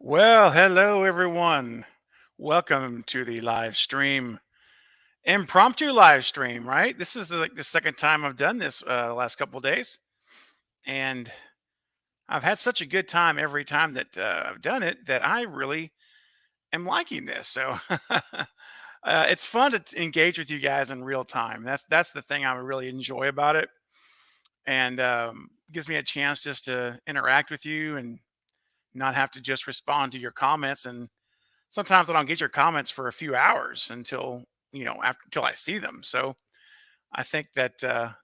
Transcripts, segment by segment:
Well, hello everyone. Welcome to the live stream, impromptu live stream. Right, this is the second time I've done this last couple of days, and I've had such a good time every time that I've done it that I really am liking this. So it's fun to engage with you guys in real time. That's the thing I really enjoy about it, and gives me a chance just to interact with you and not have to just respond to your comments. And sometimes I don't get your comments for a few hours until until I see them. So I think that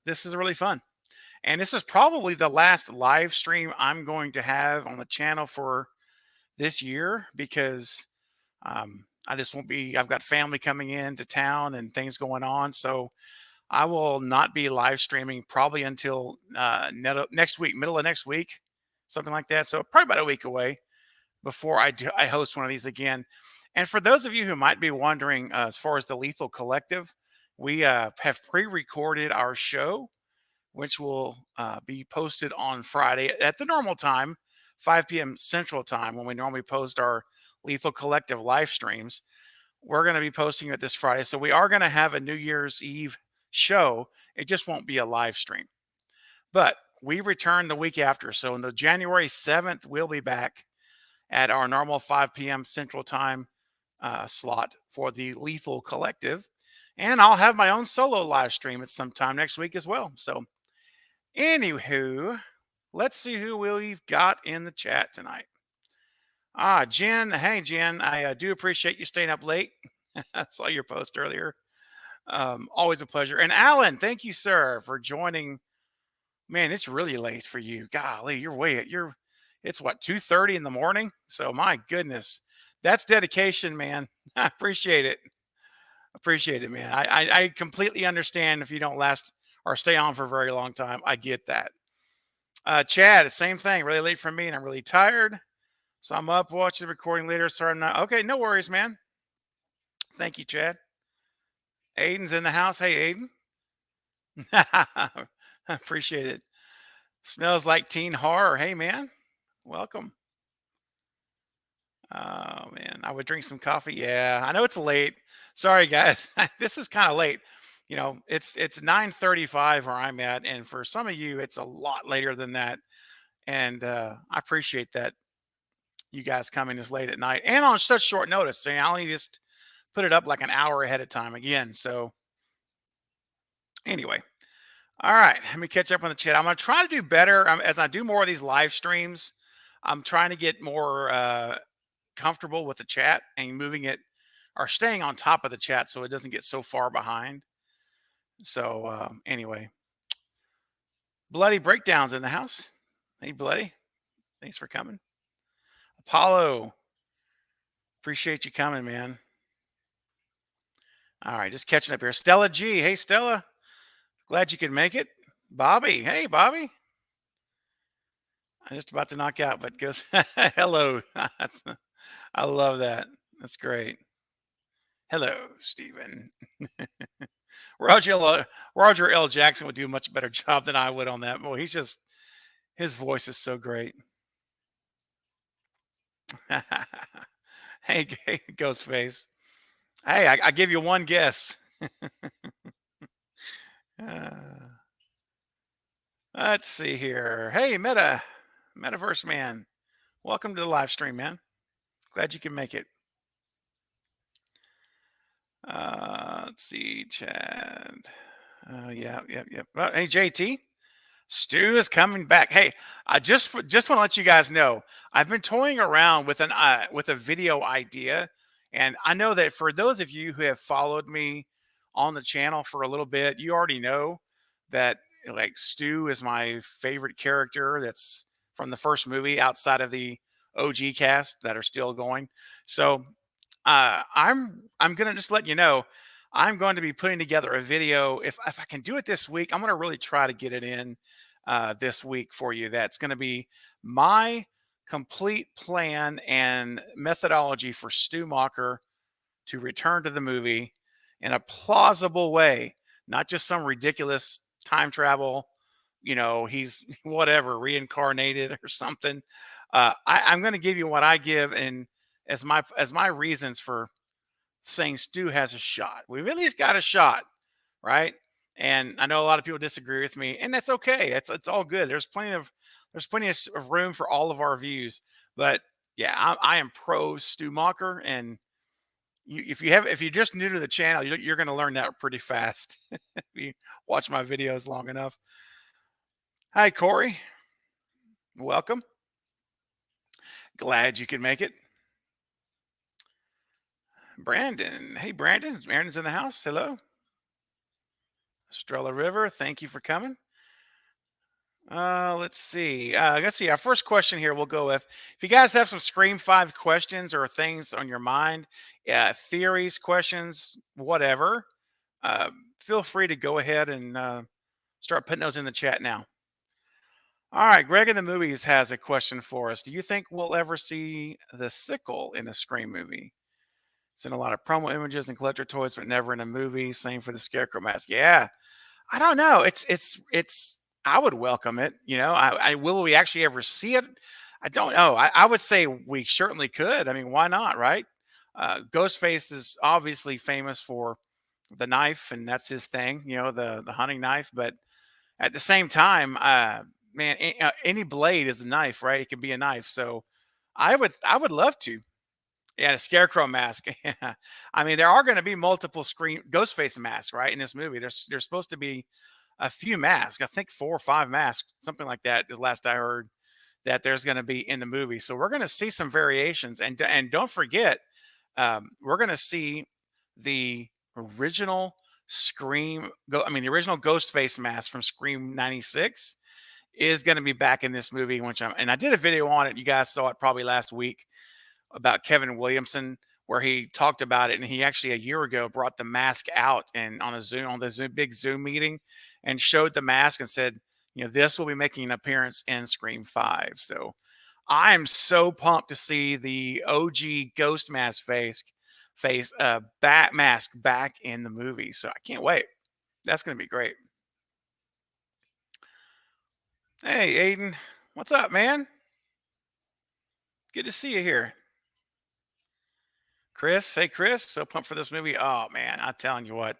this is really fun, and this is probably the last live stream I'm going to have on the channel for this year because I just won't be. I've got family coming into town and things going on, so I will not be live streaming probably until next week, middle of next week, something like that. So probably about a week away before I host one of these again. And for those of you who might be wondering, as far as the Lethal Collective, we have pre-recorded our show, which will be posted on Friday at the normal time, 5 p.m. Central Time, when we normally post our Lethal Collective live streams. We're going to be posting it this Friday, so we are going to have a New Year's Eve show. It just won't be a live stream, but we return the week after. So on the January 7th, we'll be back at our normal 5 p.m. Central Time slot for the Lethal Collective. And I'll have my own solo live stream at some time next week as well. So, anywho, let's see who we've got in the chat tonight. Jen. Hey, Jen. I do appreciate you staying up late. I saw your post earlier. Always a pleasure. And Alan, thank you, sir, for joining. Man, it's really late for you. Golly, it's what, 2:30 in the morning? So my goodness. That's dedication, man. I appreciate it. Appreciate it, man. I completely understand if you don't last or stay on for a very long time. I get that. Chad, the same thing. Really late for me, and I'm really tired. So I'm up watching the recording later. Sorry, I'm not. Okay, no worries, man. Thank you, Chad. Aiden's in the house. Hey, Aiden. I appreciate it. Smells like teen horror. Hey, man. Welcome. Oh man, I would drink some coffee. Yeah, I know it's late. Sorry guys. This is kind of late. It's 9:35 where I'm at, and for some of you it's a lot later than that. And I appreciate that you guys coming this late at night and on such short notice. So I only just put it up like an hour ahead of time again. So anyway, all right, let me catch up on the chat. I'm gonna try to do better as I do more of these live streams. I'm trying to get more comfortable with the chat and moving it or staying on top of the chat so it doesn't get so far behind. So anyway, Bloody Breakdowns in the house. Hey, Bloody. Thanks for coming. Apollo. Appreciate you coming, man. All right, just catching up here. Stella G. Hey, Stella. Glad you could make it. Bobby. Hey, Bobby. I'm just about to knock out, but goes, hello. I love that. That's great. Hello, Stephen. Roger L. Jackson would do a much better job than I would on that. Well, his voice is so great. Hey, Ghostface. Hey, I give you one guess. Let's see here. Hey, Metaverse man. Welcome to the live stream, man. Glad you can make it. Let's see, Chad. Yeah. Hey, JT. Stu is coming back. Hey, I just want to let you guys know I've been toying around with a video idea, and I know that for those of you who have followed me on the channel for a little bit, you already know that like Stu is my favorite character. That's from the first movie outside of the OG cast that are still going. So I'm gonna just let you know I'm going to be putting together a video. If I can do it this week, I'm going to really try to get it in this week for you. That's going to be my complete plan and methodology for Stu Macher to return to the movie in a plausible way, not just some ridiculous time travel he's whatever reincarnated or something. I'm going to give you what I give and as my reasons for saying Stu has a shot. We've at least got a shot, right? And I know a lot of people disagree with me, and that's okay. It's all good. There's plenty of room for all of our views. But yeah, I am pro Stu Mocker, and if you're just new to the channel, you're going to learn that pretty fast if you watch my videos long enough. Hi, Corey. Welcome. Glad you could make it. Brandon. Hey, Brandon. Brandon's in the house. Hello. Estrella River. Thank you for coming. Let's see. Let's see. Our first question here we'll go with. If you guys have some Scream 5 questions or things on your mind, theories, questions, whatever, uh, feel free to go ahead and start putting those in the chat now. All right. Greg in the Movies has a question for us. Do you think we'll ever see the sickle in a Scream movie? It's in a lot of promo images and collector toys, but never in a movie. Same for the Scarecrow mask. Yeah. I don't know. It's. I would welcome it. I will we actually ever see it? I don't know. I would say we certainly could. I mean, why not, right? Ghostface is obviously famous for the knife, and that's his thing. The hunting knife. But at the same time, man, any blade is a knife, right? It could be a knife. So I would love to. Yeah, the scarecrow mask. Yeah. I mean, there are going to be multiple screen Ghostface masks, right? In this movie, there's supposed to be a few masks. I think 4 or 5 masks, something like that. Is last I heard that there's going to be in the movie. So we're going to see some variations, and don't forget, we're going to see the original Scream. The original Ghostface mask from Scream '96 is going to be back in this movie. And I did a video on it. You guys saw it probably last week about Kevin Williamson, where he talked about it, and he actually a year ago brought the mask out and on the big Zoom meeting, and showed the mask and said, this will be making an appearance in Scream 5. So I am so pumped to see the OG Ghost Mask bat mask back in the movie. So I can't wait. That's going to be great. Hey, Aiden, what's up, man? Good to see you here. Chris, hey Chris, so pumped for this movie. Oh man, I'm telling you what.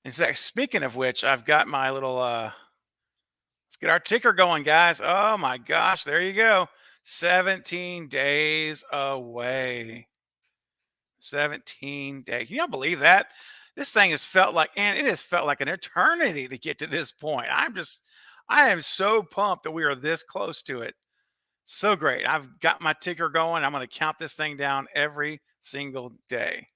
In fact, speaking of which, I've got my little let's get our ticker going, guys. Oh my gosh, there you go. 17 days away. 17 days. Can you believe that? This thing has felt like, and it has felt like an eternity to get to this point. I am so pumped that we are this close to it. So great. I've got my ticker going. I'm going to count this thing down every single day.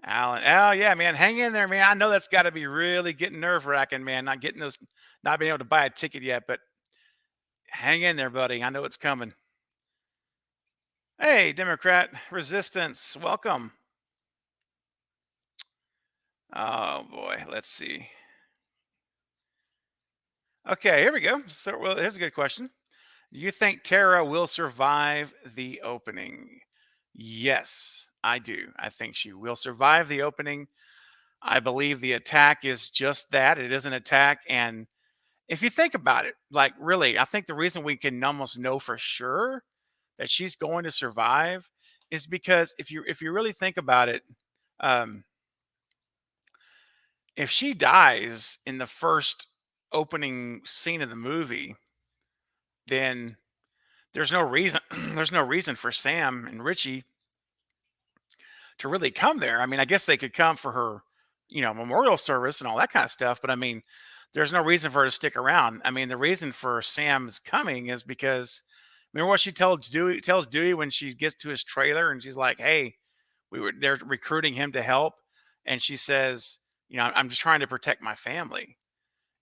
Alan, oh yeah, man, hang in there, man. I know that's got to be really getting nerve wracking, man. Not being able to buy a ticket yet, but hang in there, buddy. I know it's coming. Hey, Democrat Resistance, welcome. Oh boy, let's see. Okay, here we go. So, well, here's a good question. Do you think Tara will survive the opening? Yes, I do. I think she will survive the opening. I believe the attack is just that. It is an attack. And if you think about it, like really, I think the reason we can almost know for sure that she's going to survive is because if you really think about it, um, if she dies in the first opening scene of the movie, then there's no reason there's no reason for Sam and Richie to really come there. I mean, I guess they could come for her, memorial service and all that kind of stuff, but I mean, there's no reason for her to stick around. I mean, the reason for Sam's coming is because remember what she tells Dewey when she gets to his trailer and she's like, "Hey, they're recruiting him to help." And she says, "I'm just trying to protect my family."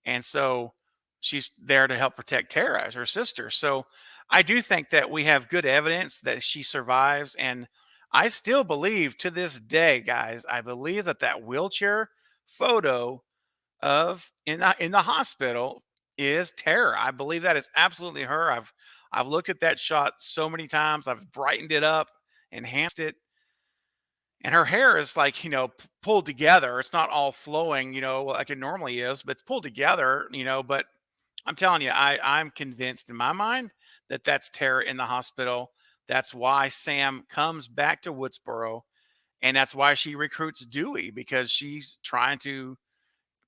And so she's there to help protect Tara as her sister. So I do think that we have good evidence that she survives. And I still believe to this day, guys, I believe that wheelchair photo of in the hospital is Tara. I believe that is absolutely her. I've looked at that shot so many times. I've brightened it up, enhanced it, and her hair is like, pulled together. It's not all flowing, like it normally is, but it's pulled together, but I'm telling you, I'm convinced in my mind that that's Tara in the hospital. That's why Sam comes back to Woodsboro, and that's why she recruits Dewey, because she's trying to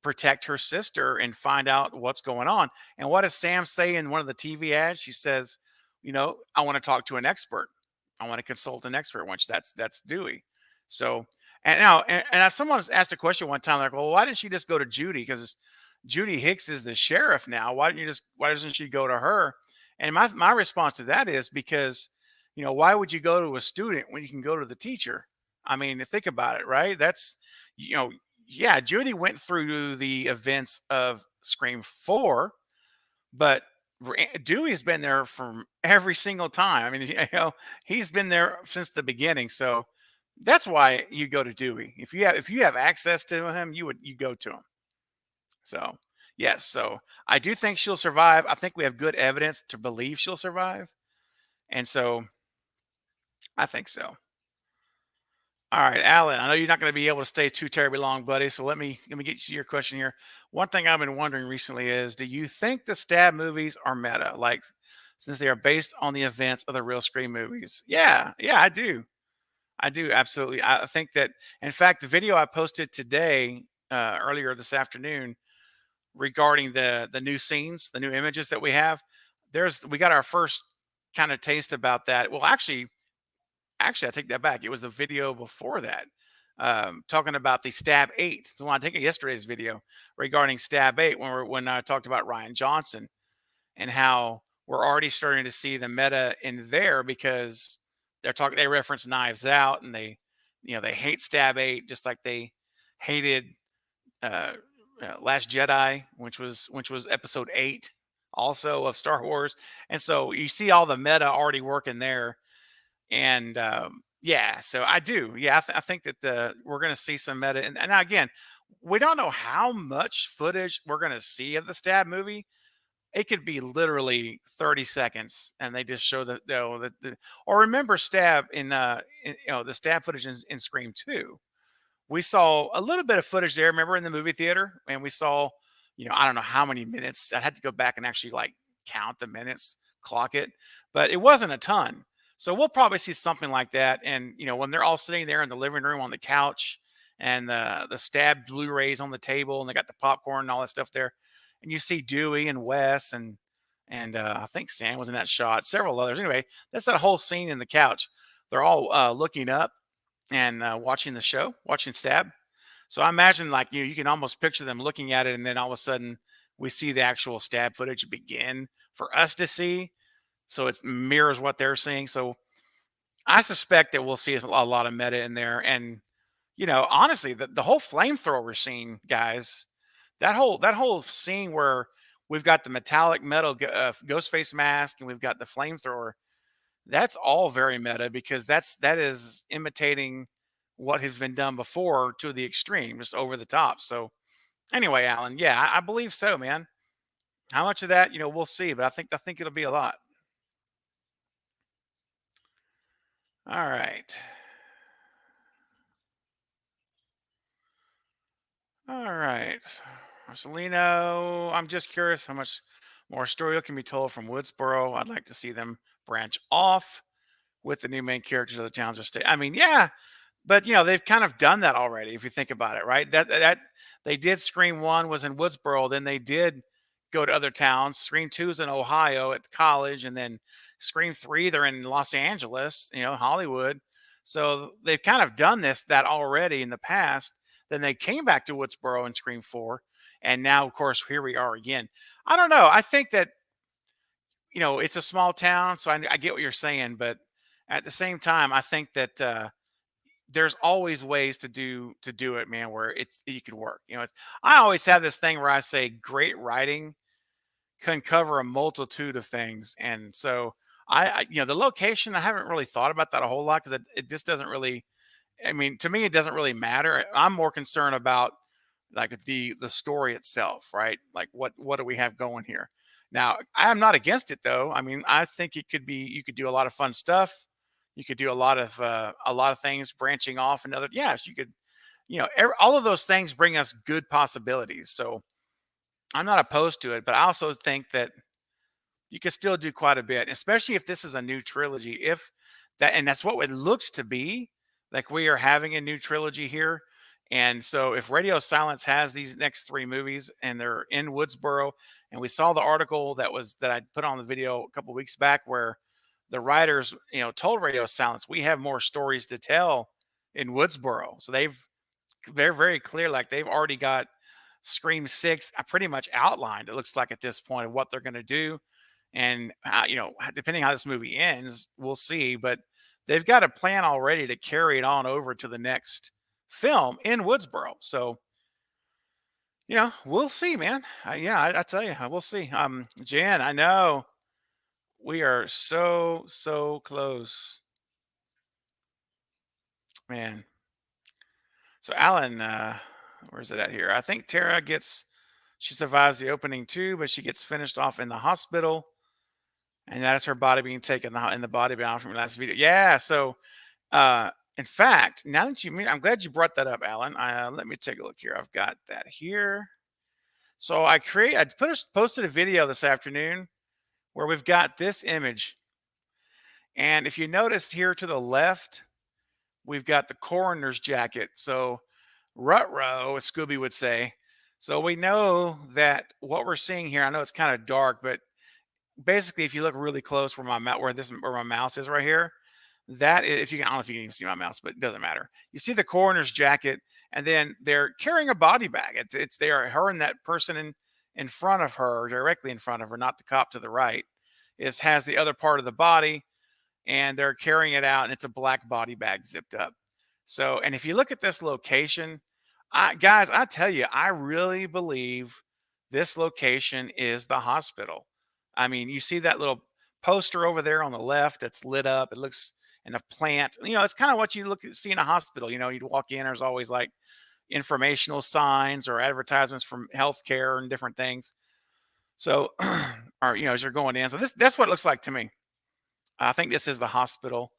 protect her sister and find out what's going on. And what does Sam say in one of the TV ads? She says, I want to talk to an expert. I want to consult an expert, which that's Dewey. So, and now, and someone was asked a question one time, like, well, why didn't she just go to Judy? Because Judy Hicks is the sheriff now. Why doesn't she go to her? And my response to that is because, why would you go to a student when you can go to the teacher? I mean, think about it, right? That's, you know, yeah, Judy went through the events of Scream 4, but Dewey's been there from every single time. I mean, he's been there since the beginning. So that's why you go to Dewey. If you have access to him, you go to him. So yes, so I do think she'll survive. I think we have good evidence to believe she'll survive, and so I think so. All right, Alan, I know you're not going to be able to stay too terribly long, buddy. So let me get to your question here. One thing I've been wondering recently is, do you think the Stab movies are meta, like since they are based on the events of the real Scream movies? Yeah, yeah, I do. I do absolutely. I think that, in fact, the video I posted today, earlier this afternoon, regarding the new scenes, the new images that we have, we got our first kind of taste about that. Well, actually, I take that back. It was the video before that, talking about the Stab 8. So when I take yesterday's video regarding Stab 8, when I talked about Ryan Johnson and how we're already starting to see the meta in there, because they reference Knives Out, and they hate Stab 8 just like they hated uh, Last Jedi, which was episode 8 also of Star Wars. And so you see all the meta already working there. And yeah, so I do. Yeah, I think that we're going to see some meta. And now again, we don't know how much footage we're going to see of the Stab movie. It could be literally 30 seconds, and they just show or remember Stab the Stab footage in Scream 2. We saw a little bit of footage there, remember, in the movie theater, and we saw, I don't know how many minutes. I had to go back and actually like count the minutes, clock it, but it wasn't a ton. So we'll probably see something like that. And when they're all sitting there in the living room on the couch, and the Stab Blu-rays on the table, and they got the popcorn and all that stuff there, and you see Dewey and Wess, and I think Sam was in that shot, several others. Anyway, that's that whole scene in the couch. They're all looking up and watching the show, watching Stab. So I imagine, like, you can almost picture them looking at it, and then all of a sudden we see the actual Stab footage begin for us to see. So it mirrors what they're seeing. So I suspect that we'll see a lot of meta in there. And honestly, the whole flamethrower scene, guys, that whole scene where we've got the metallic metal ghost face mask, and we've got the flamethrower, that's all very meta, because that is imitating what has been done before to the extreme, just over the top. So anyway, Alan, yeah, I believe so, man. How much of that, we'll see, but I think it'll be a lot. All right. All right. Marcelino, I'm just curious how much more story can be told from Woodsboro. I'd like to see them branch off with the new main characters of the towns or state. I mean, yeah, but they've kind of done that already, if you think about it, right? That they did. Scream 1 was in Woodsboro, then they did go to other towns. Scream 2 is in Ohio at college, and then Scream 3, they're in Los Angeles, Hollywood. So they've kind of done that already in the past. Then they came back to Woodsboro in Scream 4, and now, of course, here we are again. I don't know. I think that it's a small town, so I get what you're saying, but at the same time, I think that there's always ways to do it, man, where you could work. I always have this thing where I say great writing can cover a multitude of things. And so the location, I haven't really thought about that a whole lot, because it just doesn't really, I mean, to me, it doesn't really matter. I'm more concerned about, like, the story itself, right? Like, what do we have going here? Now, I'm not against it, though. I mean, I think it could be, you could do a lot of fun stuff. You could do a lot of things branching off and other. Yes, you could. All of those things bring us good possibilities. So I'm not opposed to it, but I also think that you could still do quite a bit, especially if this is a new trilogy. If that, and that's what it looks to be, like we are having a new trilogy here. And so if Radio Silence has these next three movies and they're in Woodsboro, and we saw the article that I put on the video a couple weeks back where the writers, told Radio Silence, we have more stories to tell in Woodsboro. So they're very clear, like they've already got Scream 6 pretty much outlined, it looks like at this point, of what they're going to do. And, depending how this movie ends, we'll see. But they've got a plan already to carry it on over to the next film in Woodsboro. So, we'll see, man. Yeah, I tell you, we'll see. Jan, I know we are so, so close, man. So, Alan, where's it at here? I think she survives the opening too, but she gets finished off in the hospital. And that is her body being taken in the body bound from last video. Yeah. So, in fact, now that I'm glad you brought that up, Alan. Let me take a look here. I've got that here. So posted a video this afternoon where we've got this image. And if you notice here to the left, we've got the coroner's jacket. So, Rutro, as Scooby would say. So we know that what we're seeing here, I know it's kind of dark, but basically, if you look really close where my mouse is right here, if you can, I don't know if you can even see my mouse, but it doesn't matter. You see the coroner's jacket, and then they're carrying a body bag. It's they are her and that person in front of her, directly in front of her, not the cop to the right, has the other part of the body, and they're carrying it out, and it's a black body bag zipped up. So, and if you look at this location, guys, I tell you, I really believe this location is the hospital. I mean, you see that little poster over there on the left that's lit up. It looks in a plant. It's kind of what you see in a hospital. You'd walk in, there's always like informational signs or advertisements from healthcare and different things. So, or as you're going in. So that's what it looks like to me. I think this is the hospital,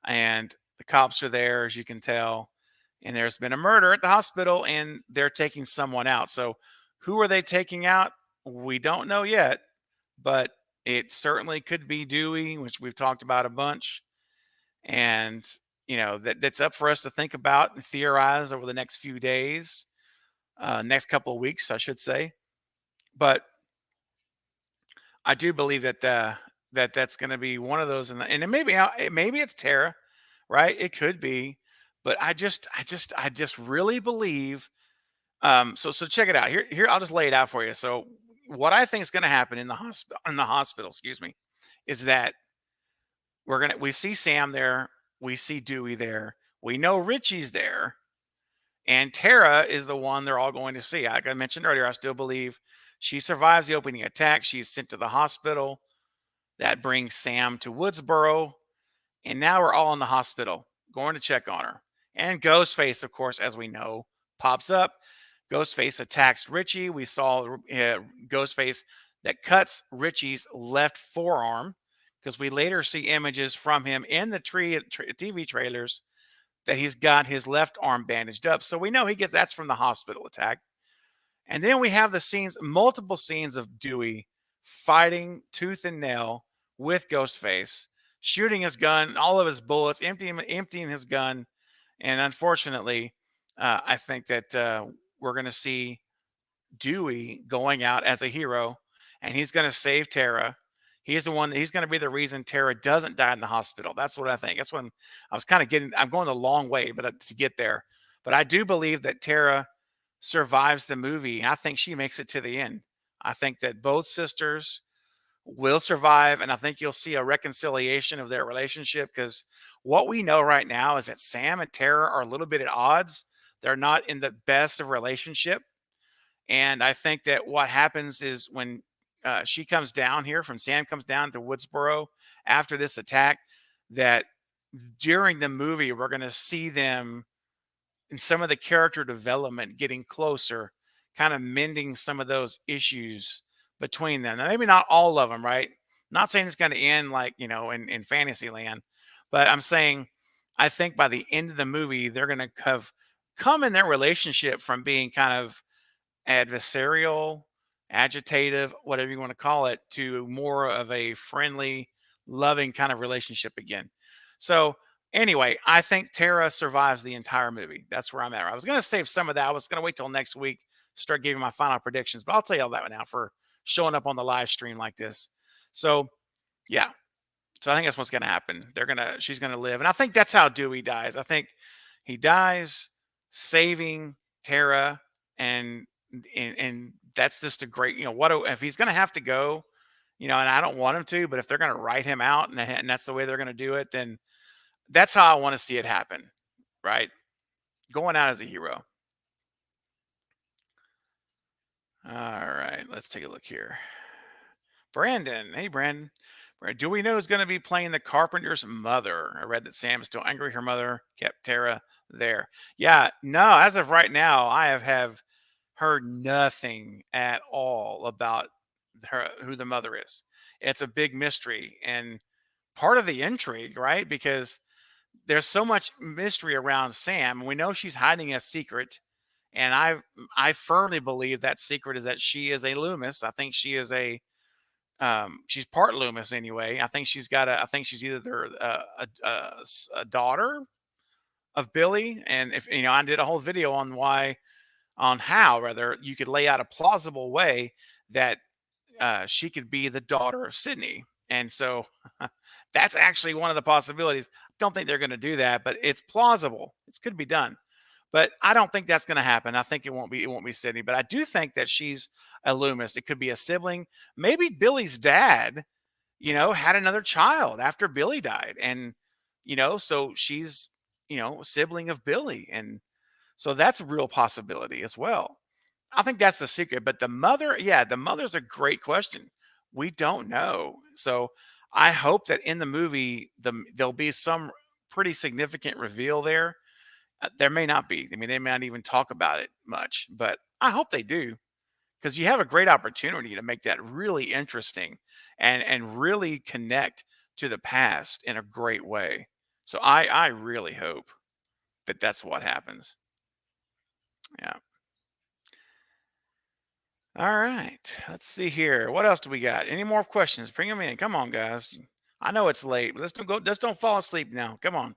and the cops are there, as you can tell. And there's been a murder at the hospital, and they're taking someone out. So, who are they taking out? We don't know yet, but it certainly could be Dewey, which we've talked about a bunch. And, that's up for us to think about and theorize over the next few days, next couple of weeks, I should say. But I do believe that's going to be one of those. And maybe it's Tara, right? It could be, but I just really believe. So check it out here. I'll just lay it out for you. So what I think is going to happen in the hospital, excuse me, is that we see Sam there, we see Dewey there, we know Richie's there, and Tara is the one they're all going to see. Like I mentioned earlier, I still believe she survives the opening attack. She's sent to the hospital. That brings Sam to Woodsboro, and now we're all in the hospital going to check on her. And Ghostface, of course, as we know, pops up. Ghostface attacks Richie. We saw Ghostface that cuts Richie's left forearm, because we later see images from him in the TV trailers that he's got his left arm bandaged up. So we know that's from the hospital attack. And then we have multiple scenes of Dewey fighting tooth and nail with Ghostface, shooting his gun, all of his bullets, emptying his gun. And unfortunately, I think that we're going to see Dewey going out as a hero, and he's going to save Tara. He's going to be the reason Tara doesn't die in the hospital. That's what I think. That's what I'm going a long way, but to get there. But I do believe that Tara survives the movie. I think she makes it to the end. I think that both sisters will survive, and I think you'll see a reconciliation of their relationship, because what we know right now is that Sam and Tara are a little bit at odds. They're not in the best of relationship. And I think that what happens is when Sam comes down to Woodsboro after this attack, that during the movie, we're going to see them in some of the character development getting closer, kind of mending some of those issues between them. Now, maybe not all of them, right? Not saying it's going to end like, in Fantasyland, But I'm saying, I think by the end of the movie, they're going to have come in their relationship from being kind of adversarial, agitative, whatever you want to call it, to more of a friendly, loving kind of relationship again. So, anyway, I think Tara survives the entire movie. That's where I'm at. I was going to save some of that. I was going to wait till next week, start giving my final predictions, but I'll tell you all that right now for showing up on the live stream like this. So, yeah. So I think that's what's going to happen. She's going to live. And I think that's how Dewey dies. I think he dies saving Tara, and and that's just a great, if he's going to have to go, and I don't want him to, but if they're going to write him out, and that's the way they're going to do it, then that's how I want to see it happen, right? Going out as a hero. All right, let's take a look here. Brandon, hey Brandon. Do we know who's going to be playing the carpenter's mother? I read that Sam is still angry her mother kept Tara there. Yeah, no, as of right now, I have heard nothing at all about who the mother is. It's a big mystery and part of the intrigue, right? Because there's so much mystery around Sam. We know she's hiding a secret, and I firmly believe that secret is that she is a Loomis. I think she is she's part Loomis anyway. I think she's either a daughter of Billy, and if I did a whole video on how rather you could lay out a plausible way that she could be the daughter of Sydney. And so that's actually one of the possibilities. Don't think they're going to do that, but it's plausible. It could be done. But I don't think that's going to happen. I think it won't be Sydney, but I do think that she's a Loomis. It could be a sibling. Maybe Billy's dad, had another child after Billy died. And, so she's, a sibling of Billy. And so that's a real possibility as well. I think that's the secret. But the mother, yeah, the mother's a great question. We don't know. So I hope that in the movie, there'll be some pretty significant reveal there. There may not be. I mean, they may not even talk about it much, but I hope they do because you have a great opportunity to make that really interesting and really connect to the past in a great way. So I really hope that that's what happens. Yeah. All right. Let's see here. What else do we got? Any more questions? Bring them in. Come on, guys. I know it's late, but let's don't fall asleep now. Come on.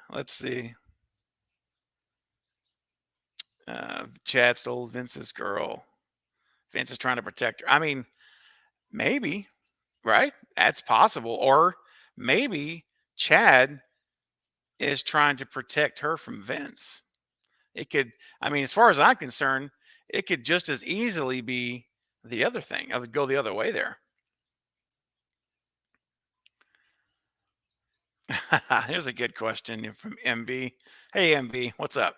Let's see. Chad stole Vince's girl. Vince is trying to protect her. I mean, maybe, right? That's possible. Or maybe Chad is trying to protect her from Vince. It could, I mean, as far as I'm concerned, it could just as easily be the other thing. I would go the other way there. Here's a good question from MB. Hey, MB, what's up?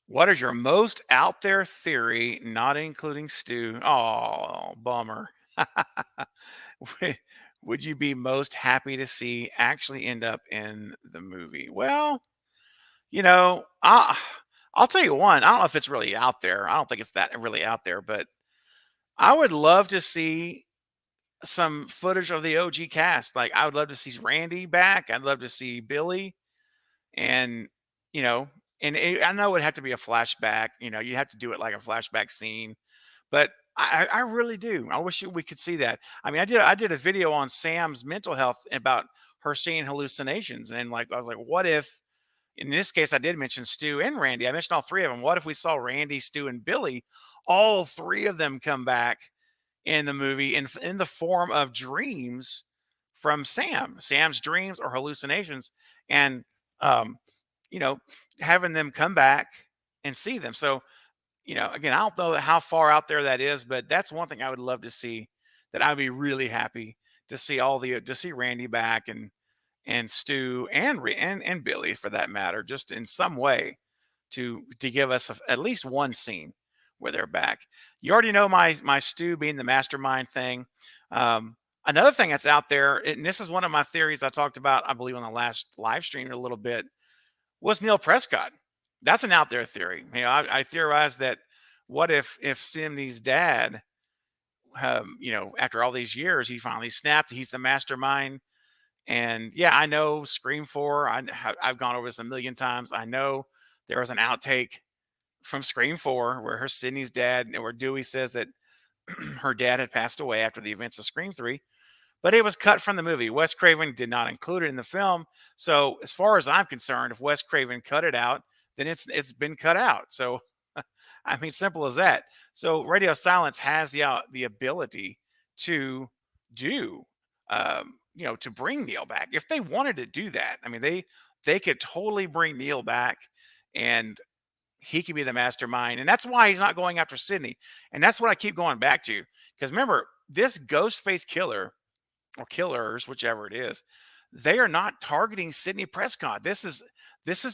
What is your most out there theory, not including Stu? Oh, bummer. Would would you be most happy to see actually end up in the movie? Well, I'll tell you one. I don't know if it's really out there. I don't think it's that really out there, but I would love to see some footage of the OG cast. Like, I would love to see Randy back. I'd love to see Billy, and you know, I know it would have to be a flashback. You have to do it like a flashback scene, but I really do. I wish we could see that. I mean, I did a video on Sam's mental health about her seeing hallucinations, and like I was like, what if? In this case, I did mention Stu and Randy. I mentioned all three of them. What if we saw Randy, Stu, and Billy, all three of them come back in the movie in the form of dreams from Sam's dreams or hallucinations, and um, you know, having them come back and see them. So, again, I don't know how far out there that is, but that's one thing I would love to see. That I'd be really happy to see to see Randy back and Stu and Billy for that matter, just in some way to give us at least one scene where they're back. You already know my Stu being the mastermind thing. Another thing that's out there, and this is one of my theories I talked about, I believe, on the last live stream a little bit, was Neil Prescott. That's an out there theory. I theorized that what if Simney's dad after all these years, he finally snapped. He's the mastermind. And yeah, I know Scream 4. I've gone over this a million times. I know there was an outtake from Scream 4 where her Sydney's dad, and where Dewey says that her dad had passed away after the events of Scream 3, but it was cut from the movie. Wes Craven did not include it in the film. So as far as I'm concerned, if Wes Craven cut it out, then it's been cut out. So I mean, simple as that. So Radio Silence has the ability to do, to bring Neil back if they wanted to do that. I mean, they could totally bring Neil back, and he could be the mastermind, and that's why he's not going after Sydney. And that's what I keep going back to, because remember, this Ghostface killer or killers, whichever it is, they are not targeting Sydney Prescott. This is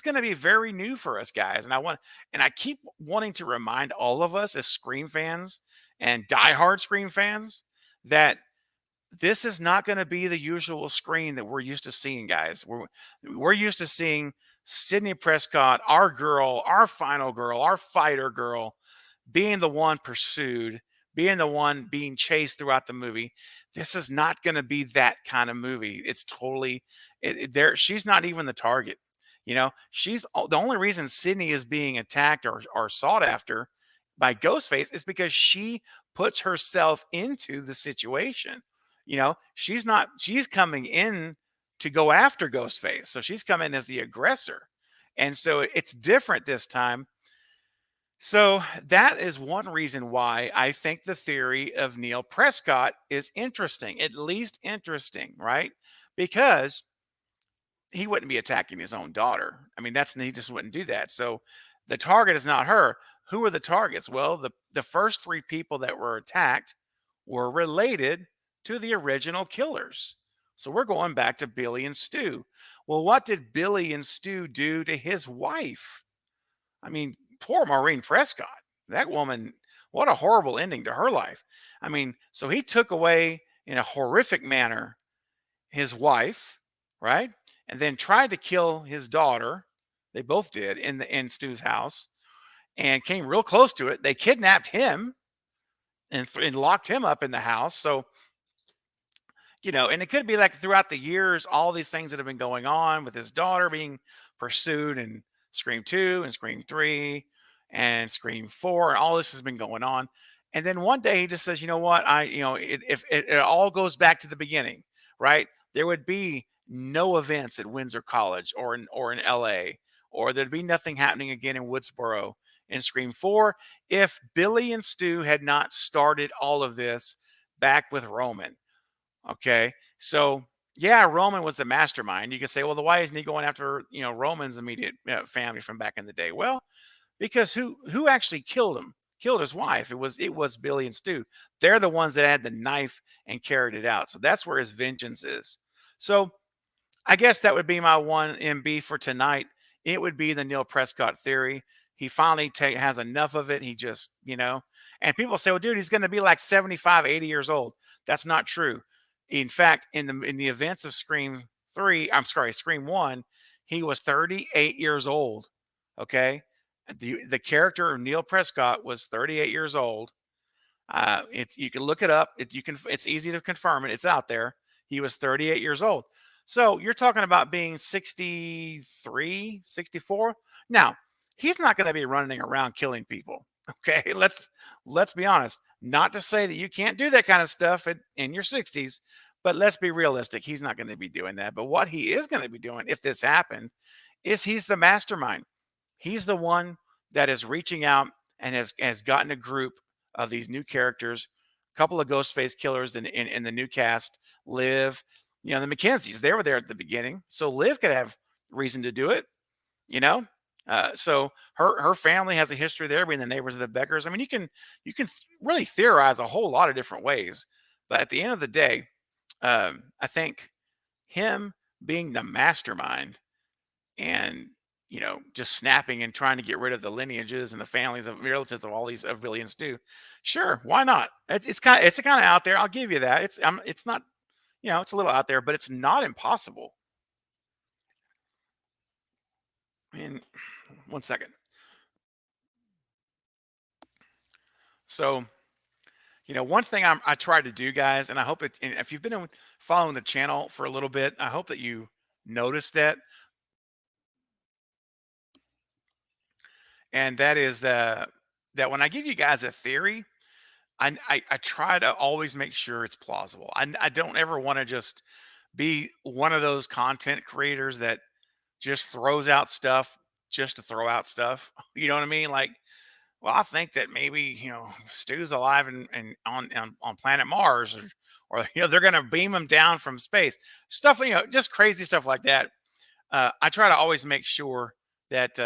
going to be very new for us guys, and I keep wanting to remind all of us as Scream fans and diehard Scream fans that this is not going to be the usual Scream that we're used to seeing, guys. We're used to seeing Sydney Prescott, our girl, our final girl, our fighter girl, being the one pursued, being the one being chased throughout the movie. This is not going to be that kind of movie. It's totally there. She's not even the target. She's the only reason Sydney is being attacked or sought after by Ghostface is because she puts herself into the situation. She's coming in to go after Ghostface. So she's coming as the aggressor. And so it's different this time. So that is one reason why I think the theory of Neil Prescott is interesting, at least interesting, right? Because he wouldn't be attacking his own daughter. I mean, he just wouldn't do that. So the target is not her. Who are the targets? Well, the first three people that were attacked were related to the original killers. So we're going back to Billy and Stu. Well, what did Billy and Stu do to his wife? I mean, poor Maureen Prescott. That woman, what a horrible ending to her life. I mean, so he took away in a horrific manner his wife, right? And then tried to kill his daughter. They both did in Stu's house, and came real close to it. They kidnapped him and locked him up in the house. So, and it could be like throughout the years, all these things that have been going on with his daughter being pursued in Scream 2 and Scream 3 and Scream 4, and all this has been going on. And then one day he just says, you know what? If it all goes back to the beginning, right? There would be no events at Windsor College or in LA, or there'd be nothing happening again in Woodsboro in Scream 4 if Billy and Stu had not started all of this back with Roman. Okay. So yeah, Roman was the mastermind. You could say, well, why isn't he going after, Roman's immediate family from back in the day? Well, because who actually killed him? Killed his wife. It was Billy and Stu. They're the ones that had the knife and carried it out. So that's where his vengeance is. So I guess that would be my one MB for tonight. It would be the Neil Prescott theory. He finally has enough of it. He just, and people say, well, dude, he's going to be like 75, 80 years old. That's not true. In fact, in the events of Scream 3, I'm sorry, Scream 1, he was 38 years old. Okay. The character of Neil Prescott was 38 years old. You can look it up. It's easy to confirm it. It's out there. He was 38 years old. So you're talking about being 63, 64. Now, he's not going to be running around killing people. Okay, let's be honest. Not to say that you can't do that kind of stuff in your 60s, but let's be realistic. He's not going to be doing that. But what he is going to be doing, if this happened, is he's the mastermind. He's the one that is reaching out and has gotten a group of these new characters, a couple of Ghostface killers in the new cast, Liv, the Mckinseys. They were there at the beginning, so Liv could have reason to do it. So her family has a history there, being the neighbors of the Beckers. I mean, you can really theorize a whole lot of different ways, but at the end of the day, I think him being the mastermind and just snapping and trying to get rid of the lineages and the families of relatives of all these of Billy and Stu. Sure, why not? It's kind of out there. I'll give you that. It's not, it's a little out there, but it's not impossible. And one second. So One thing I try to do, guys, and I hope and if you've been following the channel for a little bit, I hope that you noticed that, and that is that when I give you guys a theory, I try to always make sure it's plausible. I don't ever want to just be one of those content creators that just throws out stuff just to throw out stuff. You know what I mean? Like, well, I think that maybe Stu's alive and on planet Mars, or they're gonna beam him down from space. Stuff, just crazy stuff like that. I try to always make sure that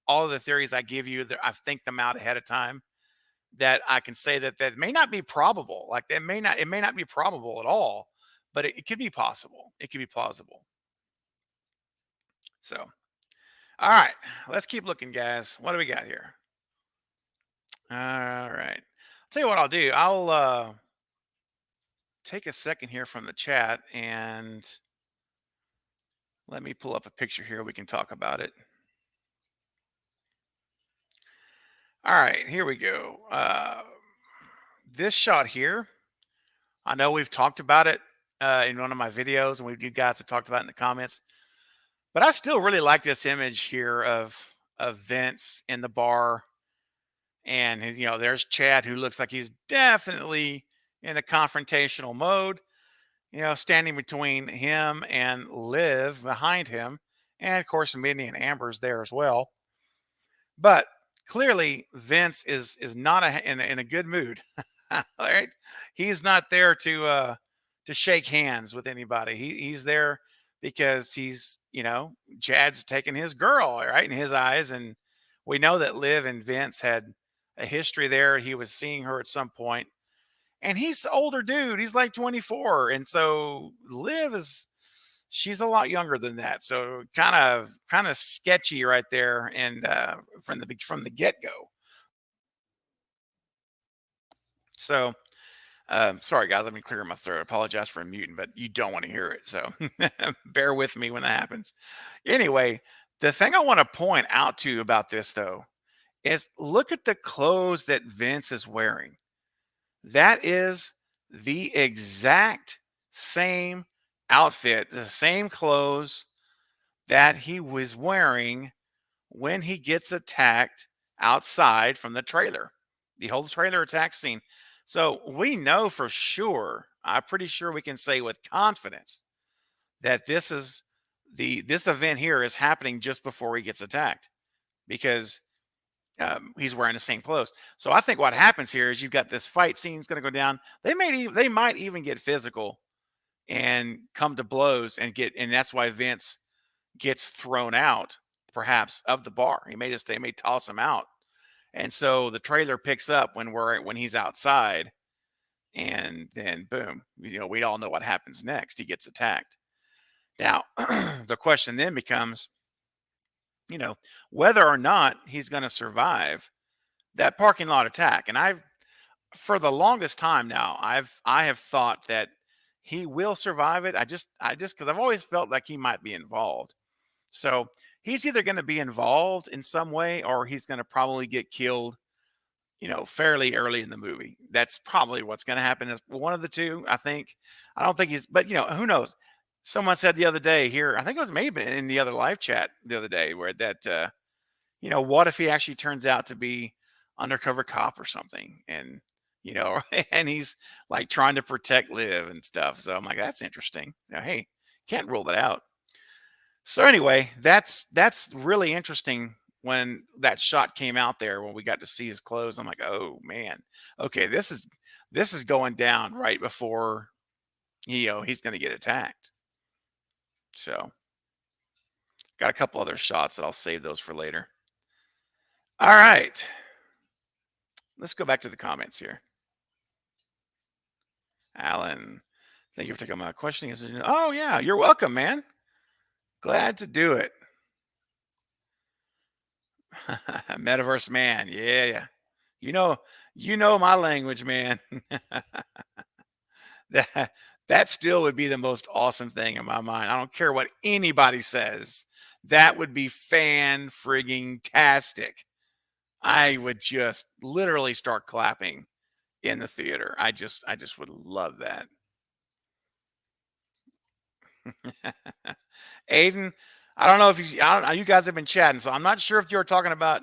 all of the theories I give you, that I think them out ahead of time. That I can say that may not be probable. Like it may not be probable at all, but it could be possible. It could be plausible. So, all right, let's keep looking, guys. What do we got here? All right. I'll tell you what I'll do. I'll take a second here from the chat and let me pull up a picture here. We can talk about it. All right, here we go. This shot here, I know we've talked about it in one of my videos, and you guys have talked about it in the comments. But I still really like this image here of Vince in the bar, and there's Chad, who looks like he's definitely in a confrontational mode. Standing between him and Liv behind him, and of course Minnie and Amber's there as well. But clearly Vince is not in a good mood. All right, he's not there to shake hands with anybody. He's there because Chad's taking his girl, right, in his eyes, and we know that Liv and Vince had a history there. He was seeing her at some point, and he's an older dude. He's like 24, and so Liv she's a lot younger than that. So kind of sketchy right there, and from the get go. So sorry guys, let me clear my throat. I apologize for muting, but you don't want to hear it, so bear with me when that happens. Anyway, the thing I want to point out to you about this though is look at the clothes that Vince is wearing. That is the exact same outfit, the same clothes that he was wearing when he gets attacked outside from the trailer, the whole trailer attack scene. So we know for sure, I'm pretty sure we can say with confidence that this event here is happening just before he gets attacked, because he's wearing the same clothes. So I think what happens here is you've got this fight scene's going to go down. They might even get physical and come to blows and that's why Vince gets thrown out, perhaps, of the bar. They may toss him out. And so the trailer picks up when he's outside, and then boom, we all know what happens next. He gets attacked. Now, the question then becomes, whether or not he's going to survive that parking lot attack. And for the longest time now, I have thought that he will survive it. Because I've always felt like he might be involved. So he's either going to be involved in some way, or he's going to probably get killed, fairly early in the movie. That's probably what's going to happen. Is one of the two, I think. I don't think but who knows? Someone said the other day here, I think it was maybe in the other live chat the other day, where that, what if he actually turns out to be undercover cop or something, and and he's like trying to protect Liv and stuff. So I'm like, that's interesting. Hey, can't rule that out. So anyway, that's really interesting. When that shot came out there, when we got to see his clothes, I'm like, oh man, okay, this is going down right before he's going to get attacked. So got a couple other shots that I'll save those for later. All right, let's go back to the comments here. Alan, thank you for taking my question. Oh yeah, you're welcome, man. Glad to do it. Metaverse man, yeah. You know my language, man. that still would be the most awesome thing in my mind. I don't care what anybody says. That would be fan frigging tastic. I would just literally start clapping in the theater. I just would love that. Aiden, I don't know if I don't know, you guys have been chatting, so I'm not sure if you're talking about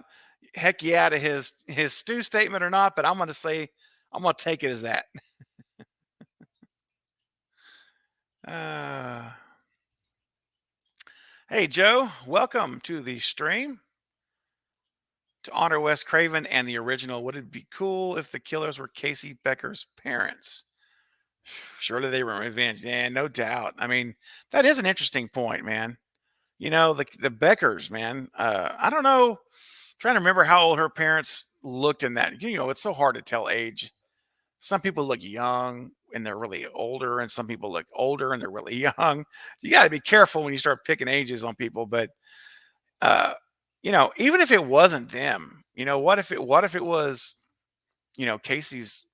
heck yeah to his stew statement or not, but I'm gonna say I'm gonna take it as that. Uh, hey Joe, welcome to the stream. To honor Wes Craven and the original, would it be cool if the killers were Casey Becker's parents? Surely they were revenge. Yeah, no doubt. I mean, that is an interesting point, man. The Beckers, man. I don't know. Trying to remember how old her parents looked in that. It's so hard to tell age. Some people look young and they're really older, and some people look older and they're really young. You got to be careful when you start picking ages on people. But uh, even if it wasn't them, what if it was Casey's,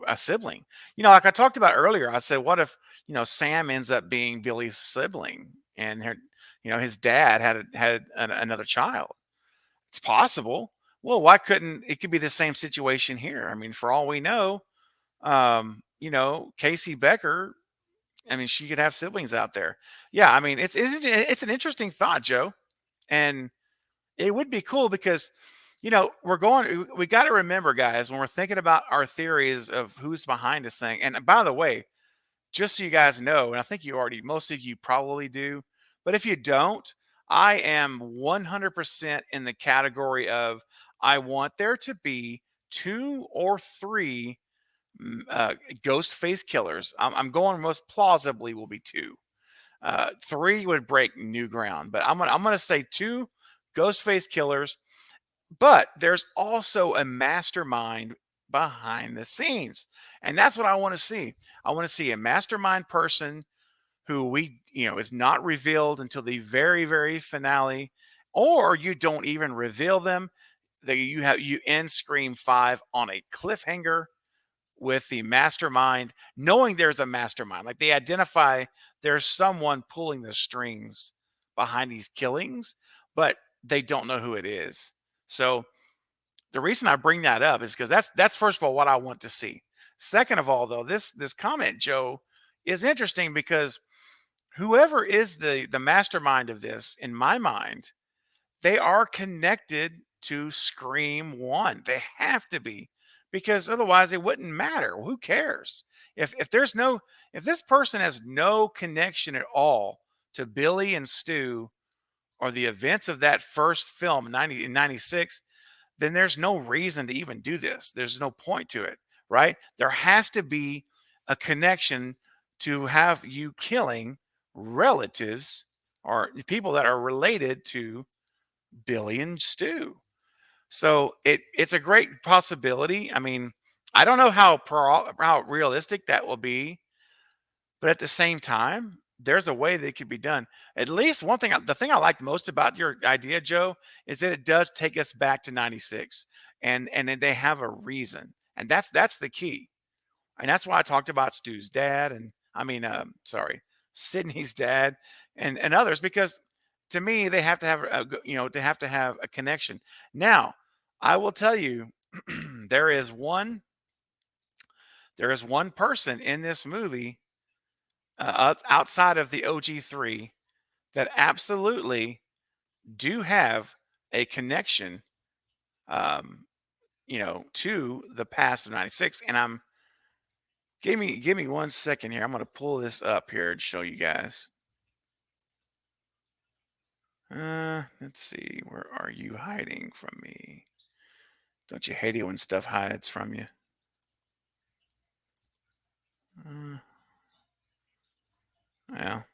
a sibling. Like I talked about earlier, I said, what if, Sam ends up being Billy's sibling and his dad had another child. It's possible. Well, why couldn't it could be the same situation here? I mean, for all we know, Casey Becker, I mean, she could have siblings out there. Yeah, I mean, it's an interesting thought, Joe. And it would be cool because, we got to remember, guys, when we're thinking about our theories of who's behind this thing. And by the way, just so you guys know, and I think most of you probably do, but if you don't, I am 100% in the category of I want there to be two or three ghost face killers. I'm going most plausibly will be two. Three would break new ground, but I'm gonna say two ghost face killers. But there's also a mastermind behind the scenes. And that's what I want to see. I want to see a mastermind person who is not revealed until the very, very finale, or you don't even reveal them. That you end Scream 5 on a cliffhanger with the mastermind, knowing there's a mastermind. Like they identify there's someone pulling the strings behind these killings, but they don't know who it is. So the reason I bring that up is because that's first of all what I want to see. Second of all, though, this comment, Joe, is interesting because whoever is the mastermind of this, in my mind, they are connected to Scream One. They have to be, because otherwise it wouldn't matter. Who cares if this person has no connection at all to Billy and Stu or the events of that first film in 96, then there's no reason to even do this. There's no point to it, right? There has to be a connection to have you killing relatives or people that are related to Billy and Stu. So it's a great possibility. I mean, I don't know how realistic that will be, but at the same time, there's a way that it could be done. At least one thing, the thing I liked most about your idea, Joe, is that it does take us back to 96, and then they have a reason. And that's the key. And that's why I talked about Stu's dad and sorry, Sydney's dad and others, because to me, they have to have they have to have a connection. Now, I will tell you, there is one person in this movie outside of the OG3 that absolutely do have a connection, um, to the past of 96. And give me 1 second here. I'm going to pull this up here and show you guys. Let's see. Where are you hiding from me? Don't you hate it when stuff hides from you? Uh, well,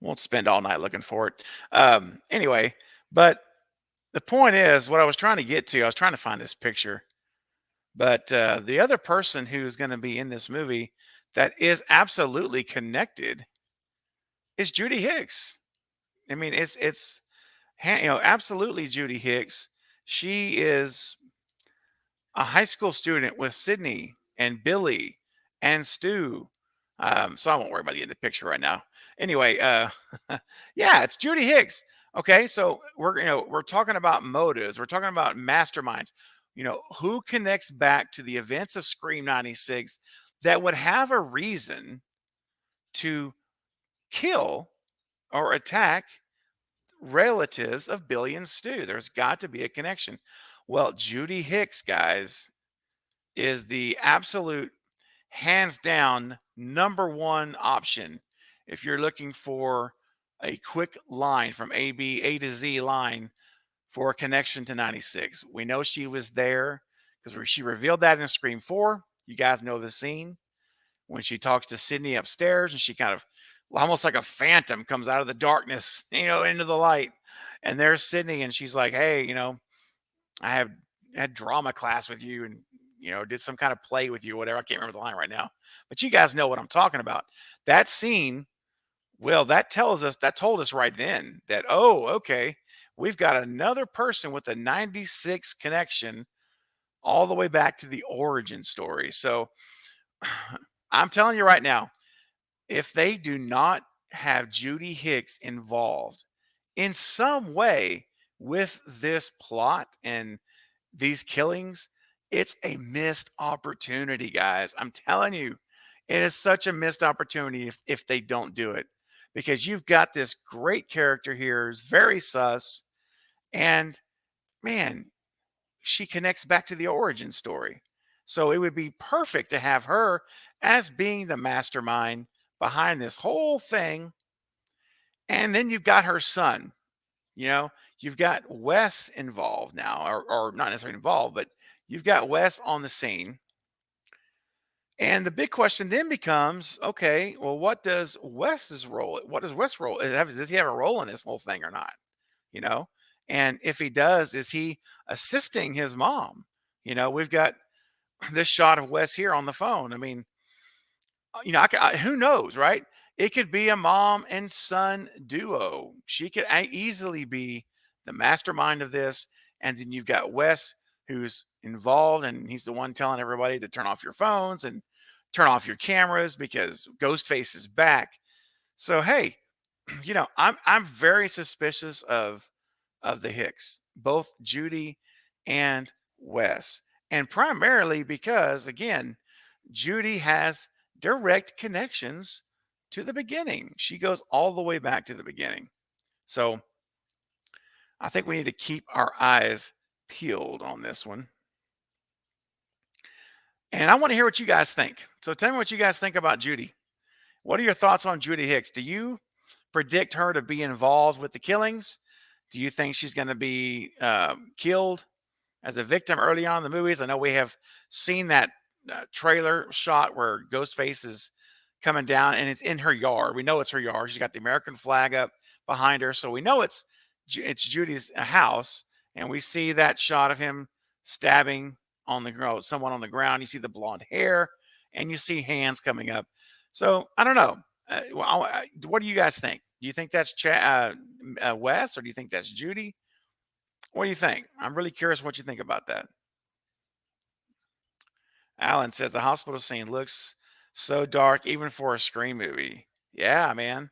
won't spend all night looking for it. Anyway, but the point is, what I was trying to get to, I was trying to find this picture, but the other person who's going to be in this movie that is absolutely connected is Judy Hicks. I mean, it's absolutely Judy Hicks. She is a high school student with Sydney and Billy and Stu. So I won't worry about the picture right now. Anyway, yeah, it's Judy Hicks. Okay, so we're talking about motives. We're talking about masterminds. who connects back to the events of Scream 96 that would have a reason to kill or attack relatives of Billy and Stu? There's got to be a connection. Well, Judy Hicks, guys, is the absolute hands down number one option if you're looking for a quick line from A to Z line for a connection to 96. We know she was there because she revealed that in Scream 4. You guys know the scene when she talks to Sydney upstairs and she kind of almost like a phantom comes out of the darkness, into the light. And there's Sydney and she's like, "Hey, I have had drama class with you and did some kind of play with you, whatever. I can't remember the line right now. But you guys know what I'm talking about. That scene, well, that told us right then that, oh, okay, we've got another person with a 96 connection all the way back to the origin story. So I'm telling you right now, if they do not have Judy Hicks involved in some way with this plot and these killings, it's a missed opportunity, guys. I'm telling you, it is such a missed opportunity if they don't do it because you've got this great character here who's very sus, and man, she connects back to the origin story. So it would be perfect to have her as being the mastermind behind this whole thing. And then you've got her son. You've got Wes involved now, or not necessarily involved, but you've got Wes on the scene. And the big question then becomes, okay, well, what does Wes's role? What does Wes role? Does he have a role in this whole thing or not? You know, and if he does, is he assisting his mom? We've got this shot of Wes here on the phone. I mean, who knows, right? It could be a mom and son duo. She could easily be the mastermind of this. And then you've got Wes who's involved, and he's the one telling everybody to turn off your phones and turn off your cameras because Ghostface is back. So hey, I'm very suspicious of the Hicks, both Judy and Wes, and primarily because again, Judy has direct connections to the beginning. She goes all the way back to the beginning. So I think we need to keep our eyes peeled on this one. And I want to hear what you guys think. So tell me what you guys think about Judy. What are your thoughts on Judy Hicks? Do you predict her to be involved with the killings? Do you think she's going to be killed as a victim early on in the movies? I know we have seen that trailer shot where Ghostface is coming down and it's in her yard. We know it's her yard. She's got the American flag up behind her. So we know it's Judy's house. And we see that shot of him stabbing on the ground, someone on the ground. You see the blonde hair and you see hands coming up. So I don't know. What do you guys think? Do you think that's Wes, or do you think that's Judy? What do you think? I'm really curious what you think about that. Alan says the hospital scene looks so dark, even for a Scream movie. Yeah, man.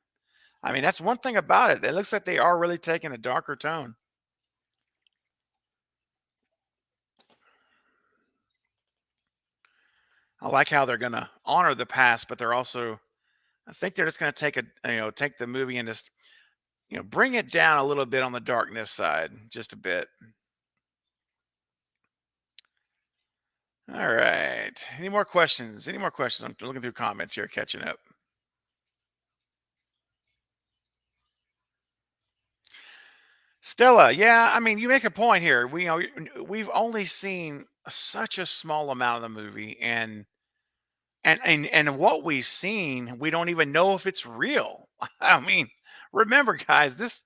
I mean, that's one thing about it. It looks like they are really taking a darker tone. I like how they're going to honor the past, but they're also, I think they're just going to take the movie and just, bring it down a little bit on the darkness side, just a bit. All right. Any more questions? Any more questions? I'm looking through comments here, catching up. Stella, yeah, I mean, you make a point here. We've only seen such a small amount of the movie, and what we've seen, we don't even know if it's real. I mean, remember, guys,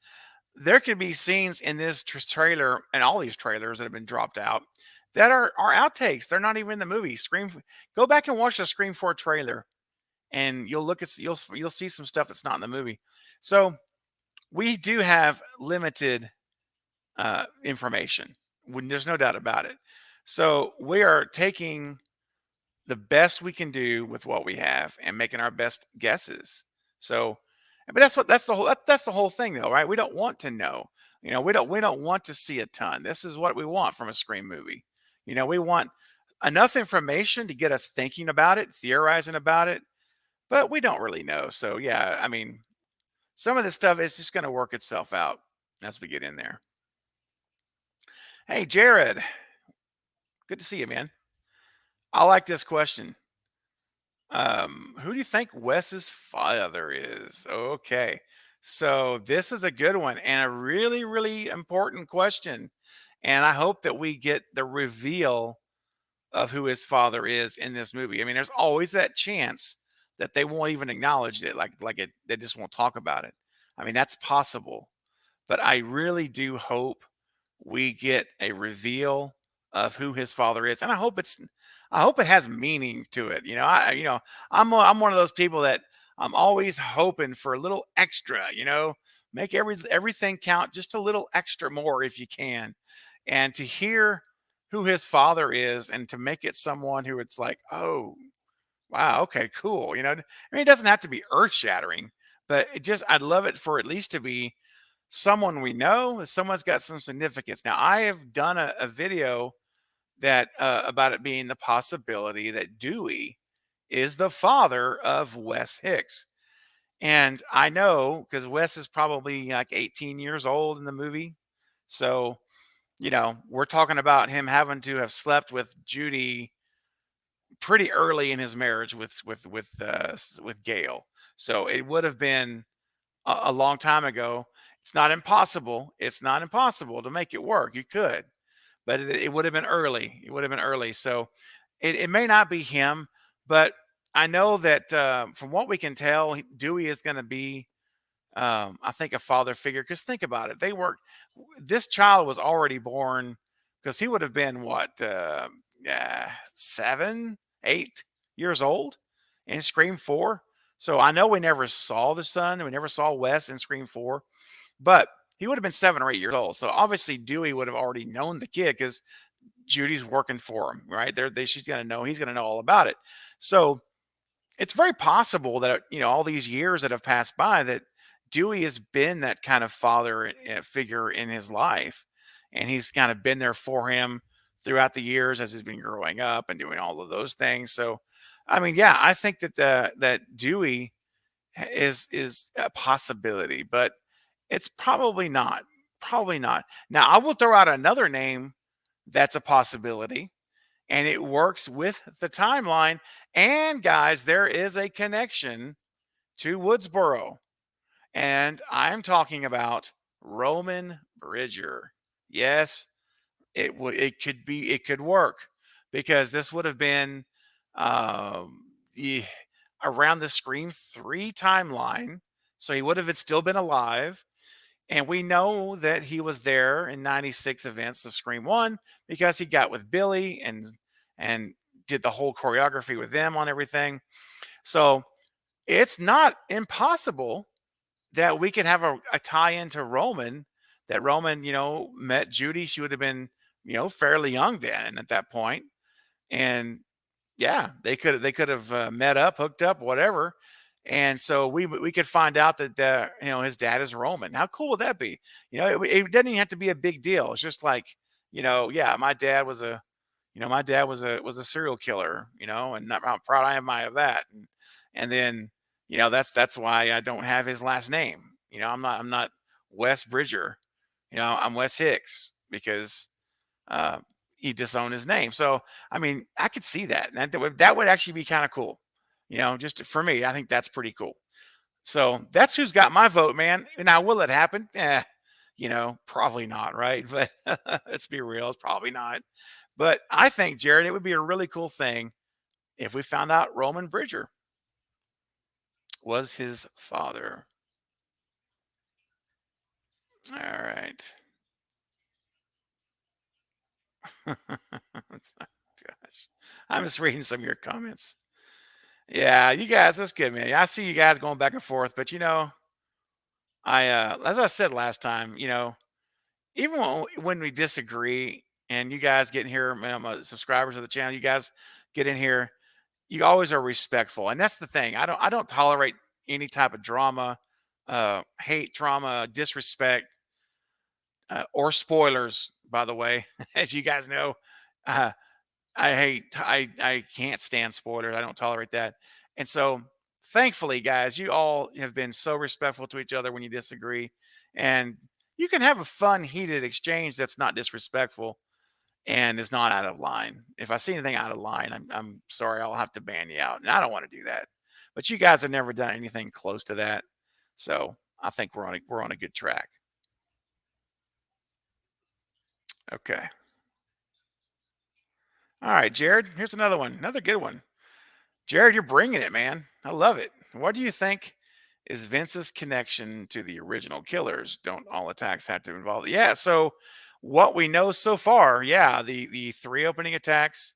there could be scenes in this trailer and all these trailers that have been dropped out that are outtakes. They're not even in the movie. Go back and watch the Scream 4 trailer, and you'll see some stuff that's not in the movie. So we do have limited information. There's no doubt about it. So we are taking the best we can do with what we have and making our best guesses. So, but that's the whole thing, though, right? We don't want to know. We don't want to see a ton. This is what we want from a Scream movie. We want enough information to get us thinking about it, theorizing about it, but we don't really know. So yeah, I mean, some of this stuff is just going to work itself out as we get in there. Hey, Jared, good to see you, man. I like this question. Who do you think Wes's father is? Okay. So this is a good one and a really, really important question. And I hope that we get the reveal of who his father is in this movie. I mean, there's always that chance that they won't even acknowledge it, they just won't talk about it. I mean, that's possible. But I really do hope we get a reveal of who his father is, and I hope it has meaning to it. I'm one of those people that I'm always hoping for a little extra. Make everything count just a little extra more if you can, and to hear who his father is, and to make it someone who it's like, oh wow, okay, cool. I mean, it doesn't have to be earth shattering, but I'd love it for at least to be someone we know, someone's got some significance. Now, I have done a video that about it being the possibility that Dewey is the father of Wess Hicks. And I know because Wes is probably like 18 years old in the movie. So, we're talking about him having to have slept with Judy pretty early in his marriage with Gail. So it would have been a long time ago. It's not impossible. It's not impossible to make it work. You could, but it would have been early. It would have been early. So it may not be him, but I know that from what we can tell, Dewey is going to be, I think, a father figure. Because think about it. This child was already born because he would have been what, 7, 8 years old in Scream 4. So I know we never saw the son. We never saw Wes in Scream 4, but he would have been 7 or 8 years old. So obviously Dewey would have already known the kid because Judy's working for him, right? She's going to know. He's going to know all about it. So it's very possible that all these years that have passed by, that Dewey has been that kind of father figure in his life, and he's kind of been there for him throughout the years as he's been growing up and doing all of those things. So, I mean, yeah, I think that Dewey is a possibility, but it's probably not. Probably not. Now, I will throw out another name that's a possibility, and it works with the timeline. And guys, there is a connection to Woodsboro, and I'm talking about Roman Bridger. Yes, it could work because this would have been the around the Scream 3 timeline, so he would have still been alive. And we know that he was there in 96 events of Scream 1 because he got with Billy and did the whole choreography with them on everything. So it's not impossible that we could have a tie into Roman, that Roman, met Judy. She would have been, fairly young then at that point. And yeah, they could have met up, hooked up, whatever. And so we could find out that his dad is Roman. How cool would that be? It doesn't even have to be a big deal. It's just like, yeah, my dad was a serial killer, and how proud I am of that. And then that's why I don't have his last name. I'm not Wes Bridger. I'm Wess Hicks because uh, he disowned his name. So I mean, I could see that. And that would actually be kind of cool. Just for me, I think that's pretty cool. So that's who's got my vote, man. Now, will it happen? Probably not, right? But let's be real, it's probably not. But I think, Jared, it would be a really cool thing if we found out Roman Bridger was his father. All right. Gosh. I'm just reading some of your comments. Yeah, you guys, that's good, man. I see you guys going back and forth, but as I said last time, even when we disagree and you guys get in here, my subscribers of the channel, you guys get in here, you always are respectful. And that's the thing. I don't tolerate any type of drama, hate, trauma, disrespect, or spoilers, by the way. As you guys know, Uh, I can't stand spoilers. I don't tolerate that. And so, thankfully, guys, you all have been so respectful to each other when you disagree, and you can have a fun, heated exchange that's not disrespectful and is not out of line. If I see anything out of line, I'm sorry, I'll have to ban you out, and I don't want to do that. But you guys have never done anything close to that, so I think we're on a good track. Okay. All right, Jared. Here's another one, another good one. Jared, you're bringing it, man. I love it. What do you think is Vince's connection to the original killers? Don't all attacks have to involve? Yeah. So what we know so far, yeah, the three opening attacks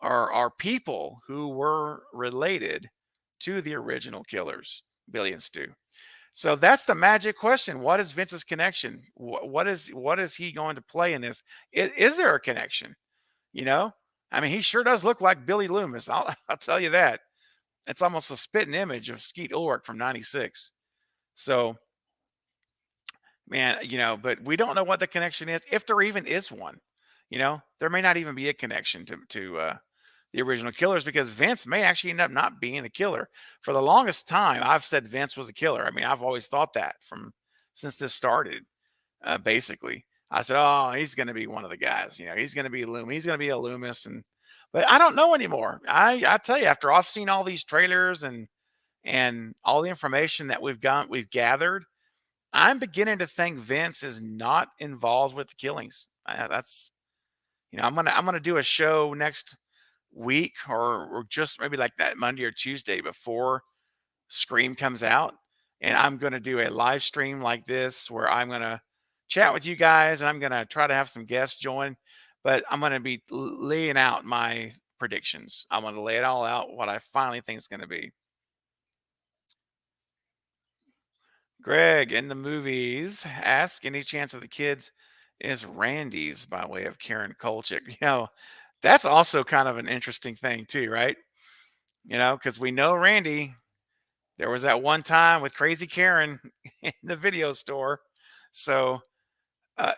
are people who were related to the original killers, Billy and Stu. So that's the magic question. What is Vince's connection? What is he going to play in this? Is there a connection? You know, I mean, he sure does look like Billy Loomis. I'll tell you that. It's almost a spitting image of Skeet Ulrich from '96. So, man, but we don't know what the connection is, if there even is one. There may not even be a connection to the original killers because Vince may actually end up not being a killer. For the longest time, I've said Vince was a killer. I mean, I've always thought that from since this started. Basically, I said, "Oh, he's going to be one of the guys. He's going to be Loomis. He's going to be a Loomis." But I don't know anymore. I tell you, after I've seen all these trailers and all the information that we've gathered, I'm beginning to think Vince is not involved with the killings. That's I'm gonna do a show next week or just maybe like that Monday or Tuesday before Scream comes out, and I'm gonna do a live stream like this where I'm gonna chat with you guys and I'm gonna try to have some guests join, but I'm gonna be laying out my predictions. I'm gonna lay it all out what I finally think is gonna be. Greg, in the movies, ask any chance of the kids is Randy's by way of Karen Kolchik. That's also kind of an interesting thing too, right? Because we know Randy. There was that one time with Crazy Karen in the video store, so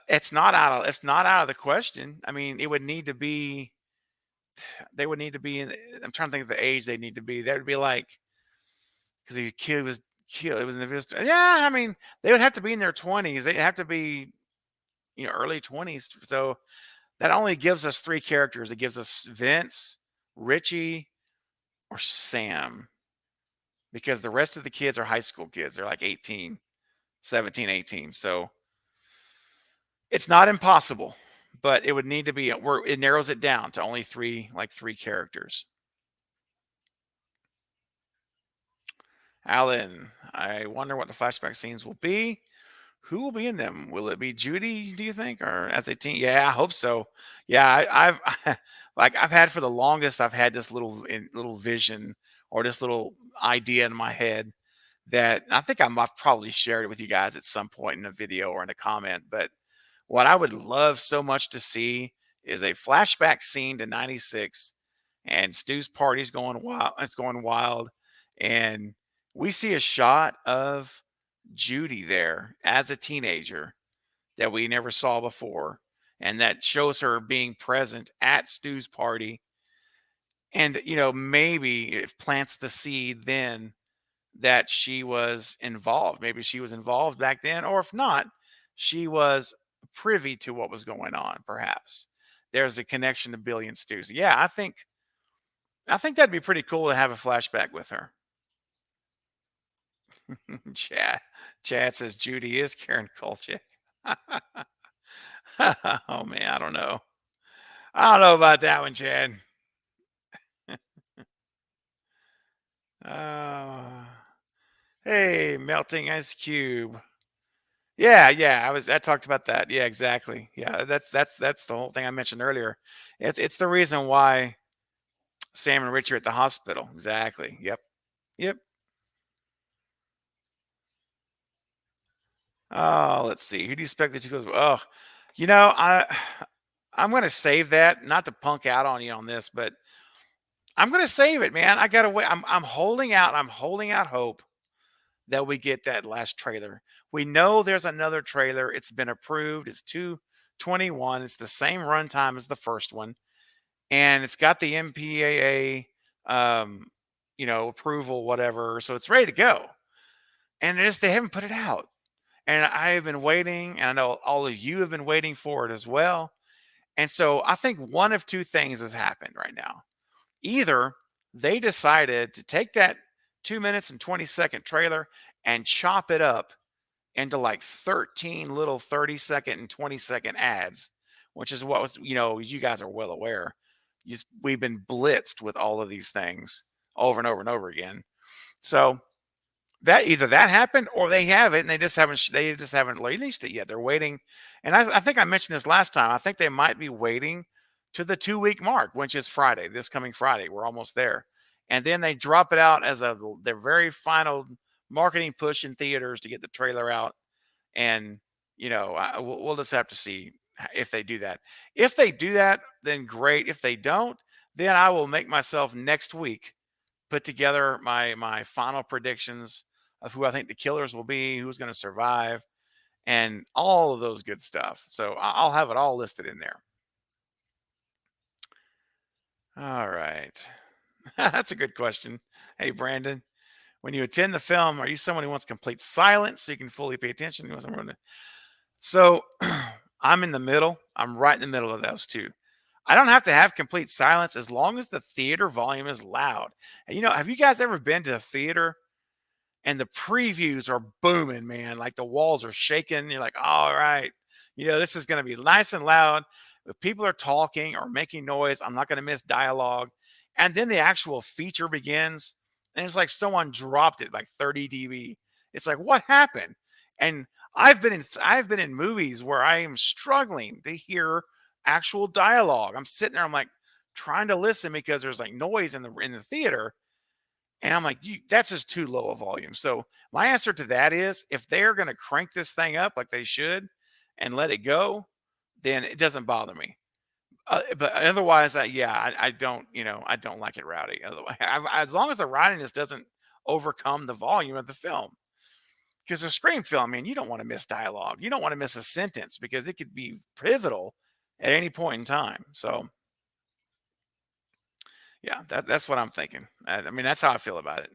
it's not out of the question. I mean, it would need to be. They would need to be in. I'm trying to think of the age they need to be. That would be like because the kid was killed. It was in the video. Yeah, I mean, they would have to be in their 20s. They'd have to be early 20s. So that only gives us three characters. It gives us Vince, Richie, or Sam, because the rest of the kids are high school kids. They're like 18, 17, 18. So it's not impossible, but it would need to be where it narrows it down to only three characters. Alan, I wonder what the flashback scenes will be. Who will be in them? Will it be Judy, do you think, or as a teen? Yeah, I hope so. Yeah, I've like I've had for the longest. I've had this little vision or this little idea in my head that I think I've probably shared it with you guys at some point in a video or in a comment. But what I would love so much to see is a flashback scene to '96, and Stu's party's going wild. It's going wild, and we see a shot of Judy there as a teenager that we never saw before, and that shows her being present at Stu's party. And maybe it plants the seed then that she was involved. Maybe she was involved back then, or if not, she was privy to what was going on. Perhaps there's a connection to Billy and Stu. So yeah, I think that'd be pretty cool to have a flashback with her. Chat. Chat says Judy is Karen Kolchak. Oh man, I don't know. I don't know about that one, Chad. Uh, hey, melting ice cube. Yeah, yeah. I talked about that. Yeah, exactly. Yeah, that's the whole thing I mentioned earlier. It's the reason why Sam and Rich are at the hospital. Exactly. Yep. Yep. Oh, let's see. Who do you expect that you goes? Oh, you know, I I'm gonna save that, not to punk out on you on this, but I'm gonna save it, man. I gotta wait. I'm holding out. I'm holding out hope that we get that last trailer. We know there's another trailer. It's been approved. It's 221. It's the same runtime as the first one. and it's got the MPAA, approval, whatever. So it's ready to go. And they haven't put it out. And I have been waiting, and I know all of you have been waiting for it as well. And so I think one of two things has happened right now. Either they decided to take that 2 minutes and 20-second trailer and chop it up into like 13 little 30-second and 20-second ads, which is what was, you guys are well aware. We've been blitzed with all of these things over and over and over again. So that either that happened or they have it and they just haven't released it yet. They're waiting, and I think I mentioned this last time. I think they might be waiting to the 2 week mark, which is Friday, this coming Friday. We're almost there, and then they drop it out as their very final marketing push in theaters to get the trailer out. And we'll just have to see if they do that. If they do that, then great. If they don't, then I will make myself next week put together my final predictions of who I think the killers will be, who's going to survive, and all of those good stuff. So I'll have it all listed in there. All right. That's a good question. Hey, Brandon, when you attend the film, are you someone who wants complete silence so you can fully pay attention? So I'm in the middle. I'm right in the middle of those two. I don't have to have complete silence as long as the theater volume is loud. And, have you guys ever been to a theater and the previews are booming, man? Like the walls are shaking. You're like, all right, this is going to be nice and loud. If people are talking or making noise, I'm not going to miss dialogue. And then the actual feature begins, and it's like someone dropped it like 30 dB. It's like, what happened? And I've been in movies where I am struggling to hear actual dialogue. I'm sitting there, I'm like trying to listen because there's like noise in the theater. And I'm like, that's just too low a volume. So my answer to that is if they're going to crank this thing up like they should and let it go, then it doesn't bother me. But otherwise, I don't, I don't like it rowdy. Otherwise, as long as the rowdiness doesn't overcome the volume of the film. Because a scream film, man, you don't want to miss dialogue. You don't want to miss a sentence because it could be pivotal at any point in time. So, yeah, that's what I'm thinking. I mean, that's how I feel about it.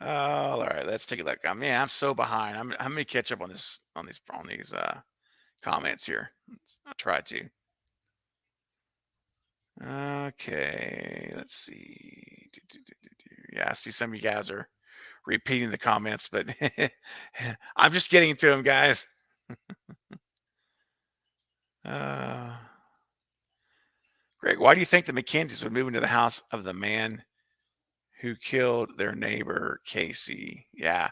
All right, let's take a look. I'm so behind. I'm gonna catch up on these comments here. I'll try to. Okay, let's see. Yeah, I see some of you guys are repeating the comments, but I'm just getting to them, guys. Uh, Greg, why do you think the Mckinseys would move into the house of the man who killed their neighbor, Casey? Yeah.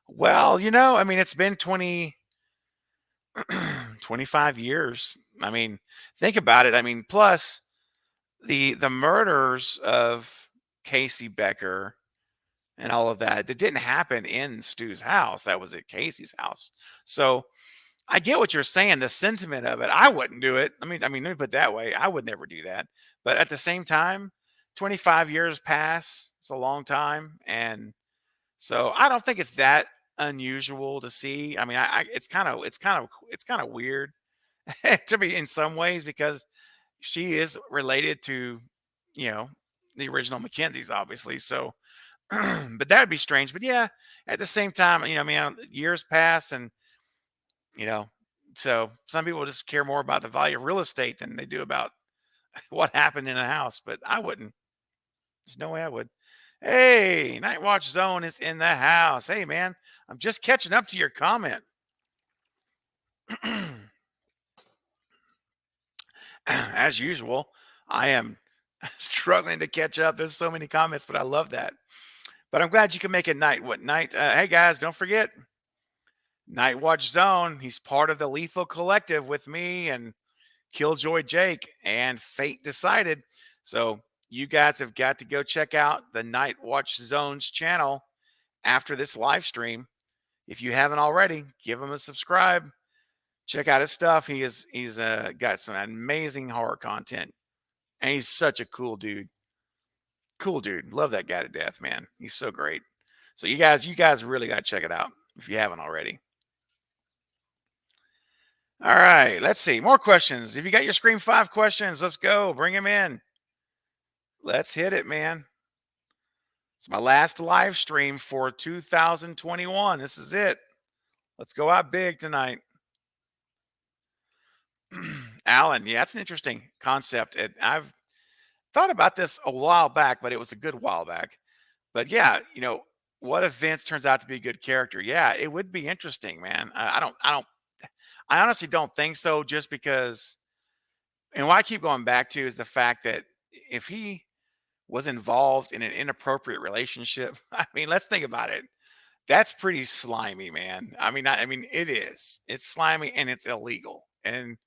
Well, I mean, it's been 25 years. I mean, think about it. I mean, plus the murders of Casey Becker and all of that didn't happen in Stu's house. That was at Casey's house. So I get what you're saying, the sentiment of it. I wouldn't do it. Let me put it that way. I would never do that. But at the same time, 25 years pass. It's a long time. And so I don't think it's that unusual to see. I mean, it's kind of weird to be in some ways because she is related to, you know, the original Mckinseys, obviously. So, but that would be strange. But yeah, at the same time, I mean, years pass and, you know, so some people just care more about the value of real estate than they do about what happened in a house. But I wouldn't. There's no way I would. Hey, Night Watch Zone is in the house. Hey, man, I'm just catching up to your comment. As usual, I am struggling to catch up. There's so many comments, but I love that. But I'm glad you can make it night. What night? Hey, guys, don't forget Night Watch Zone. He's part of the Lethal Collective with me and Killjoy Jake and Fate Decided. So you guys have got to go check out the Night Watch Zone's channel after this live stream. If you haven't already, give him a subscribe. Check out his stuff. He's got some amazing horror content, and he's such a cool dude. Cool dude. Love that guy to death, man. He's so great. So you guys really got to check it out if you haven't already. All right, let's see. More questions. If you got your Scream 5 questions, let's go. Bring them in. Let's hit it, man. It's my last live stream for 2021. This is it. Let's go out big tonight. Alan, yeah, that's an interesting concept. I've thought about this a while back, but it was a good while back. But yeah, what if Vince turns out to be a good character? Yeah, it would be interesting, man. I honestly don't think so, just because. And what I keep going back to is the fact that if he was involved in an inappropriate relationship, I mean, let's think about it. That's pretty slimy, man. I mean, it is. It's slimy and it's illegal. And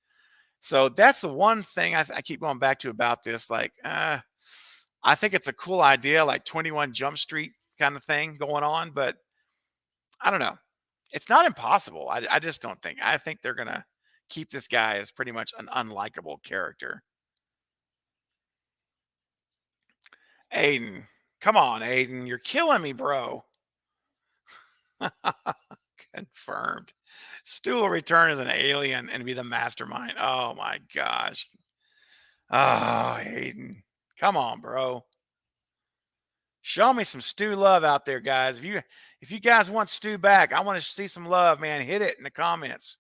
so that's the one thing I keep going back to about this. Like, I think it's a cool idea, like 21 Jump Street kind of thing going on, but I don't know. It's not impossible. I just don't think. I think they're gonna keep this guy as pretty much an unlikable character. Aiden, come on, Aiden, you're killing me, bro. Confirmed. Stu will return as an alien and be the mastermind. Oh my gosh. Oh, Aiden, come on, bro. Show me some Stu love out there, guys. If you guys want Stu back, I want to see some love, man. Hit it in the comments.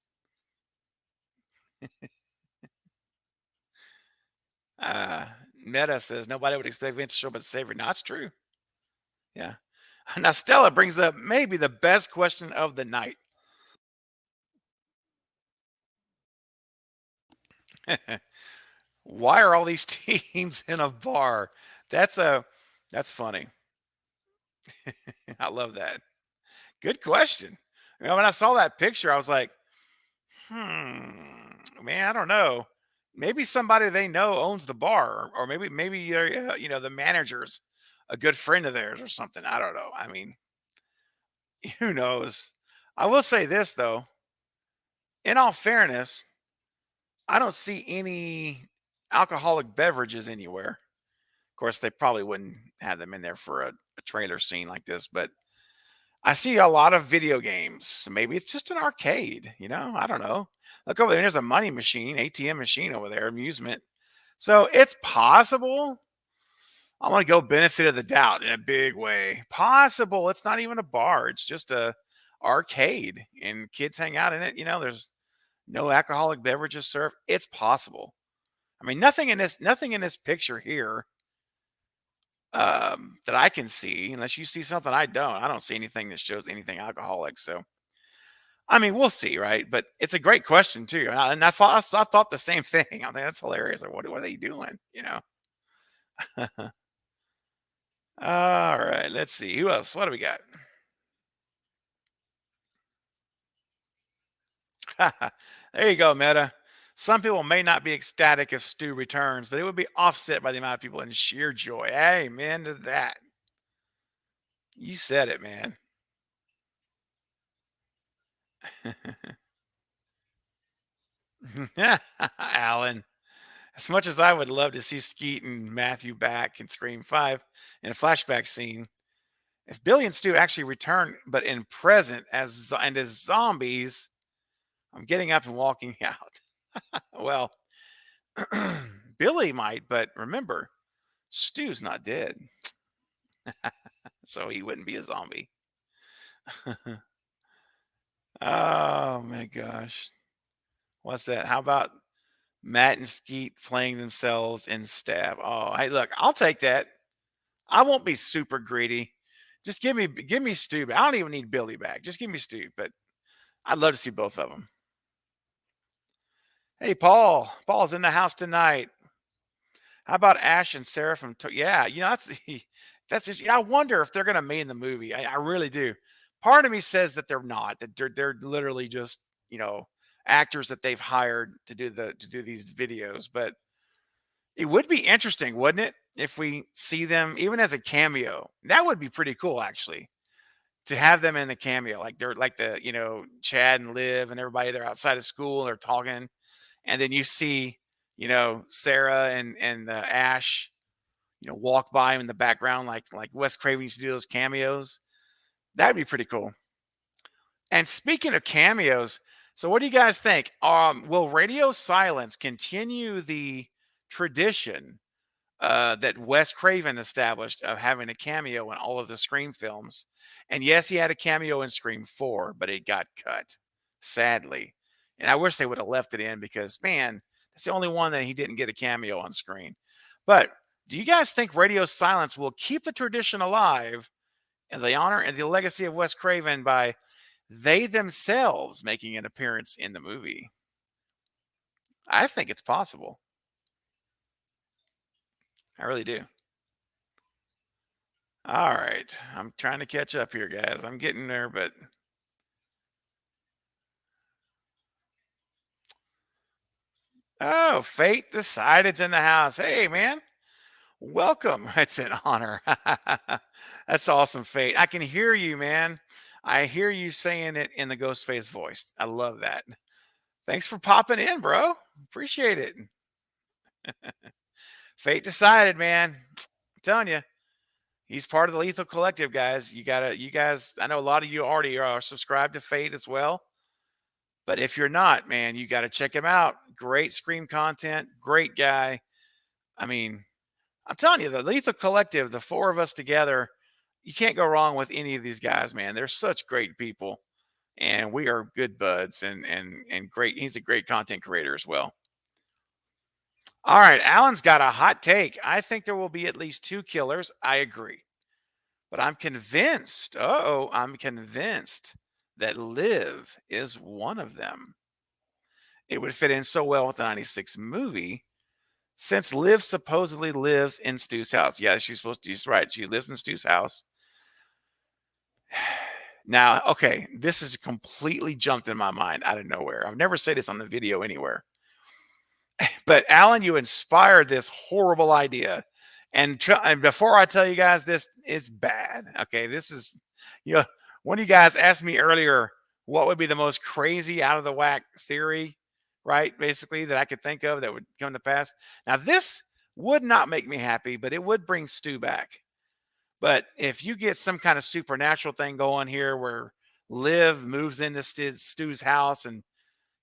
Uh, Meta says nobody would expect Vince to show up as Savior. No, that's true. Yeah. Now Stella brings up maybe the best question of the night. Why are all these teens in a bar? That's a that's funny. I love that. Good question. When I saw that picture, I was like, man, I don't know. Maybe somebody they know owns the bar, or maybe the manager's a good friend of theirs or something. I don't know. I mean, who knows? I will say this though. In all fairness, I don't see any alcoholic beverages anywhere. Of course, they probably wouldn't have them in there for a trailer scene like this, but I see a lot of video games. So maybe it's just an arcade, I don't know. Look over there, there's a money machine, ATM machine over there, amusement. So it's possible. I want to go benefit of the doubt in a big way. Possible. It's not even a bar. It's just a arcade and kids hang out in it. There's no alcoholic beverages served. It's possible. I mean, nothing in this picture here that I can see, unless you see something I don't. I don't see anything that shows anything alcoholic. So, I mean, we'll see, right? But it's a great question too, and I thought the same thing. I think that's hilarious. Like, what are they doing? All right, let's see who else. What do we got? There you go, Meta. Some people may not be ecstatic if Stu returns, but it would be offset by the amount of people in sheer joy. Amen to that. You said it, man. Alan. As much as I would love to see Skeet and Matthew back in Scream 5 in a flashback scene, if Billy and Stu actually return, but in present as zombies, I'm getting up and walking out. Well, Billy might, but remember, Stu's not dead, so he wouldn't be a zombie. Oh my gosh. What's that? How about Matt and Skeet playing themselves in Stab? Oh, hey, look, I'll take that. I won't be super greedy. Just give me Stu. I don't even need Billy back. Just give me Stu. But I'd love to see both of them. Hey, Paul. Paul's in the house tonight. How about Ash and Sarah from? Yeah, that's. I wonder if they're gonna be in the movie. I really do. Part of me says that they're not. That they're literally just actors that they've hired to do these videos. But it would be interesting, wouldn't it, if we see them even as a cameo? That would be pretty cool, actually, to have them in the cameo. Like they're like Chad and Liv and everybody. They're outside of school. They're talking, and then you see Sarah and Ash walk by him in the background, like Wes Craven used to do those cameos. That'd be pretty cool. And speaking of cameos, So what do you guys think? Will radio silence continue the tradition that Wes Craven established of having a cameo in all of the Scream films? And yes, he had a cameo in Scream 4, but it got cut, sadly. And I wish they would have left it in because, man, that's the only one that he didn't get a cameo on screen. But do you guys think radio silence will keep the tradition alive and the honor and the legacy of Wes Craven by they themselves making an appearance in the movie? I think it's possible. I really do. All right. I'm trying to catch up here, guys. I'm getting there, but oh, fate decided's in the house. Hey, man, welcome. It's an honor. That's awesome, Fate. I can hear you, man. I hear you saying it in the ghost face voice. I love that. Thanks for popping in, bro. Appreciate it. Fate decided, man. I'm telling you, he's part of the Lethal Collective, guys. You guys, I know a lot of you already are subscribed to Fate as well. But if you're not, man, you got to check him out. Great Scream content, great guy. I mean, I'm telling you, the Lethal Collective, the four of us together, you can't go wrong with any of these guys, man. They're such great people, and we are good buds and great. He's a great content creator as well. All right, Alan's got a hot take. I think there will be at least two killers. I agree, but I'm convinced. I'm convinced that Liv is one of them. It would fit in so well with the 96 movie since Liv supposedly lives in Stu's house. Yeah, she's right. She lives in Stu's house. Now, okay, this is completely jumped in my mind out of nowhere. I've never said this on the video anywhere. But Alan, you inspired this horrible idea. And before I tell you guys this is bad. Okay, this is you know, one of you guys asked me earlier what would be the most crazy out of the whack theory, right? Basically, that I could think of that would come to pass. Now, this would not make me happy, but it would bring Stu back. But if you get some kind of supernatural thing going here where Liv moves into Stu's house and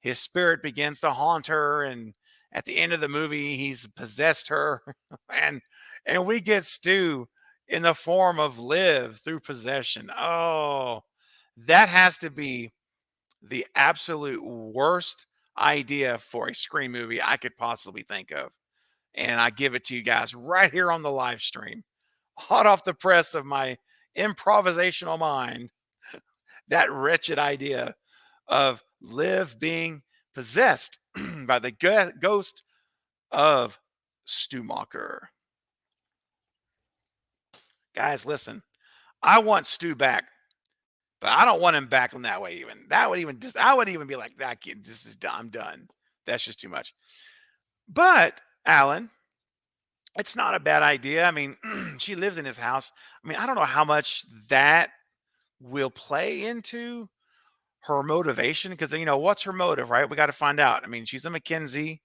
his spirit begins to haunt her, and at the end of the movie he's possessed her, and we get Stu in the form of Liv through possession. Oh, that has to be the absolute worst idea for a Scream movie I could possibly think of. And I give it to you guys right here on the live stream, hot off the press of my improvisational mind. That wretched idea of Liv being possessed by the ghost of Stumacher. Guys, listen, I want Stu back, but I don't want him back in that way. Even that would even just I would even be like that kid. This is done. I'm done. That's just too much. But Alan, it's not a bad idea. I mean, she lives in his house. I mean, I don't know how much that will play into her motivation because what's her motive, right? We got to find out. I mean, she's a Mckinsey,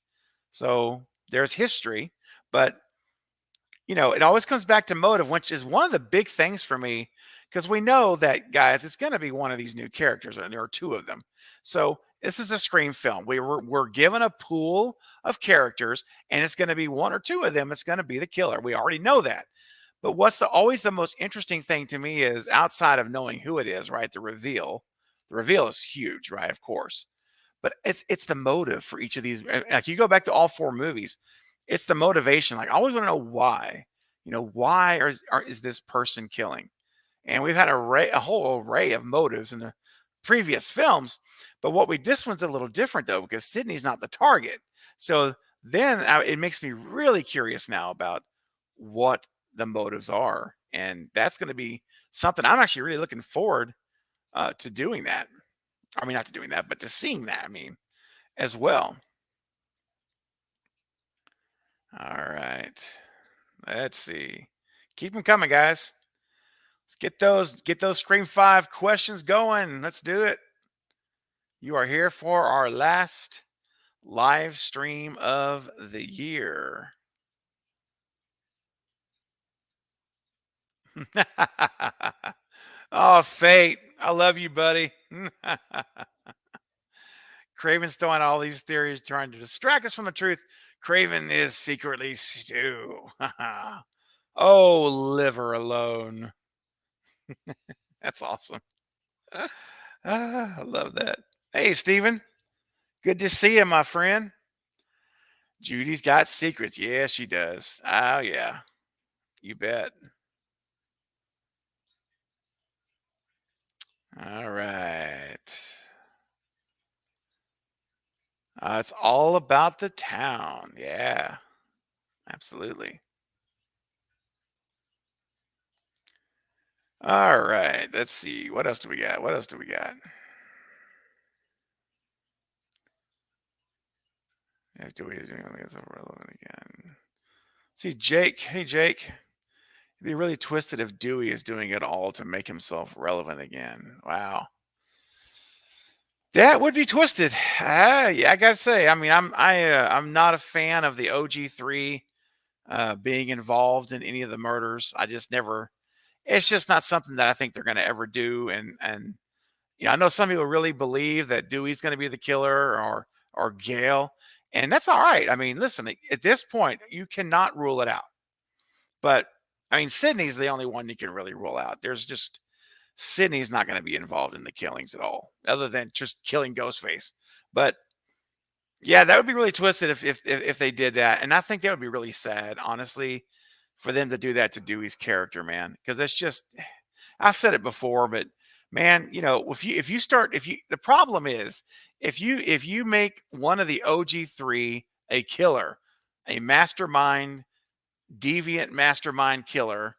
so there's history, but it always comes back to motive, which is one of the big things for me because we know that, guys, it's going to be one of these new characters, and there are two of them. So this is a Scream film. We're given a pool of characters, and it's going to be one or two of them. It's going to be the killer. We already know that. But what's always the most interesting thing to me is outside of knowing who it is, right? The reveal. The reveal is huge, right? Of course. But it's the motive for each of these. Like you go back to all four movies, it's the motivation. Like I always want to know why. Why is this person killing? And we've had a whole array of motives in the previous films. But this one's a little different though, because Sydney's not the target. So then it makes me really curious now about what the motives are. And that's going to be something I'm actually really looking forward to doing that. I mean, not to doing that, but to seeing that, I mean, as well. All right. Let's see. Keep them coming, guys. Let's get those Scream 5 questions going. Let's do it. You are here for our last live stream of the year. Oh, Fate. I love you, buddy. Craven's throwing all these theories, trying to distract us from the truth. Craven is secretly Stu. Oh, liver alone. That's awesome. I love that. Hey, Steven. Good to see you, my friend. Judy's got secrets. Yeah, she does. Oh, yeah. You bet. All right. It's all about the town. Yeah, absolutely. All right. Let's see. What else do we got? What else do we got? Yeah, do we doing it's relevant again? See, Jake. Hey, Jake. It'd be really twisted if Dewey is doing it all to make himself relevant again. Wow. That would be twisted. Yeah, I gotta say. I mean, I'm not a fan of the OG3 being involved in any of the murders. I just never. It's just not something that I think they're going to ever do. And I know some people really believe that Dewey's going to be the killer or Gail, and that's all right. I mean, listen, at this point, you cannot rule it out. But I mean, Sydney's the only one you can really rule out. There's just Sydney's not going to be involved in the killings at all, other than just killing Ghostface. But yeah, that would be really twisted if they did that, and I think that would be really sad, honestly, for them to do that to Dewey's character, man. Because that's just, I've said it before, but man, if you the problem is if you make one of the OG3 a killer, a mastermind deviant mastermind killer,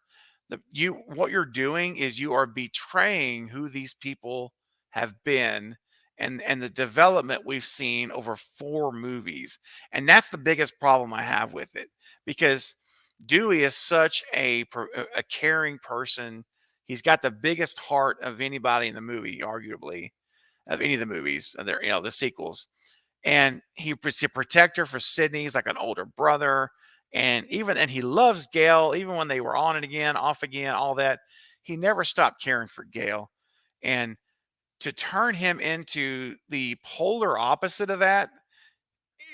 what you're doing is you are betraying who these people have been and the development we've seen over 4 movies. And that's the biggest problem I have with it, because Dewey is such a caring person. He's got the biggest heart of anybody in the movie, arguably, of any of the movies, the sequels. And he's a protector for Sydney. He's like an older brother. And he loves Gail, even when they were on it again, off again, all that. He never stopped caring for Gail. And to turn him into the polar opposite of that,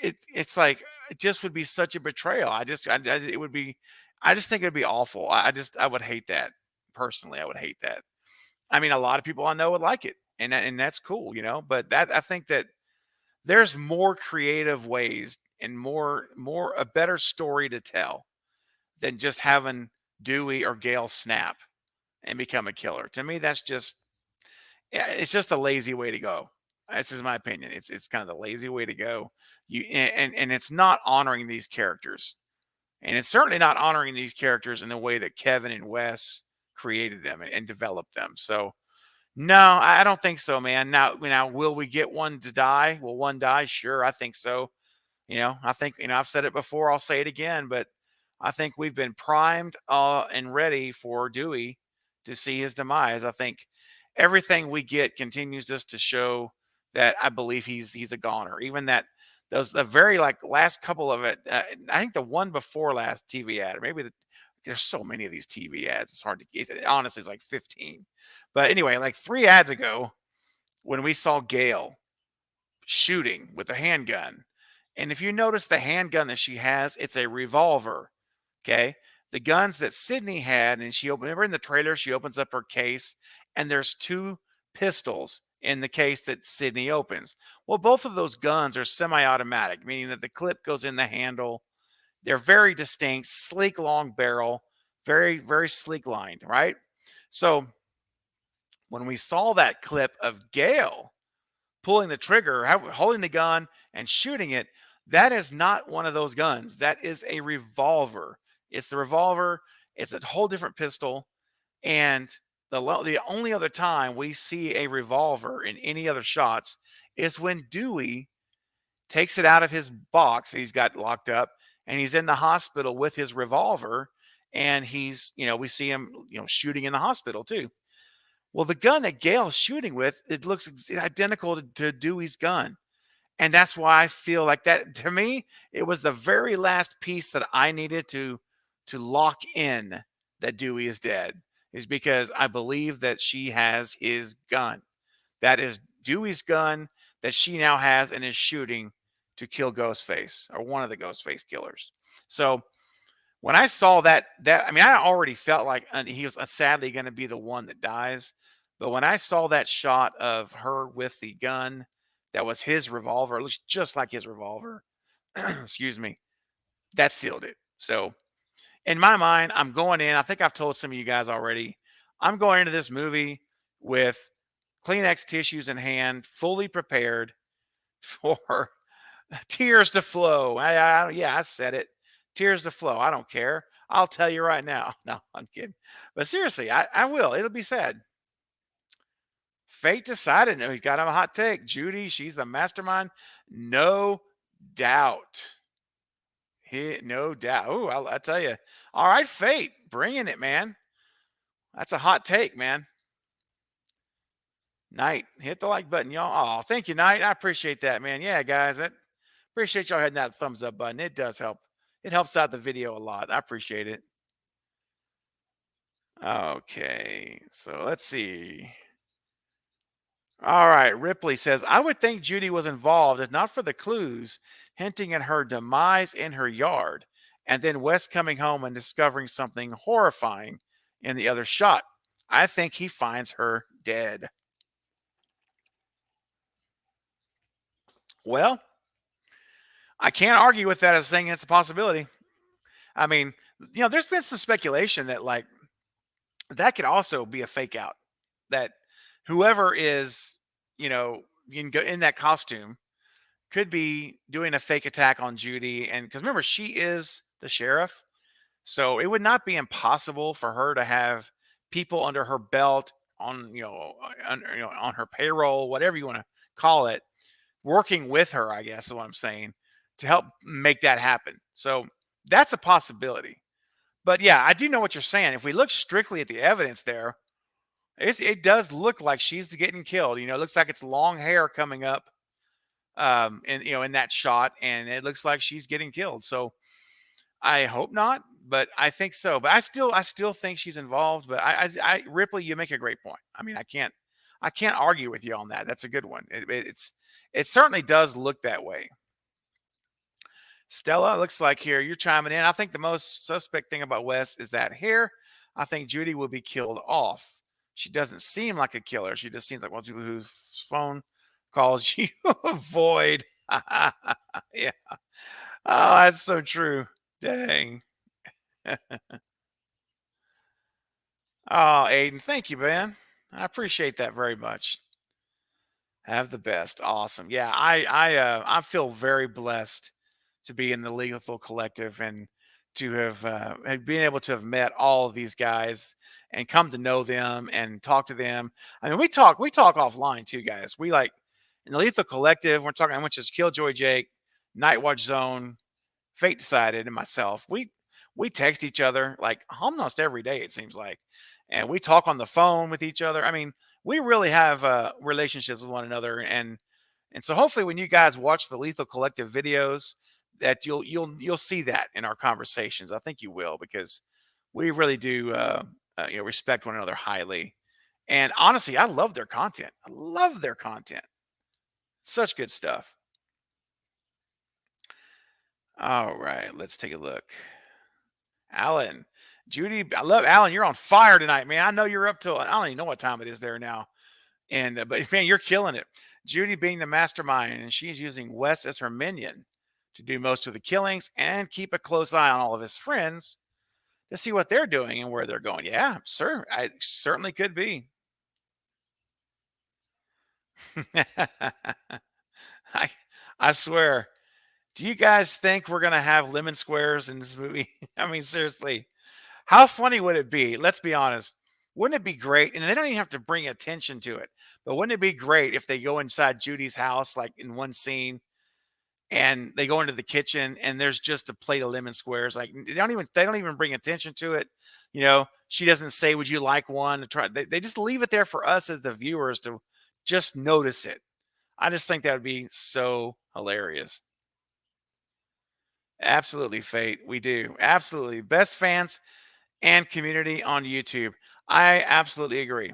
it's like it just would be such a betrayal. It would be. I just think it'd be awful. I would hate that personally. I would hate that. I mean, a lot of people I know would like it, and that's cool. But that I think that there's more creative ways and more a better story to tell than just having Dewey or Gale snap and become a killer. To me, that's just, yeah, it's just a lazy way to go. This is my opinion. It's kind of the lazy way to go. And it's not honoring these characters. And it's certainly not honoring these characters in the way that Kevin and Wes created them and developed them. So no, I don't think so, man. Now, will we get one to die? Will one die? Sure, I think so. I think, I've said it before, I'll say it again, but I think we've been primed and ready for Dewey to see his demise. I think everything we get continues just to show that I believe he's a goner. Even those the very like last couple of it. I think the one before last TV ad, or maybe there's so many of these TV ads. It's hard to get. Honestly, it's like 15. But anyway, like 3 ads ago, when we saw Gail shooting with a handgun, and if you notice the handgun that she has, it's a revolver. Okay. The guns that Sydney had, and remember in the trailer, she opens up her case and there's 2 pistols in the case that Sydney opens. Well, both of those guns are semi automatic, meaning that the clip goes in the handle. They're very distinct, sleek, long barrel, very, very sleek lined, right? So when we saw that clip of Gail pulling the trigger, holding the gun and shooting it, that is not one of those guns. That is a revolver. It's the revolver. It's a whole different pistol. And the only other time we see a revolver in any other shots is when Dewey takes it out of his box he's got locked up, and he's in the hospital with his revolver, and we see him, shooting in the hospital too. Well, the gun that Gail's shooting with, it looks identical to Dewey's gun. And that's why I feel like that, to me, it was the very last piece that I needed to lock in that Dewey is dead, is because I believe that she has his gun. That is Dewey's gun. that she now has and is shooting to kill Ghostface, or one of the Ghostface killers. So when I saw that I mean, I already felt like he was sadly going to be the one that dies. But when I saw that shot of her with the gun that was his revolver, it looks just like his revolver. Excuse me. That sealed it. So in my mind, I'm going in. I think I've told some of you guys already. I'm going into this movie with Kleenex tissues in hand, fully prepared for tears to flow. Yeah, I said it. Tears to flow. I don't care. I'll tell you right now. No, I'm kidding. But seriously, I will. It'll be sad. Fate decided. No, he's got him a hot take. Judy, she's the mastermind. No doubt. No doubt. Oh, I tell you. All right, Fate, bringing it, man. That's a hot take, man. Knight, hit the like button, y'all. Oh, thank you, Knight. I appreciate that, man. Yeah, guys, I appreciate y'all hitting that thumbs up button. It does help. It helps out the video a lot. I appreciate it. Okay, so let's see. All right, Ripley says, I would think Judy was involved if not for the clues hinting at her demise in her yard, and then Wes coming home and discovering something horrifying in the other shot. I think he finds her dead. Well, I can't argue with that as saying it's a possibility. I mean, there's been some speculation that like that could also be a fake out. That whoever is, you can go in that costume could be doing a fake attack on Judy. And because remember, she is the sheriff. So it would not be impossible for her to have people under her belt on, on her payroll, whatever you want to call it, working with her, I guess is what I'm saying, to help make that happen. So that's a possibility. But yeah, I do know what you're saying. If we look strictly at the evidence there, it does look like she's getting killed. It looks like it's long hair coming up, in that shot, and it looks like she's getting killed. So I hope not, but I think so. But I still think she's involved. But Ripley, you make a great point. I mean, I can't argue with you on that. That's a good one. It certainly does look that way. Stella, looks like here you're chiming in. I think the most suspect thing about Wes is that hair. I think Judy will be killed off. She doesn't seem like a killer. She just seems like one people whose phone calls you avoid. Yeah. Oh, that's so true. Dang. Oh, Aiden, thank you, man. I appreciate that very much. Have the best. Awesome. Yeah, I feel very blessed to be in the Lethal Collective and to have been able to have met all of these guys and come to know them and talk to them. I mean, we talk offline too, guys. We like in the Lethal Collective. We're talking, which is Killjoy Jake, Night Watch Zone, Fate Decided, and myself. We text each other like almost every day, it seems like, and we talk on the phone with each other. I mean, we really have relationships with one another, and so hopefully when you guys watch the Lethal Collective videos, that you'll see that in our conversations. I think you will, because we really do respect one another highly. And honestly, I love their content. I love their content. Such good stuff. All right, let's take a look. Alan, Judy, I love Alan. You're on fire tonight, man. I know you're up till I don't even know what time it is there now. And but man, you're killing it. Judy being the mastermind, and she's using Wes as her minion to do most of the killings and keep a close eye on all of his friends to see what they're doing and where they're going. Yeah, sir, I certainly could be. I I swear. Do you guys think we're gonna have lemon squares in this movie? I mean, seriously, how funny would it be? Let's be honest. Wouldn't it be great? And they don't even have to bring attention to it, but wouldn't it be great if they go inside Judy's house, like in one scene, and they go into the kitchen and there's just a plate of lemon squares? Like they don't even bring attention to it. She doesn't say, "Would you like one?" To try. They just leave it there for us as the viewers to just notice it. I just think that would be so hilarious. Absolutely, Fate. We do. Absolutely. Best fans and community on YouTube. I absolutely agree.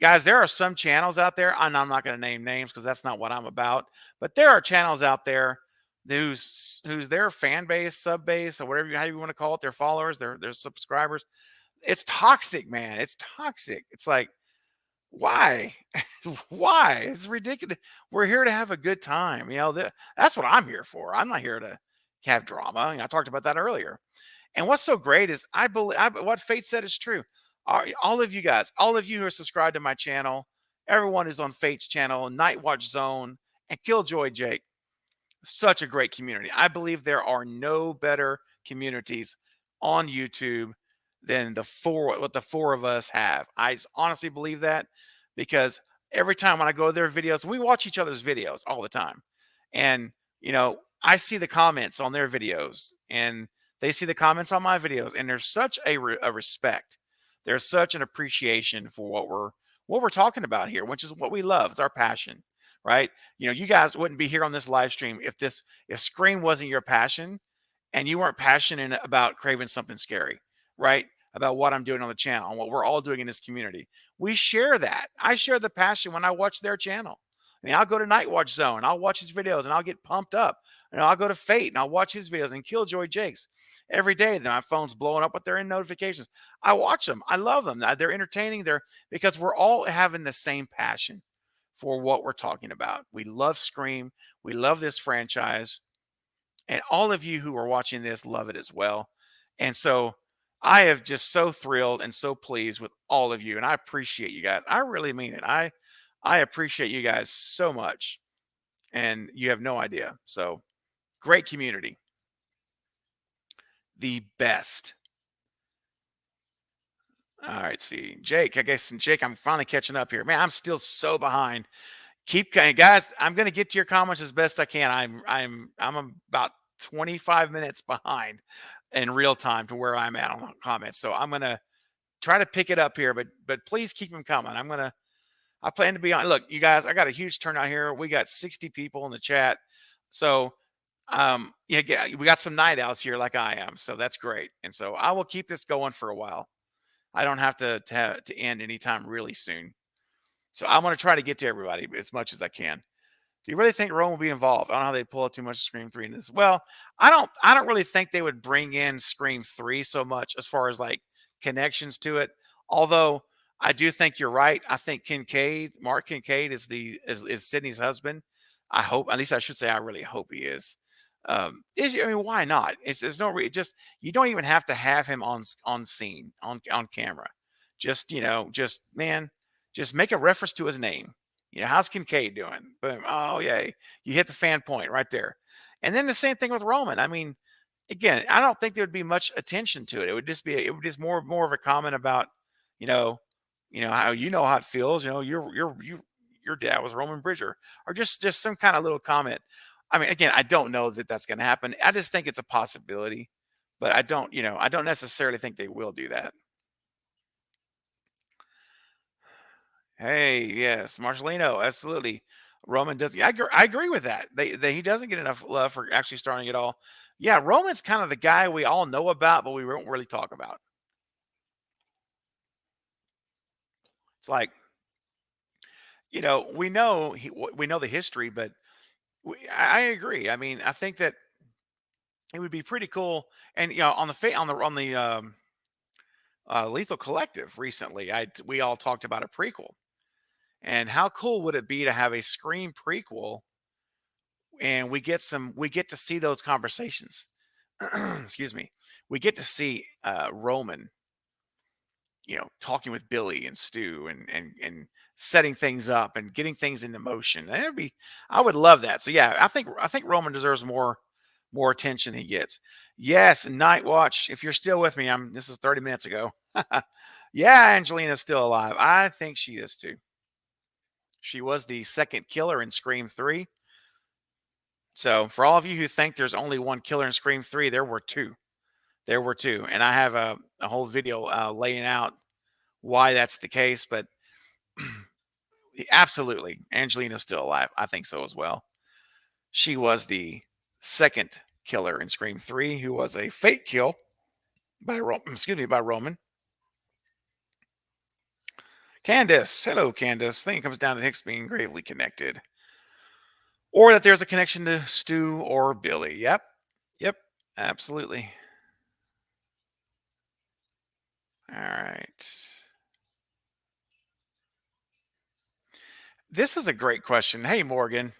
Guys, there are some channels out there, and I'm not going to name names because that's not what I'm about. But there are channels out there whose their fan base, sub base, or whatever how you want to call it, their followers, their subscribers. It's toxic, man. It's toxic. It's like, why? Why? It's ridiculous. We're here to have a good time. That's what I'm here for. I'm not here to have drama. I talked about that earlier. And what's so great is I believe what Fate said is true. All of you guys, all of you who are subscribed to my channel, everyone who's on Fate's channel, Night Watch Zone, and Killjoy Jake, such a great community. I believe there are no better communities on YouTube than what the four of us have. I honestly believe that because every time when I go to their videos, we watch each other's videos all the time. And, I see the comments on their videos and they see the comments on my videos, and there's such a respect. There's such an appreciation for what we're talking about here, which is what we love. It's our passion, right? You guys wouldn't be here on this live stream if Scream wasn't your passion and you weren't passionate about craving something scary, right? About what I'm doing on the channel and what we're all doing in this community. We share that. I share the passion when I watch their channel. I'll go to Night Watch Zone, I'll watch his videos and I'll get pumped up. I'll go to Fate and I'll watch his videos and Killjoy Jake's every day. Then my phone's blowing up with their notifications. I watch them. I love them. They're entertaining. Because we're all having the same passion for what we're talking about. We love Scream. We love this franchise. And all of you who are watching this love it as well. And so I have just so thrilled and so pleased with all of you. And I appreciate you guys. I really mean it. I appreciate you guys so much. And you have no idea. So great community. The best. All right, see. Jake, I'm finally catching up here. Man, I'm still so behind. Guys, I'm gonna get to your comments as best I can. I'm about 25 minutes behind in real time to where I'm at on the comments. So I'm gonna try to pick it up here, but please keep them coming. I plan to be on. Look, you guys, I got a huge turnout here. We got 60 people in the chat. So yeah, we got some night owls here like I am. So that's great. And so I will keep this going for a while. I don't have to end anytime really soon. So I want to try to get to everybody as much as I can. Do you really think Rome will be involved? I don't know how they pull out too much of Scream 3 in this. Well, I don't really think they would bring in Scream 3 so much as far as like connections to it. Although I do think you're right. I think Mark Kincaid is Sydney's husband. I hope, at least I should say, I really hope he is. Why not? There's no just you don't even have to have him on scene on camera. Just just make a reference to his name. How's Kincaid doing? Boom. Oh, yay. You hit the fan point right there. And then the same thing with Roman. Again, I don't think there would be much attention to it. It would just more of a comment about, how how it feels. Your dad was Roman Bridger, or just some kind of little comment. Again, I don't know that that's going to happen. I just think it's a possibility, but I don't necessarily think they will do that. Hey, yes, Marcelino, absolutely. Roman does. I agree with that. He doesn't get enough love for actually starting it all. Yeah, Roman's kind of the guy we all know about, but we won't really talk about. It's like, we know we know the history, but I agree. I think that it would be pretty cool. And on the Lethal Collective recently, we all talked about a prequel. And how cool would it be to have a Scream prequel and we get to see those conversations. Excuse me. We get to see Roman, talking with Billy and Stu and setting things up and getting things into motion. I would love that. So yeah, I think Roman deserves more attention he gets. Yes, Night Watch. If you're still with me, this is 30 minutes ago. Yeah, Angelina's still alive. I think she is too. She was the second killer in Scream 3. So for all of you who think there's only one killer in Scream 3, there were two. There were two. And I have a whole video laying out why that's the case. But absolutely, Angelina's still alive. I think so as well. She was the second killer in Scream 3, who was a fake kill by Roman. Candace, hello, Candace. I think it comes down to Hicks being gravely connected, or that there's a connection to Stu or Billy. Yep, yep, absolutely. All right. This is a great question. Hey, Morgan.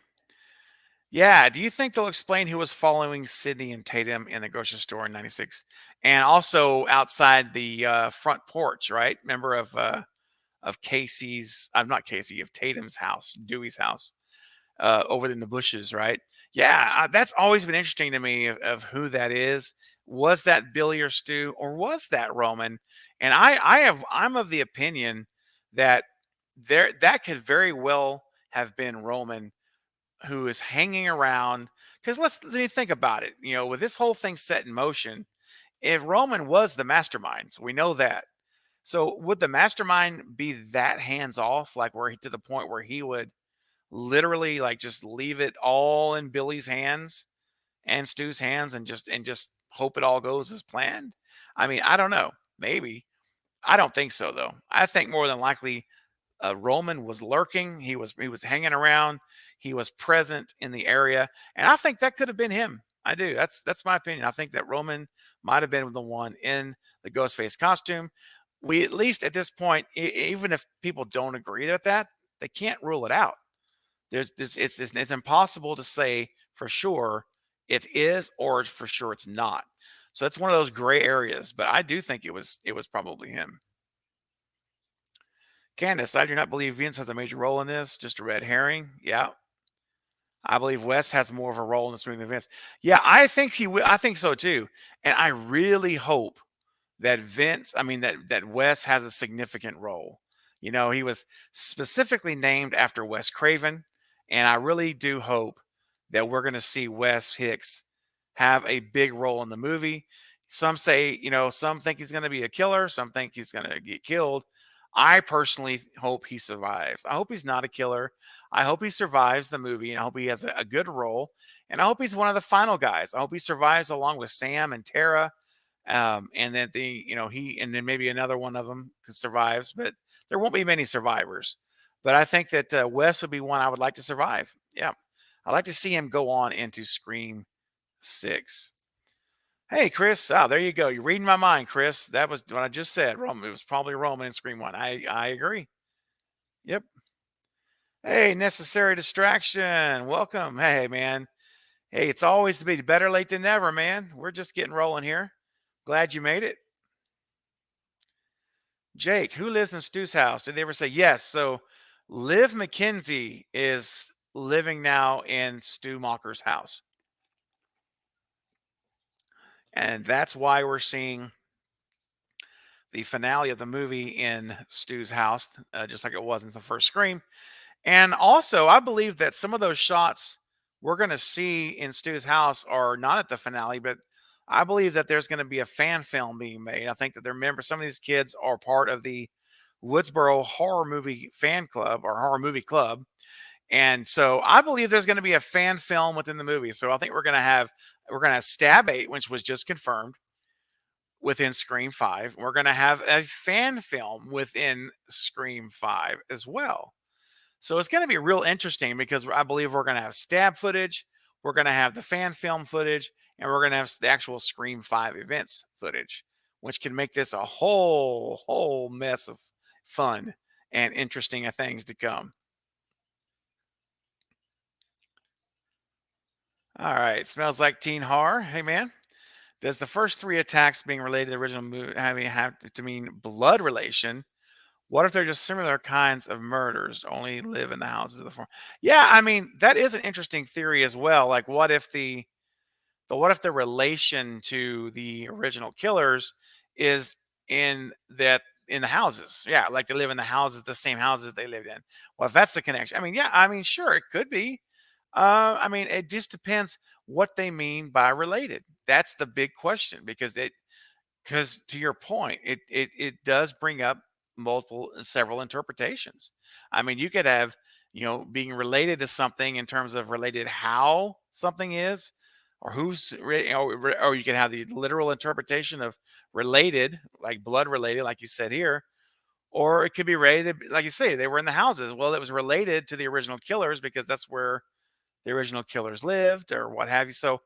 Yeah, do you think they'll explain who was following Sydney and Tatum in the grocery store in '96, and also outside the front porch? Right, remember of Casey's? I'm not Casey, of Tatum's house, Dewey's house, over in the bushes, right? Yeah, that's always been interesting to me of who that is. Was that Billy or Stu, or was that Roman? And I'm of the opinion that that could very well have been Roman, who is hanging around. Because let me think about it. With this whole thing set in motion, if Roman was the mastermind, so we know that. So would the mastermind be that hands off, like where to the point where he would literally like just leave it all in Billy's hands and Stu's hands, and just hope it all goes as planned? I mean, I don't know. Maybe. I don't think so though. I think more than likely Roman was lurking. He was hanging around. He was present in the area, and I think that could have been him. I do. That's my opinion. I think that Roman might have been the one in the ghost face costume. We, at least at this point, even if people don't agree with that, they can't rule it out. There's this. It's impossible to say for sure it is, or for sure it's not. So it's one of those gray areas. But I do think it was probably him. Candace, I do not believe Vince has a major role in this. Just a red herring. Yeah, I believe Wes has more of a role in this movie than Vince. Yeah, I think he will. I think so too. And I really hope that that Wes has a significant role. He was specifically named after Wes Craven, and I really do hope that we're going to see Wes Hicks have a big role in the movie. Some say, some think he's going to be a killer, some think he's going to get killed. I personally hope he survives. I hope he's not a killer. I hope he survives the movie, and I hope he has a good role. And I hope he's one of the final guys. I hope he survives along with Sam and Tara, and then he, and then maybe another one of them survives, but there won't be many survivors. But I think that Wes would be one I would like to survive. Yeah, I'd like to see him go on into Scream 6. Hey, Chris. Oh, there you go. You're reading my mind, Chris. That was what I just said. Roman. It was probably Roman in Scream 1. I agree. Yep. Hey, necessary distraction. Welcome. Hey, man. Hey, it's always to be better late than never, man. We're just getting rolling here. Glad you made it. Jake, who lives in Stu's house? Did they ever say yes? So Liv McKinsey is living now in Stu Mocker's house. And that's why we're seeing the finale of the movie in Stu's house, just like it was in the first Scream. And also, I believe that some of those shots we're going to see in Stu's house are not at the finale, but I believe that there's going to be a fan film being made. I think that some of these kids are part of the Woodsboro Horror Movie Fan Club or Horror Movie Club. And so I believe there's going to be a fan film within the movie. So I think we're going to have Stab 8, which was just confirmed within Scream 5. We're going to have a fan film within Scream 5 as well. So it's going to be real interesting because I believe we're going to have stab footage, we're going to have the fan film footage, and we're going to have the actual Scream 5 events footage, which can make this a whole mess of fun and interesting things to come. All right, smells like teen horror. Hey man, does the first three attacks being related to the original movie have to mean blood relation? What if they're just similar kinds of murders, only live in the houses of the former? Yeah, I mean, that is an interesting theory as well. Like, what if the relation to the original killers is in the houses? Yeah, like they live in the houses, the same houses that they lived in. Well, if that's the connection, I mean, yeah, I mean, sure, it could be. I mean, it just depends what they mean by related. That's the big question, because to your point, it does bring up several interpretations. I mean, you could have, being related to something in terms of related how something is, or or you can have the literal interpretation of related, like blood related, like you said here, or it could be related, like you say, they were in the houses. Well, it was related to the original killers because that's where the original killers lived or what have you. So,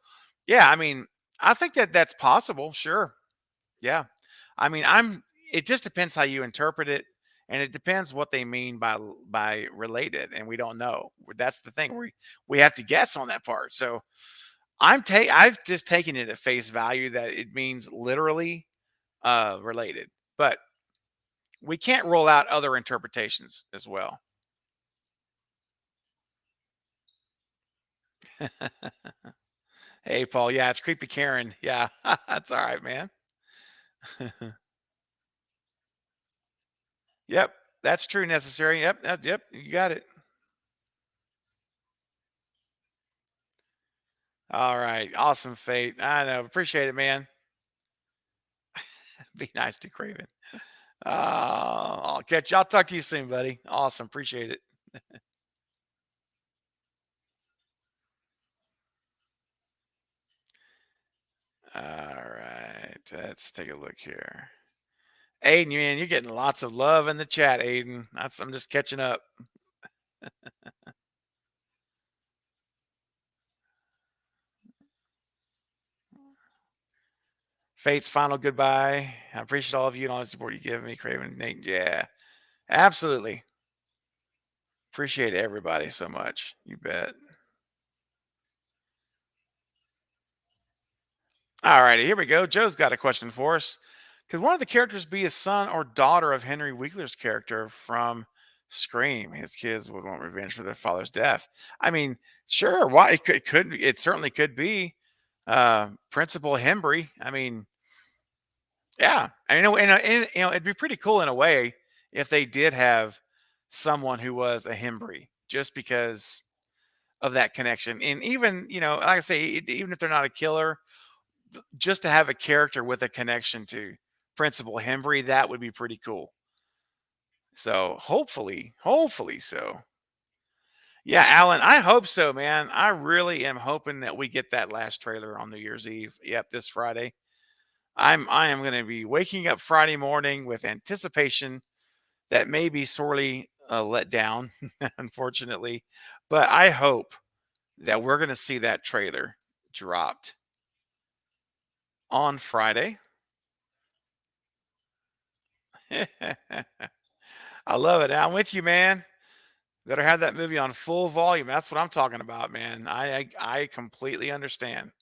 yeah, I mean, I think that that's possible. Sure. Yeah. I mean, it just depends how you interpret it. And it depends what they mean by related. And we don't know. That's the thing. We have to guess on that part. So I've just taken it at face value that it means literally related. But we can't roll out other interpretations as well. Hey, Paul. Yeah, it's creepy Karen. Yeah, that's all right, man. Yep, that's true. Necessary. Yep, yep, yep. You got it. All right, awesome, Fate. I know. Appreciate it, man. Be nice to Craven. I'll catch you. I'll talk to you soon, buddy. Awesome. Appreciate it. All right, let's take a look here. Aiden, man, you're getting lots of love in the chat, Aiden. I'm just catching up. Fate's final goodbye. I appreciate all of you and all the support you give me, Craven, Nate. Yeah, absolutely. Appreciate everybody so much. You bet. All righty, here we go. Joe's got a question for us. Could one of the characters be a son or daughter of Henry Winkler's character from Scream? His kids would want revenge for their father's death. I mean, sure. Why? It certainly could be Principal Hembry. I mean, yeah. I know, and it'd be pretty cool in a way if they did have someone who was a Hembry, just because of that connection. And even, like I say, even if they're not a killer, just to have a character with a connection to Principal Hembry, that would be pretty cool. So hopefully so. Yeah, Alan, I hope so, man. I really am hoping that we get that last trailer on New Year's Eve. Yep, this Friday. I am going to be waking up Friday morning with anticipation that may be sorely let down, unfortunately. But I hope that we're going to see that trailer dropped on Friday. I love it. I'm with you, man. Better have that movie on full volume. That's what I'm talking about, man. I completely understand.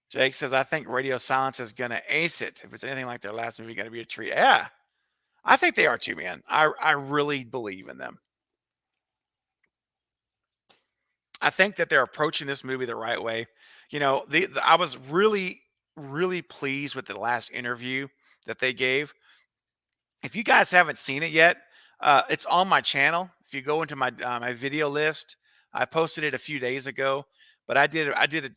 Jake says, I think Radio Silence is gonna ace it. If it's anything like their last movie, gonna be a treat. Yeah, I think they are too, man. I really believe in them. I think that they're approaching this movie the right way. I was really pleased with the last interview that they gave. If you guys haven't seen it yet, it's on my channel. If you go into my video list, I posted it a few days ago, but I did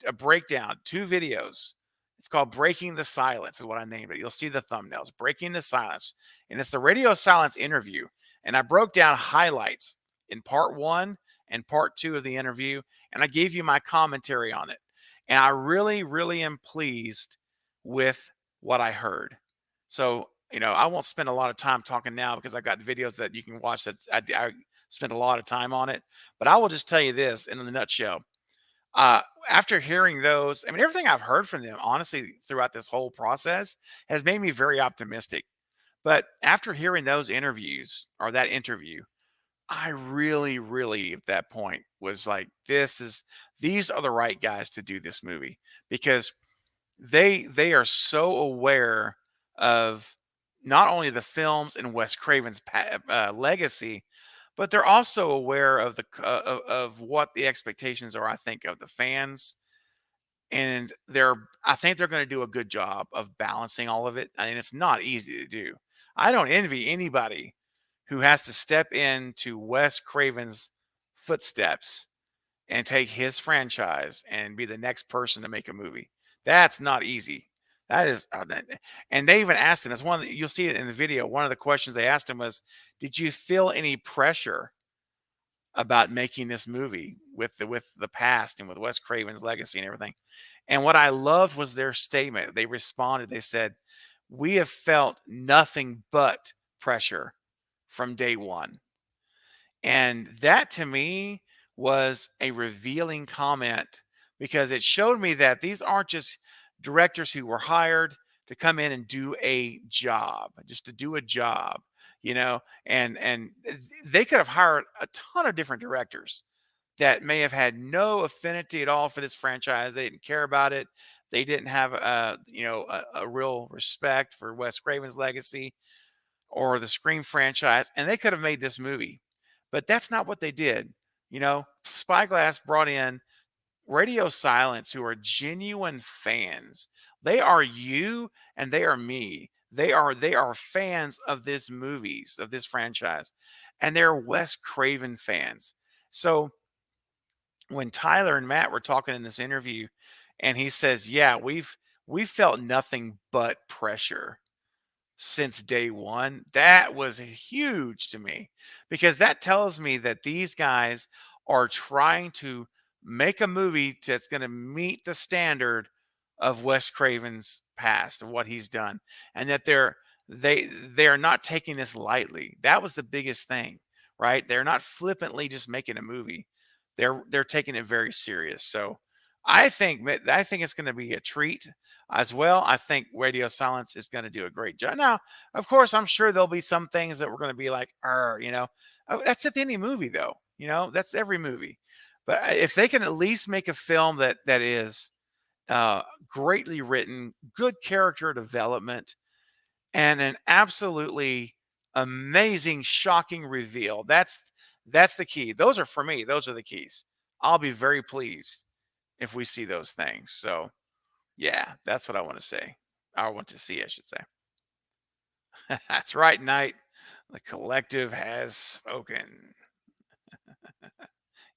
a breakdown, 2 videos. It's called "Breaking the Silence" is what I named it. You'll see the thumbnails, "Breaking the Silence," and it's the Radio Silence interview. And I broke down highlights in part 1 and part 2 of the interview, and I gave you my commentary on it. And I really am pleased with what I heard. So, I won't spend a lot of time talking now because I've got videos that you can watch that I spent a lot of time on it. But I will just tell you this in a nutshell. After hearing those, I mean, everything I've heard from them, honestly, throughout this whole process has made me very optimistic. But after hearing those interviews or that interview, I really at that point was like, these are the right guys to do this movie because they are so aware of not only the films and Wes Craven's legacy, but they're also aware of of what the expectations are. I think of the fans, and I think they're going to do a good job of balancing all of it. I mean, it's not easy to do. I don't envy anybody who has to step into Wes Craven's footsteps and take his franchise and be the next person to make a movie. That's not easy. That is, and they even asked him. That's you'll see it in the video. One of the questions they asked him was, "Did you feel any pressure about making this movie with the past and with Wes Craven's legacy and everything. And what I loved was their statement. They responded. They said, "We have felt nothing but pressure from day one." And that to me was a revealing comment because it showed me that these aren't just directors who were hired to come in and do a job, just to do a job, and they could have hired a ton of different directors that may have had no affinity at all for this franchise. They didn't care about it. They didn't have a real respect for Wes Craven's legacy or the Scream franchise, and they could have made this movie. But that's not what they did. Spyglass brought in Radio Silence, who are genuine fans. They are you and they are me. They are fans of this movies, of this franchise, and they're Wes Craven fans. So when Tyler and Matt were talking in this interview, and he says, "Yeah, we've felt nothing but pressure since day one." That was huge to me because that tells me that these guys are trying to make a movie that's going to meet the standard of Wes Craven's past and what he's done, and that they are not taking this lightly. That was the biggest thing, right? They're not flippantly just making a movie. They're taking it very serious. So I think it's going to be a treat as well. I think Radio Silence is going to do a great job. Now, of course, I'm sure there'll be some things that we're going to be like, that's at any movie, though. That's every movie. But if they can at least make a film that is greatly written, good character development, and an absolutely amazing, shocking reveal, that's the key. Those are for me. Those are the keys. I'll be very pleased if we see those things. So yeah, that's what I want to say. I want to see, I should say. That's right, Knight. The collective has spoken.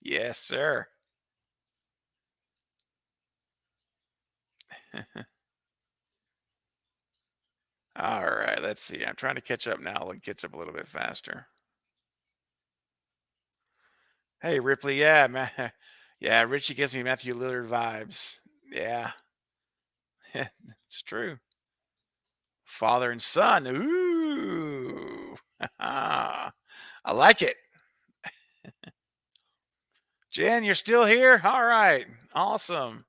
Yes, sir. All right, let's see. I'm trying to catch up now. I'll catch up a little bit faster. Hey, Ripley. Yeah, man. Yeah, Richie gives me Matthew Lillard vibes. Yeah, it's true. Father and son. Ooh. I like it. Jen, you're still here? All right. Awesome.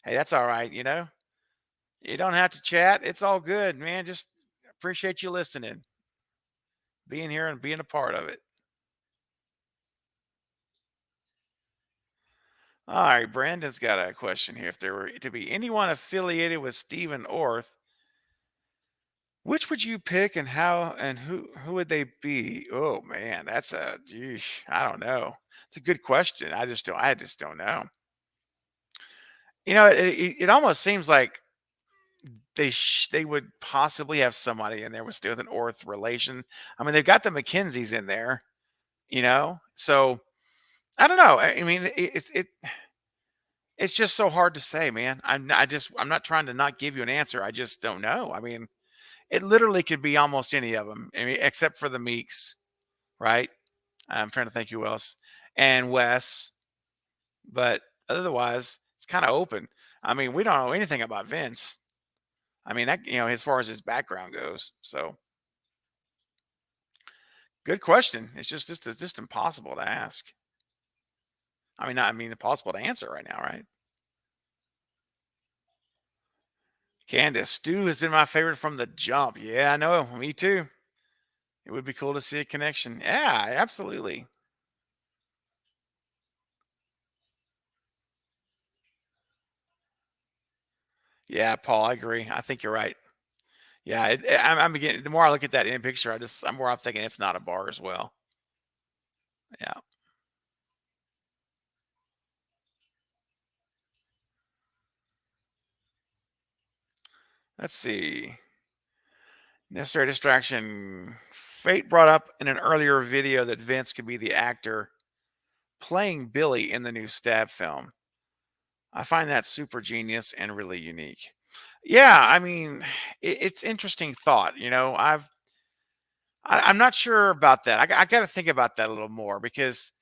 Hey, that's all right. You don't have to chat. It's all good, man. Just appreciate you listening, being here and being a part of it. All right. Brandon's got a question here. If there were to be anyone affiliated with Stephen Orth, which would you pick and how and who would they be? Oh man, that's geesh, I don't know. It's a good question. I just don't know. It almost seems like they would possibly have somebody in there with an Orth relation. I mean, they've got the Mckinseys in there, So I don't know. I mean, it's just so hard to say, man. I'm not trying to not give you an answer. I just don't know. I mean, it literally could be almost any of them. I mean, except for the Meeks, right? I'm trying to think who else, and Wes, but otherwise, it's kind of open. I mean, we don't know anything about Vince. I mean, as far as his background goes. So, good question. It's just impossible to ask. Impossible to answer right now, right? Candace, Stu has been my favorite from the jump. Yeah, I know. Me too. It would be cool to see a connection. Yeah, absolutely. Yeah, Paul, I agree. I think you're right. Yeah, I'm beginning. The more I look at that in picture, I'm thinking it's not a bar as well. Yeah. Let's see. Necessary distraction. Fate brought up in an earlier video that Vince could be the actor playing Billy in the new Stab film. I find that super genius and really unique. Yeah, I mean, it's interesting thought. I'm not sure about that. I got to think about that a little more because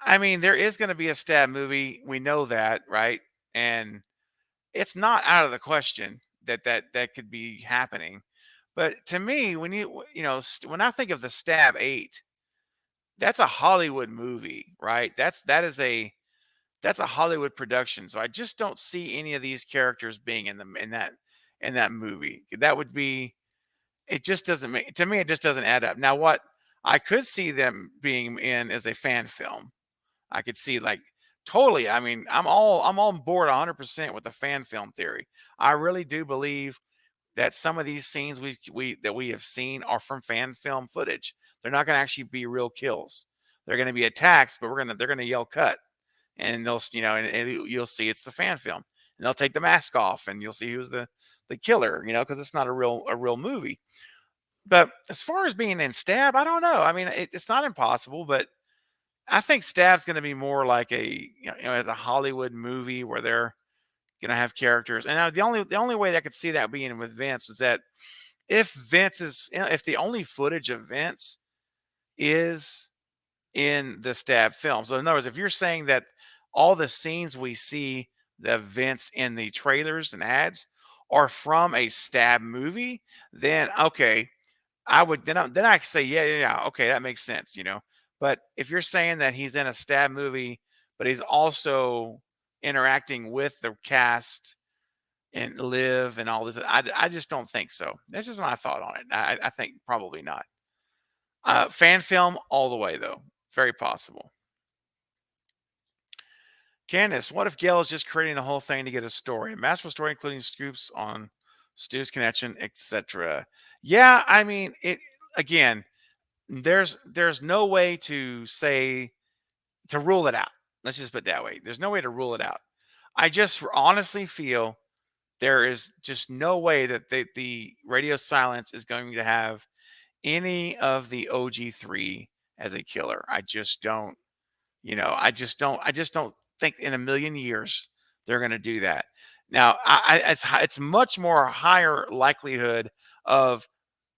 I mean, there is going to be a stab movie. We know that, right? And it's not out of the question that that could be happening. But to me, when when I think of the Stab 8, that's a Hollywood movie, right? That's a Hollywood production. So I just don't see any of these characters being in that movie. That would be it just doesn't make to me it just doesn't add up. Now what I could see them being in is a fan film. I could see like totally. I mean, I'm on board 100% with the fan film theory. I really do believe that some of these scenes we have seen are from fan film footage. They're not going to actually be real kills. They're going to be attacks, but they're going to yell cut, and and you'll see it's the fan film, and they'll take the mask off, and you'll see who's the killer, because it's not a real movie. But as far as being in Stab, I don't know. I mean, it's not impossible, but I think Stab's going to be more like as a Hollywood movie where they're going to have characters. And the only way that I could see that being with Vince was that if the only footage of Vince is in the Stab film. So in other words, if you're saying that all the scenes we see the Vince in the trailers and ads are from a Stab movie, then okay, I would then I could say, yeah, okay, that makes sense. But if you're saying that he's in a Stab movie, but he's also interacting with the cast and Live and all this, I just don't think so. That's just my thought on it. I think probably not. Fan film all the way though, very possible. Candace, what if Gail is just creating the whole thing to get a story, a masterful story, including scoops on Stu's connection, etc.? Yeah, I mean, it again. There's no way to rule it out. Let's just put it that way. There's no way to rule it out. I just honestly feel there is just no way that the radio silence is going to have any of the OG3 as a killer. I just don't. I just don't think in a million years they're going to do that. Now, it's much more higher likelihood of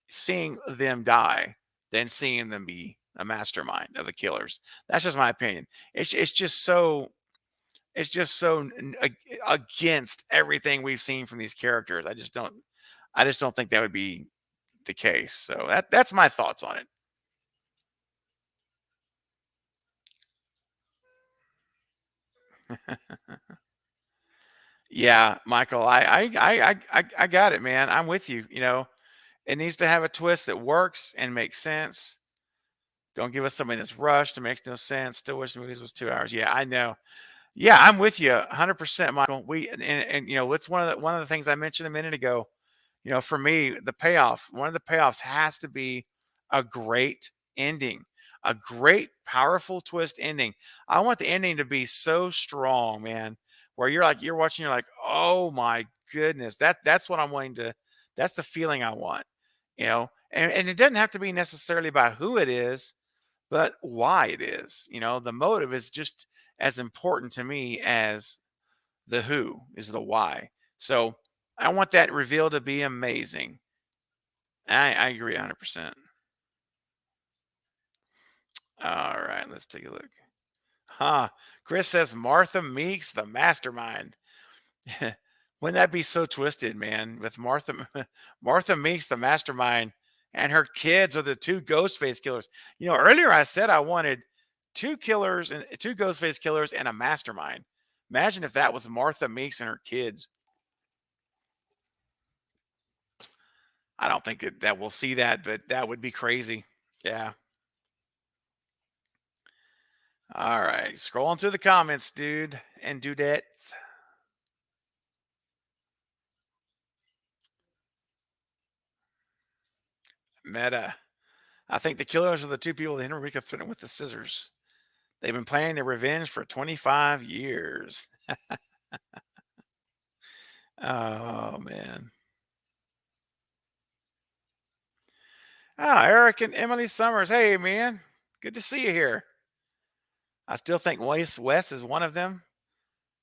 seeing them die than seeing them be a mastermind of the killers. That's just my opinion. It's just so against everything we've seen from these characters. I just don't think that would be the case. So that's my thoughts on it. Yeah, Michael, I got it, man. I'm with you. It needs to have a twist that works and makes sense. Don't give us something that's rushed and makes no sense. Still wish the movies was 2 hours. Yeah, I know. Yeah, I'm with you 100%, Michael. It's one of the things I mentioned a minute ago. For me, one of the payoffs has to be a great ending, a great, powerful twist ending. I want the ending to be so strong, man, where you're watching, you're like, oh my goodness, that's what I'm wanting to. That's the feeling I want, and it doesn't have to be necessarily about who it is, but why it is. The motive is just as important to me as the who is the why. So I want that reveal to be amazing. I agree 100%. All right, let's take a look. Huh. Chris says Martha Meeks, the mastermind. Wouldn't that be so twisted, man? With Martha Martha Meeks, the mastermind, and her kids are the two Ghostface killers. Earlier I said I wanted two killers and two Ghostface killers and a mastermind. Imagine if that was Martha Meeks and her kids. I don't think that we'll see that, but that would be crazy. Yeah. All right. Scrolling through the comments, dude and dudettes. Meta. I think the killers are the two people that Henrika threatened with the scissors. They've been planning their revenge for 25 years. Oh, man. Ah, Eric and Emily Summers. Hey, man. Good to see you here. I still think Wess is one of them.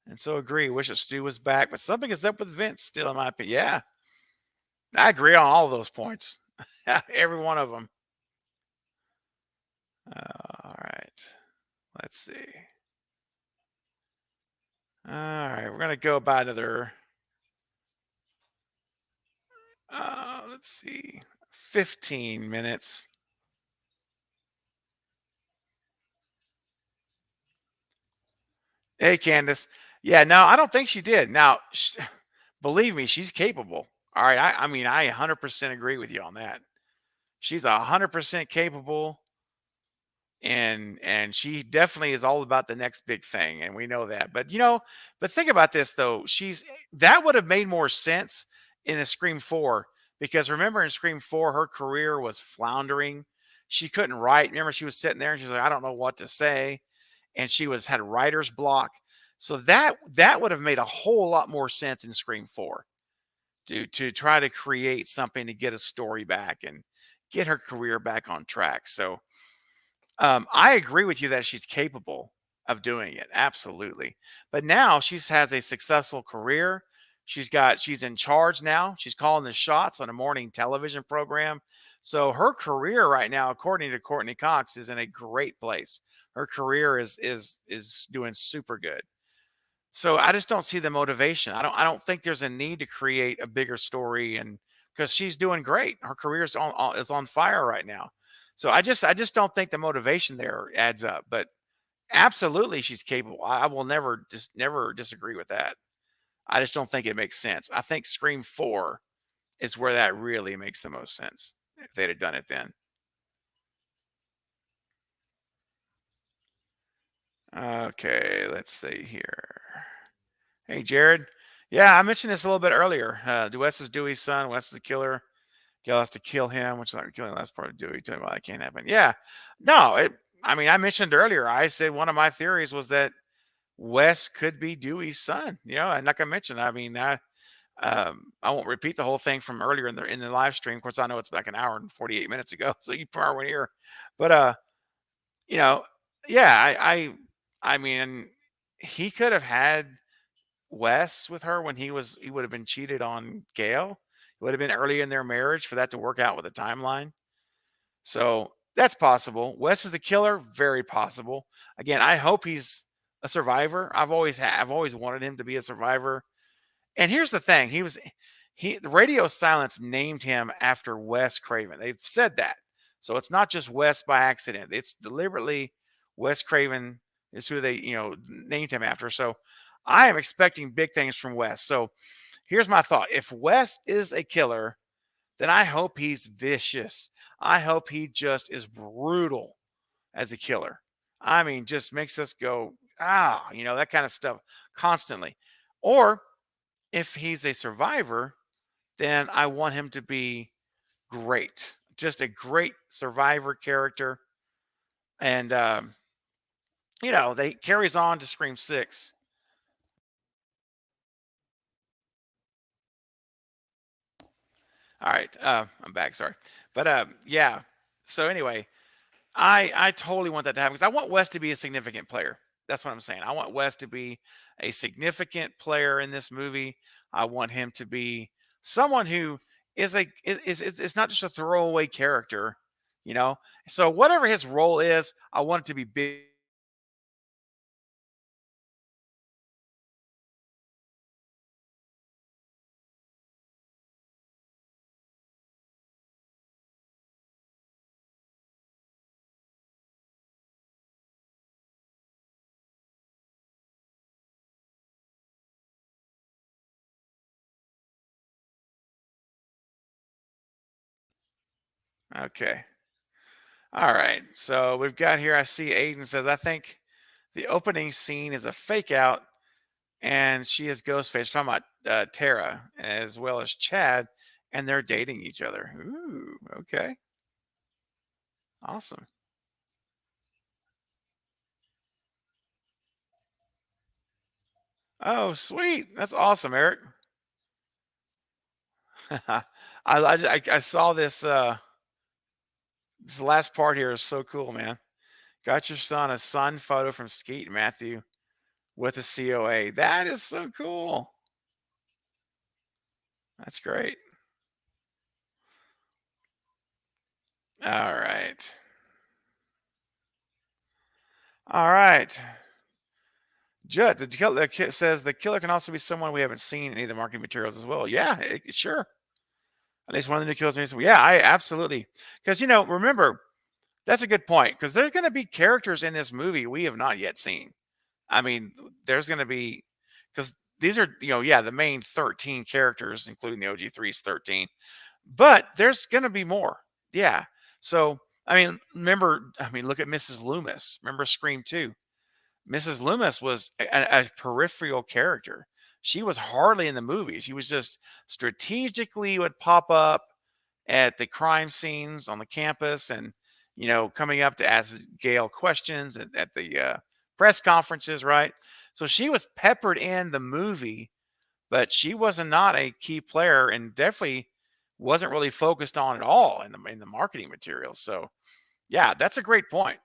And so agree. Wish that Stu was back, but something is up with Vince still, in my opinion. Yeah, I agree on all those points. Every one of them. All right. Let's see. All right, we're gonna go about another. Let's see, 15 minutes. Hey, Candace. Yeah, no, I don't think she did. Now, believe me, she's capable. All right, I mean, I 100% agree with you on that. She's 100% capable, and she definitely is all about the next big thing, and we know that. But but think about this though. That would have made more sense in a Scream 4, because remember in Scream 4 her career was floundering. She couldn't write. Remember, she was sitting there and she's like, I don't know what to say, and she was had writer's block. So that would have made a whole lot more sense in Scream 4 to try to create something to get a story back and get her career back on track. So I agree with you that she's capable of doing it, absolutely. But now she's has a successful career. She's in charge now. She's calling the shots on a morning television program. So her career right now, according to Courtney Cox, is in a great place. Her career is doing super good. So I just don't see the motivation. I don't think there's a need to create a bigger story, and because she's doing great. Her career is on fire right now. So I just don't think the motivation there adds up. But absolutely she's capable. I will never disagree with that. I just don't think it makes sense. I think Scream 4 is where that really makes the most sense if they'd have done it then. Okay, let's see here. Hey, Jared. Yeah, I mentioned this a little bit earlier. Wes is Dewey's son. Wes is the killer. Gil has to kill him, which is not killing the last part of Dewey. Tell me why that can't happen. Yeah. No, I mean, I mentioned earlier, I said one of my theories was that Wes could be Dewey's son. And like I mentioned, I mean, I won't repeat the whole thing from earlier in the live stream. Of course, I know it's like an hour and 48 minutes ago, so you probably weren't here. But you know, yeah, I mean, he could have had Wes with her when he would have been cheated on Gail. It would have been early in their marriage for that to work out with the timeline. So that's possible. Wes is the killer, very possible. Again, I hope he's a survivor. I've always wanted him to be a survivor. And here's the thing: the Radio Silence named him after Wes Craven. They've said that, so it's not just Wes by accident. It's deliberately Wes Craven is who they named him after. So I am expecting big things from Wes. So here's my thought: if Wes is a killer, then I hope he's vicious. I hope he just is brutal as a killer. I mean, just makes us go, that kind of stuff constantly. Or if he's a survivor, then I want him to be great. Just a great survivor character. And, they carries on to Scream 6. All right. I'm back. Sorry. But yeah. So anyway, I totally want that to happen because I want Wes to be a significant player. That's what I'm saying. I want Wes to be a significant player in this movie. I want him to be someone who is not just a throwaway character, you know. So whatever his role is, I want it to be big. Okay. All right. So we've got here. I see Aiden says, I think the opening scene is a fake out, and she is Ghostface. Talking about Tara as well as Chad, and they're dating each other. Ooh, okay, awesome. Oh, sweet, that's awesome, Eric. I saw this. This last part here is so cool, man. Got your son a signed photo from Skeet Matthew with a COA. That is so cool. That's great. All right. All right. Judd, says the killer can also be someone we haven't seen in any of the marketing materials as well. Yeah, sure. At least one of the new killers. Yeah, I absolutely. Because remember, that's a good point. Because there's going to be characters in this movie we have not yet seen. I mean, there's going to be because these are yeah the main 13 characters, including the OG3's 13. But there's going to be more. Yeah. So I mean, look at Mrs. Loomis. Remember Scream 2? Mrs. Loomis was a peripheral character. She was hardly in the movie. She was just strategically would pop up at the crime scenes on the campus and, coming up to ask Gail questions at the press conferences, right? So she was peppered in the movie, but she was not a key player and definitely wasn't really focused on at all in the marketing materials. So, yeah, that's a great point.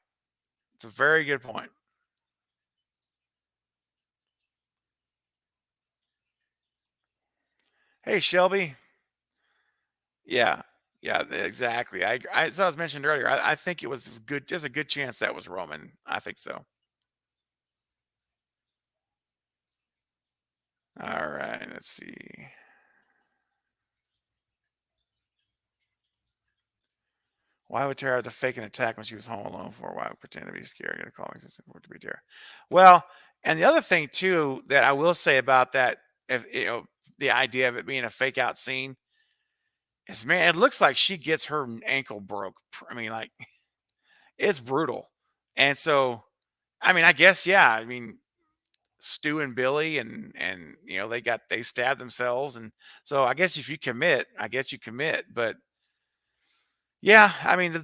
It's a very good point. Hey, Shelby. Yeah. Yeah, exactly. as I was mentioned earlier, I think it was good. There's a good chance that was Roman. I think so. All right. Let's see. Why would Tara have to fake an attack when she was home alone for? Why would pretend to be scared and call existence for it to be Tara? Well, and the other thing too that I will say about that, if the idea of it being a fake out scene is, man, it looks like she gets her ankle broke. I mean, like it's brutal. And so, I mean, I guess yeah. I mean, Stu and Billy and they stabbed themselves, and so I guess if you commit, I guess you commit. But yeah, I mean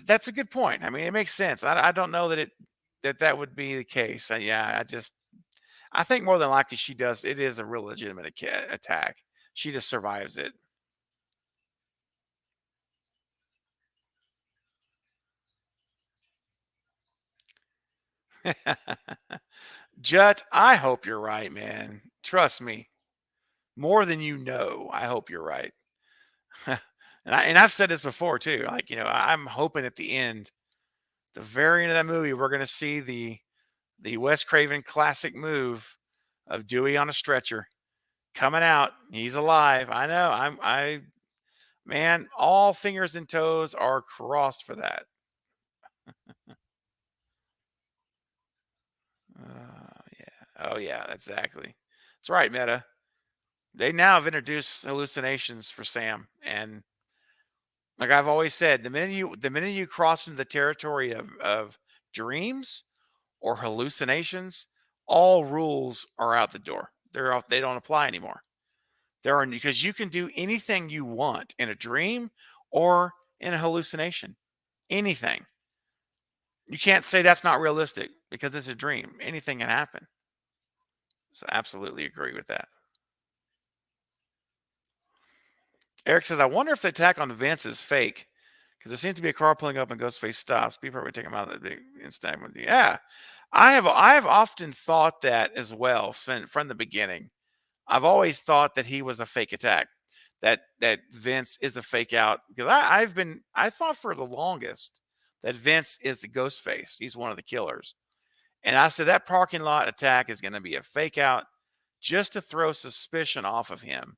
that's a good point. I mean it makes sense. I don't know that would be the case. Yeah, I think more than likely she does. It is a real legitimate attack. She just survives it. Jut, I hope you're right, man. Trust me, more than you know. I hope you're right. I've said this before too. Like I'm hoping at the end, the very end of that movie, we're going to see the Wes Craven classic move of Dewey on a stretcher coming out. He's alive. I know. Man, all fingers and toes are crossed for that. Yeah. Oh yeah, exactly. That's right, Meta. They now have introduced hallucinations for Sam, and like I've always said, the minute you cross into the territory of dreams or hallucinations, all rules are out the door. They don't apply anymore. There are because you can do anything you want in a dream or in a hallucination. Anything. You can't say that's not realistic because it's a dream. Anything can happen. So absolutely agree with that. Eric says, I wonder if the attack on Vince is fake because there seems to be a car pulling up and Ghostface stops. People are take him out of the big instant. Yeah, I have often thought that as well from the beginning. I've always thought that he was a fake attack, that Vince is a fake out because I thought for the longest that Vince is the ghost face. He's one of the killers. And I said that parking lot attack is going to be a fake out just to throw suspicion off of him.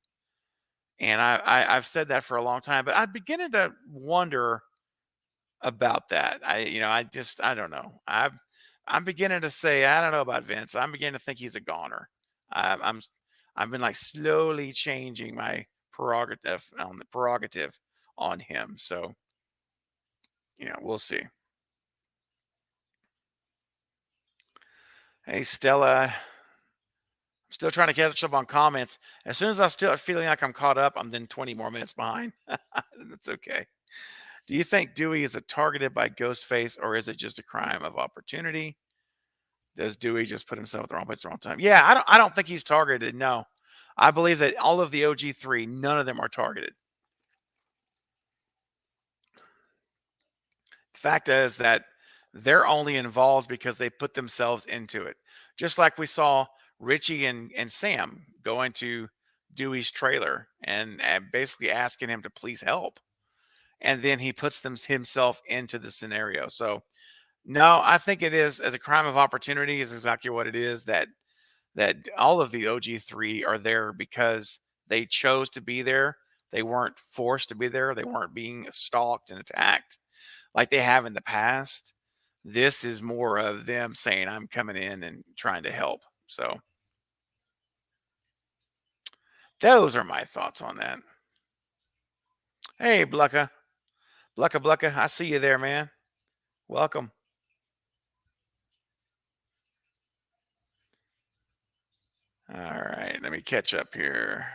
And I've said that for a long time, but I'm beginning to wonder about that. I don't know. I'm beginning to say I don't know about Vince. I'm beginning to think he's a goner. I'm I've been like slowly changing my prerogative on him. So we'll see. Hey Stella, I'm still trying to catch up on comments. As soon as I start feeling like I'm caught up, I'm then 20 more minutes behind. That's okay. Do you think Dewey is targeted by Ghostface, or is it just a crime of opportunity? Does Dewey just put himself at the wrong place at the wrong time? Yeah, I don't think he's targeted. No, I believe that all of the OG3, none of them are targeted. The fact is that they're only involved because they put themselves into it. Just like we saw Richie and Sam go into Dewey's trailer and basically asking him to please help. And then he puts himself into the scenario. So No, I think it is as a crime of opportunity is exactly what it is. That all of the OG3 are there because they chose to be there. They weren't forced to be there. They weren't being stalked and attacked like they have in the past. This is more of them saying, "I'm coming in and trying to help." So those are my thoughts on that. Hey, Blucka, Blucka, Blucka, I see you there, man. Welcome. All right, let me catch up here.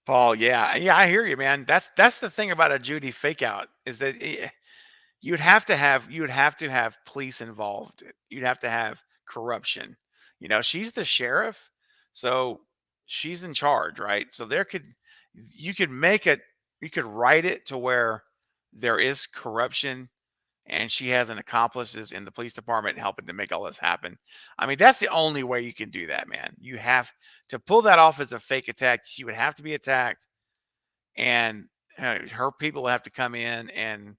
Paul, yeah, yeah, I hear you, man. That's the thing about a Judy fake out is that you'd have to have police involved. You'd have to have corruption. She's the sheriff, so she's in charge, right? So you could make it, you could write it to where there is corruption and she has an accomplices in the police department helping to make all this happen. I mean, that's the only way you can do that, man. You have to pull that off as a fake attack. She would have to be attacked, and her people would have to come in and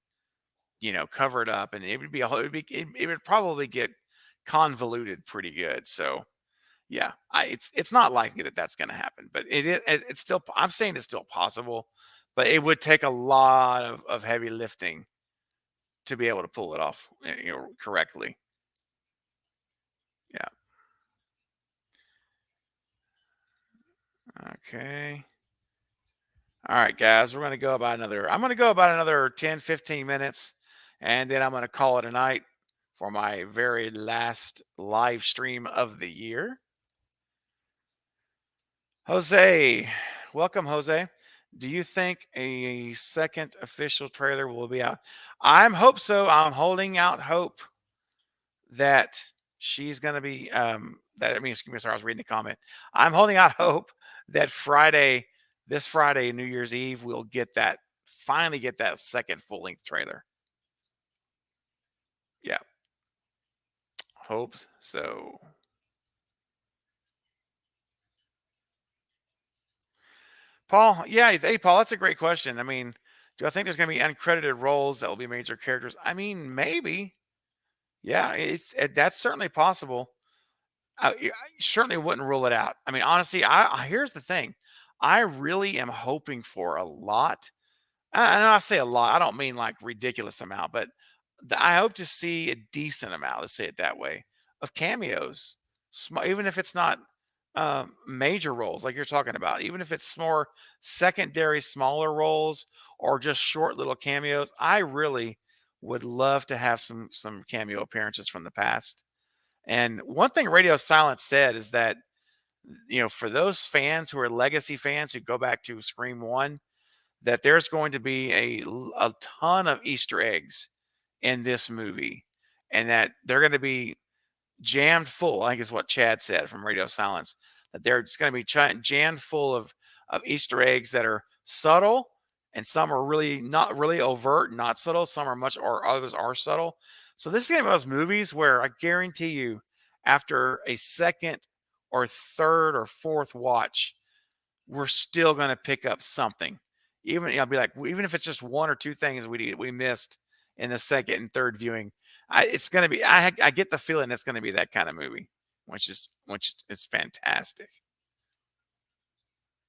cover it up, and it would be a whole. It would probably get convoluted pretty good. So yeah, it's not likely that that's going to happen, but it's still. I'm saying it's still possible, but it would take a lot of heavy lifting to be able to pull it off, correctly. Yeah. Okay. All right, guys, I'm going to go about another 10, 15 minutes, and then I'm going to call it a night for my very last live stream of the year. Jose, welcome, Jose. Do you think a second official trailer will be out? I'm hope so. I'm holding out hope that she's going to be that I mean, excuse me, sorry, I was reading the comment. I'm holding out hope that this Friday, New Year's Eve, we'll finally get that second full length trailer. Yeah, hope so. Paul, yeah, hey Paul, that's a great question. I mean, do I think there's going to be uncredited roles that will be major characters? I mean, maybe. Yeah, that's certainly possible. I certainly wouldn't rule it out. I mean, honestly, here's the thing. I really am hoping for a lot. And I say a lot. I don't mean like ridiculous amount, but I hope to see a decent amount. Let's say it that way of cameos, even if it's not major roles like you're talking about. Even if it's more secondary, smaller roles or just short little cameos. I really would love to have some cameo appearances from the past. And one thing Radio Silence said is that, for those fans who are legacy fans who go back to Scream 1, that there's going to be a ton of Easter eggs in this movie and that they're going to be jammed full. I think is what Chad said from Radio Silence, that they're just going to be jammed full of Easter eggs that are subtle, and some are really not really overt, not subtle. Some are much, or others are subtle. So this is one of those movies where I guarantee you, after a second or third or fourth watch, we're still going to pick up something. Even I'll be like, even if it's just one or two things we missed in the second and third viewing, it's going to be. I get the feeling it's going to be that kind of movie, which is fantastic.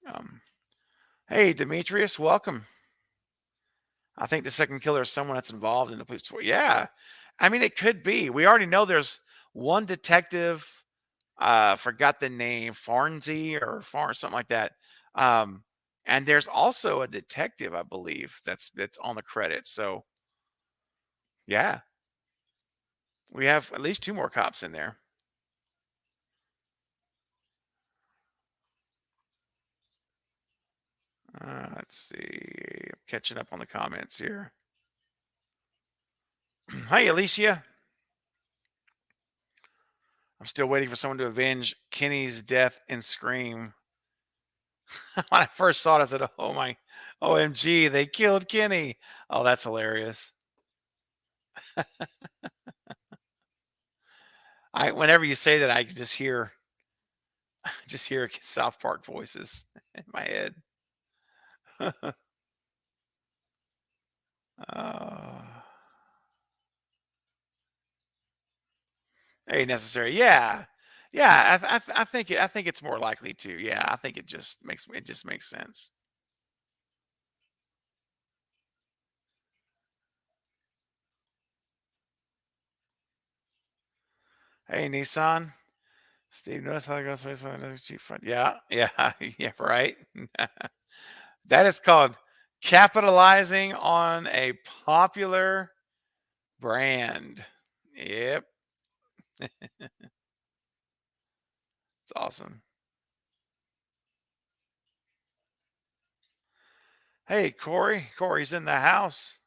Um, hey, Demetrius, welcome. I think the second killer is someone that's involved in the police. Yeah, I mean it could be. We already know there's one detective. Forgot the name, Farnsey or something like that. Um, and there's also a detective, I believe, that's on the credits. So yeah, we have at least two more cops in there. Let's see. I'm catching up on the comments here. Hi, Alicia. I'm still waiting for someone to avenge Kenny's death in Scream. When I first saw it, I said, "Oh my, OMG, they killed Kenny." Oh, that's hilarious. I whenever you say that, I can just hear South Park voices in my head. Oh, ain't necessary. Yeah, yeah. I think it's more likely to. Yeah, I think it just makes sense. Hey, Nissan. Steve, notice how it goes with another cheap front. Yeah, yeah, yeah. Right. That is called capitalizing on a popular brand. Yep, it's awesome. Hey, Corey. Corey's in the house.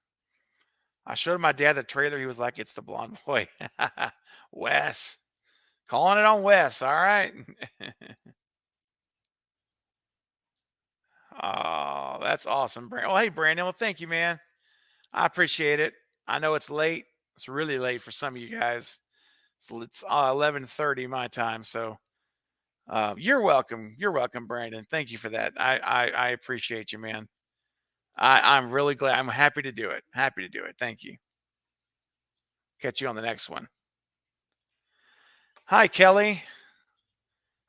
I showed my dad the trailer. He was like, "It's the blonde boy." Wes. Calling it on Wes. All right. Oh, that's awesome, Brandon. Well, hey, Brandon. Well, thank you, man. I appreciate it. I know it's late. It's really late for some of you guys. It's 11:30 my time. So you're welcome. You're welcome, Brandon. Thank you for that. I appreciate you, man. I'm really glad. I'm happy to do it. Happy to do it. Thank you. Catch you on the next one. Hi, Kelly.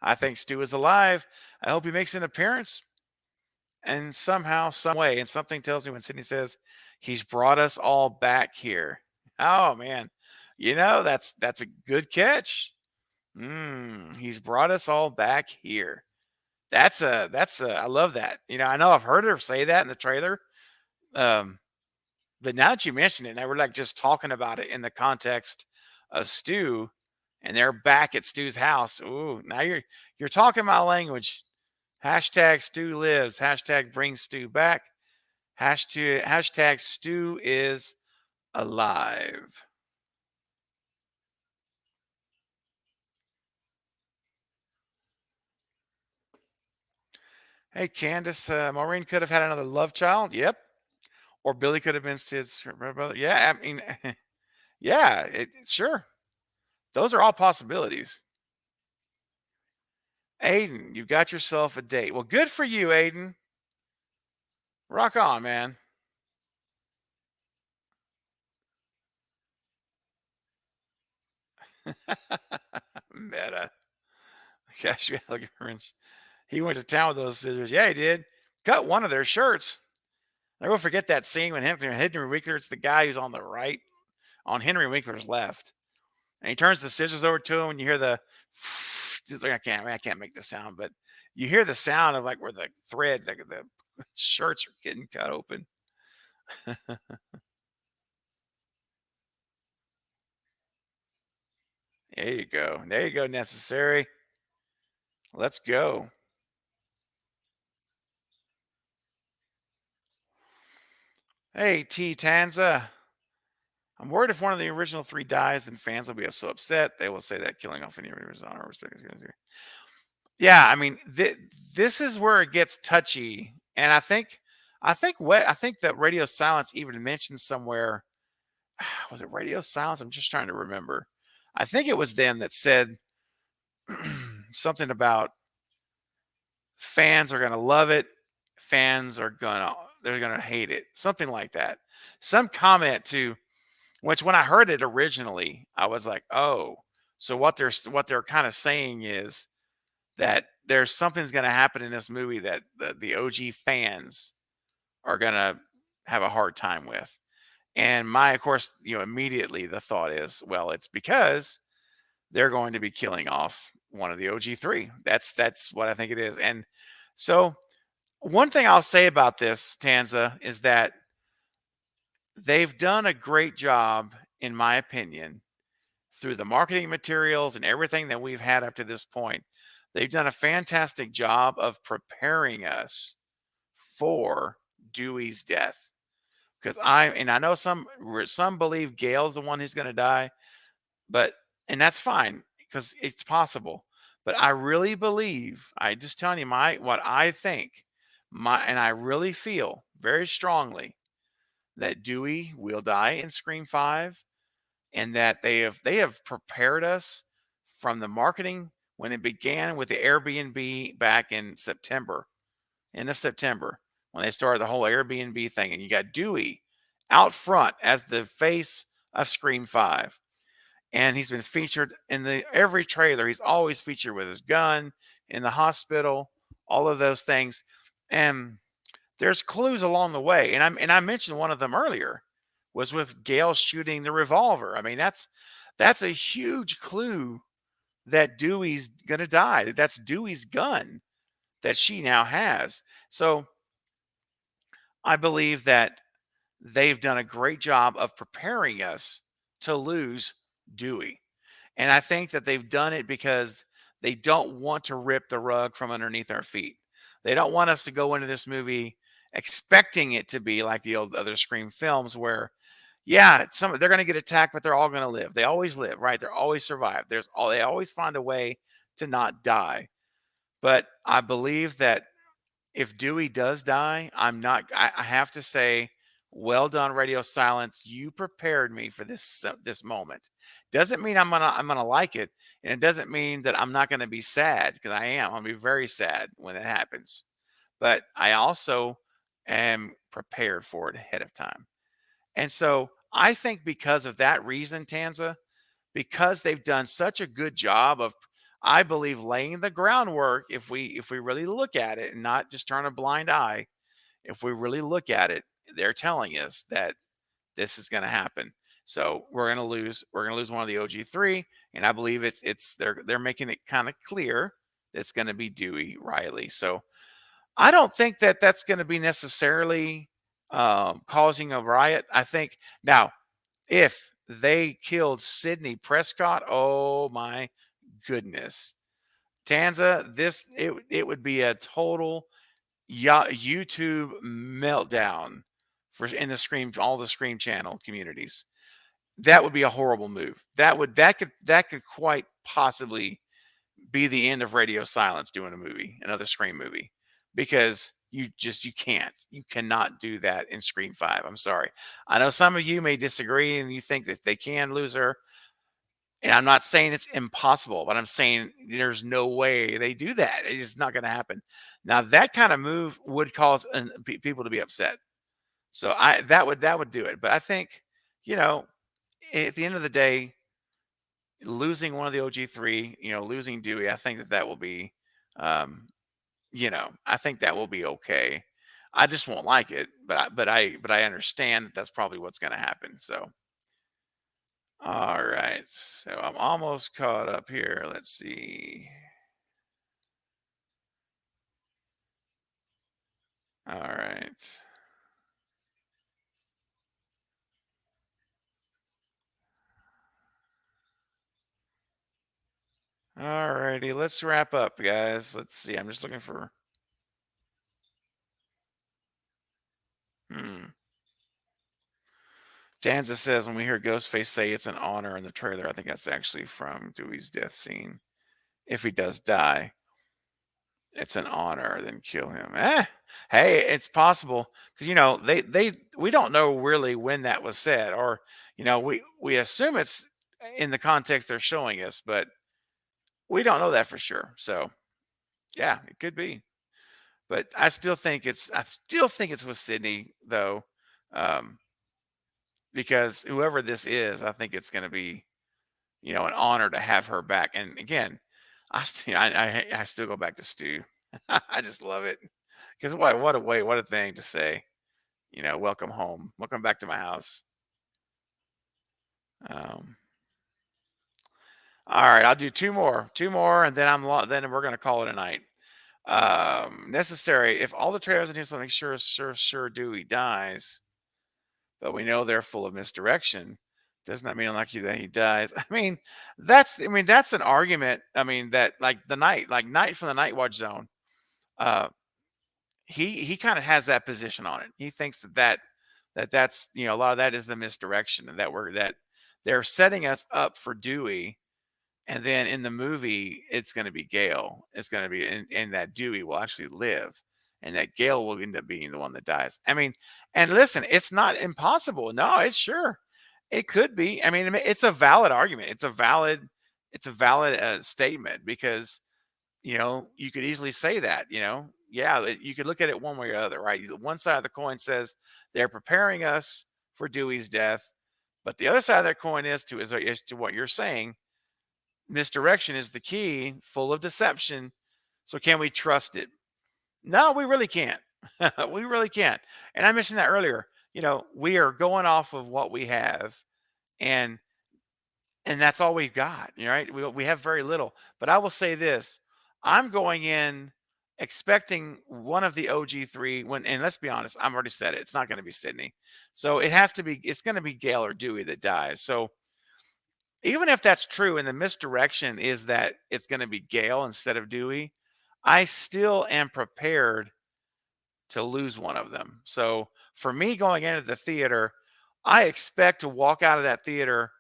I think Stu is alive. I hope he makes an appearance and somehow, some way. And something tells me when Sydney says he's brought us all back here. Oh man, that's a good catch. He's brought us all back here. That's a I love that. I know I've heard her say that in the trailer. Um, but now that you mention it, now we're like just talking about it in the context of Stu, and they're back at Stu's house. Ooh, now you're talking my language. Hashtag Stu lives. Hashtag bring Stu back. Hashtag Stu is alive. Hey, Candace, Maureen could have had another love child. Yep. Or Billy could have been Sid's brother. Yeah, I mean, yeah, sure. Those are all possibilities. Aiden, you got yourself a date. Well, good for you, Aiden. Rock on, man. Meta. Gosh, yeah, look at Grinch. He went to town with those scissors. Yeah, he did. Cut one of their shirts. I will forget that scene when Henry Winkler, it's the guy who's on the right, on Henry Winkler's left. And he turns the scissors over to him, and you hear the I can't make the sound, but you hear the sound of like where the thread, the shirts are getting cut open. There you go. There you go, necessary. Let's go. Hey, T Tanza. I'm worried if one of the original three dies, then fans will be so upset. They will say that killing off any original honor respect is good. Yeah, I mean, this is where it gets touchy, and I think that Radio Silence even mentioned somewhere. Was it Radio Silence? I'm just trying to remember. I think it was them that said something about fans are going to love it, fans are they're going to hate it, something like that. Some comment to which when I heard it originally, I was like, "Oh, so what they're kind of saying is that there's something's going to happen in this movie that the OG fans are going to have a hard time with." And of course, immediately the thought is, well, it's because they're going to be killing off one of the OG3. That's what I think it is. And so one thing I'll say about this, Tanza, is that they've done a great job, in my opinion, through the marketing materials and everything that we've had up to this point. They've done a fantastic job of preparing us for Dewey's death. Because I know some believe Gail's the one who's going to die, but and that's fine because it's possible. But I really believe, I just telling you what I think, and I really feel very strongly that Dewey will die in Scream 5, and that they have prepared us from the marketing when it began with the Airbnb back in September, end of September, when they started the whole Airbnb thing, and you got Dewey out front as the face of Scream 5. And he's been featured in the every trailer. He's always featured with his gun in the hospital, all of those things. And there's clues along the way. And I mentioned one of them earlier was with Gail shooting the revolver. I mean, that's a huge clue that Dewey's gonna die. That's Dewey's gun that she now has. So I believe that they've done a great job of preparing us to lose Dewey. And I think that they've done it because they don't want to rip the rug from underneath our feet. They don't want us to go into this movie expecting it to be like the old other Scream films where, yeah, some they're going to get attacked, but they're all going to live. They always live, right? They're always survive. They always find a way to not die. But I believe that if Dewey does die, I have to say, well done, Radio Silence. You prepared me for this moment. Doesn't mean I'm gonna like it, and it doesn't mean that I'm not gonna be sad because I am. I'll be very sad when it happens. But I also am prepared for it ahead of time. And so I think because of that reason, Tanza, because they've done such a good job of, I believe, laying the groundwork, if we really look at it and not just turn a blind eye, if we really look at it, they're telling us that this is going to happen. So we're going to lose one of the OG3, and I believe they're making it kind of clear that it's going to be Dewey Riley. So I don't think that that's going to be necessarily causing a riot. I think now, if they killed Sidney Prescott, oh my goodness, Tanza, it would be a total YouTube meltdown for in the Scream, all the Scream channel communities. That would be a horrible move. That could quite possibly be the end of Radio Silence doing a movie, another Scream movie, because you cannot do that in Scream 5. I'm sorry. I know some of you may disagree and you think that they can lose her. And I'm not saying it's impossible, but I'm saying there's no way they do that. It's just not going to happen. Now that kind of move would cause people to be upset. So that would do it. But I think, you know, at the end of the day, losing one of the OG3, losing Dewey, I think that will be, um, I think that will be okay. I just won't like it, but I understand that that's probably what's going to happen. So, all right. So I'm almost caught up here. Let's see. All right. All righty. Let's wrap up, guys. Let's see. I'm just looking for. Hmm. Danza says when we hear Ghostface say it's an honor in the trailer, I think that's actually from Dewey's death scene. If he does die, it's an honor, then kill him. Hey, it's possible because we don't know really when that was said, or we assume it's in the context they're showing us, but we don't know that for sure. So yeah, it could be, but I still think it's with Sydney though, um, because whoever this is, I think it's going to be an honor to have her back. And again, I still go back to Stu. I just love it because what a thing to say. Welcome home, welcome back to my house. Um, all right, I'll do two more, and then then we're gonna call it a night. Necessary if all the trailers do something sure Dewey dies, but we know they're full of misdirection. Doesn't that mean unlucky that he dies? That's an argument. I mean that like Night from the Night Watch Zone. Uh, he kind of has that position on it. He thinks that's a lot of that is the misdirection, and that they're setting us up for Dewey, and then in the movie it's going to be Gale. It's going to be and that Dewey will actually live, and that Gale will end up being the one that dies. I mean, and listen, it's not impossible. No, it's sure it could be. I mean, it's a valid argument. It's a valid. it's a valid statement because you could easily say that, yeah, you could look at it one way or the other, right? One side of the coin says they're preparing us for Dewey's death, but the other side of that coin is to what you're saying. Misdirection is the key, full of deception. So can we trust it? No, we really can't. We really can't. And I mentioned that earlier. We are going off of what we have, and that's all we've got, right? We have very little. But I will say this: I'm going in expecting one of the OG3 when, and let's be honest, I've already said it. It's not going to be Sydney, so it has to be. It's going to be Gail or Dewey that dies. So even if that's true, and the misdirection is that it's going to be Gail instead of Dewey, I still am prepared to lose one of them. So for me going into the theater, I expect to walk out of that theater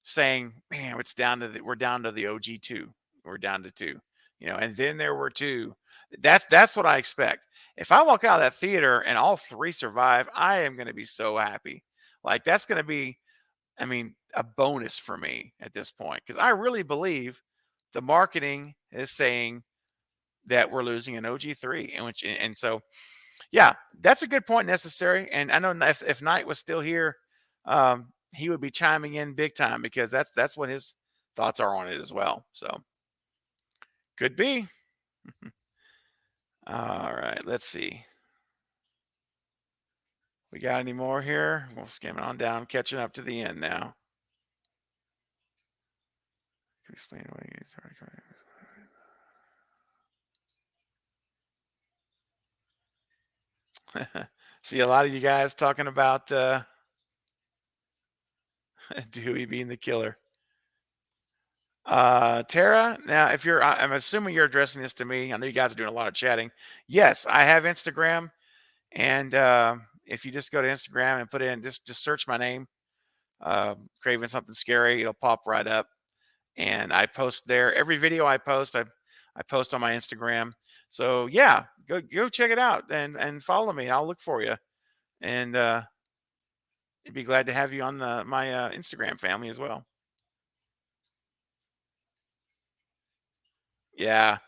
saying, "Man, we're down to the OG two. We're down to two." And then there were two. That's what I expect. If I walk out of that theater and all three survive, I am going to be so happy. Like that's going to be, I mean, a bonus for me at this point because I really believe the marketing is saying that we're losing an OG3, and so yeah, that's a good point. Necessary, and I know if Knight was still here, he would be chiming in big time because that's what his thoughts are on it as well. So could be. All right, let's see. We got any more here? We'll skim on down, catching up to the end now. Can you explain what you see a lot of you guys talking about Dewey being the killer. Tara, now if I'm assuming you're addressing this to me. I know you guys are doing a lot of chatting. Yes, I have Instagram, and if you just go to Instagram and put in just search my name, Craving Something Scary, it'll pop right up, and I post there. Every video I post, I post on my Instagram. So yeah, go check it out and follow me. I'll look for you, and I'd be glad to have you on my Instagram family as well. Yeah.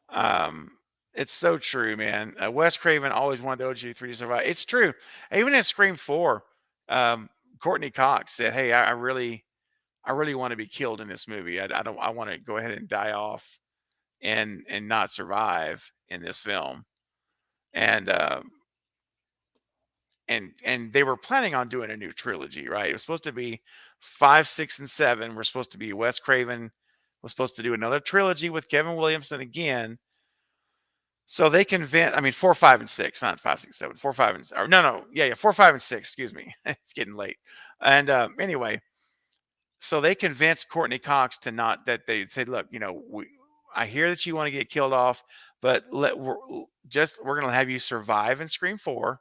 Um, it's so true, man. Wes Craven always wanted the OG3 to survive. It's true. Even in Scream 4, Courtney Cox said, "Hey, I really want to be killed in this movie. I don't. I want to go ahead and die off and not survive in this film." And and they were planning on doing a new trilogy, right? It was supposed to be 5, 6, and 7. We're supposed to be Wes Craven was supposed to do another trilogy with Kevin Williamson again. So they convinced, I mean, 4, 5, and 6, not 5, 6, 7, 4, 5, and or no, no, yeah, 4, 5, and 6. Excuse me, it's getting late. And anyway, so they convinced Courtney Cox to not that they said, "Look, I hear that you want to get killed off, but we're gonna have you survive in Scream 4,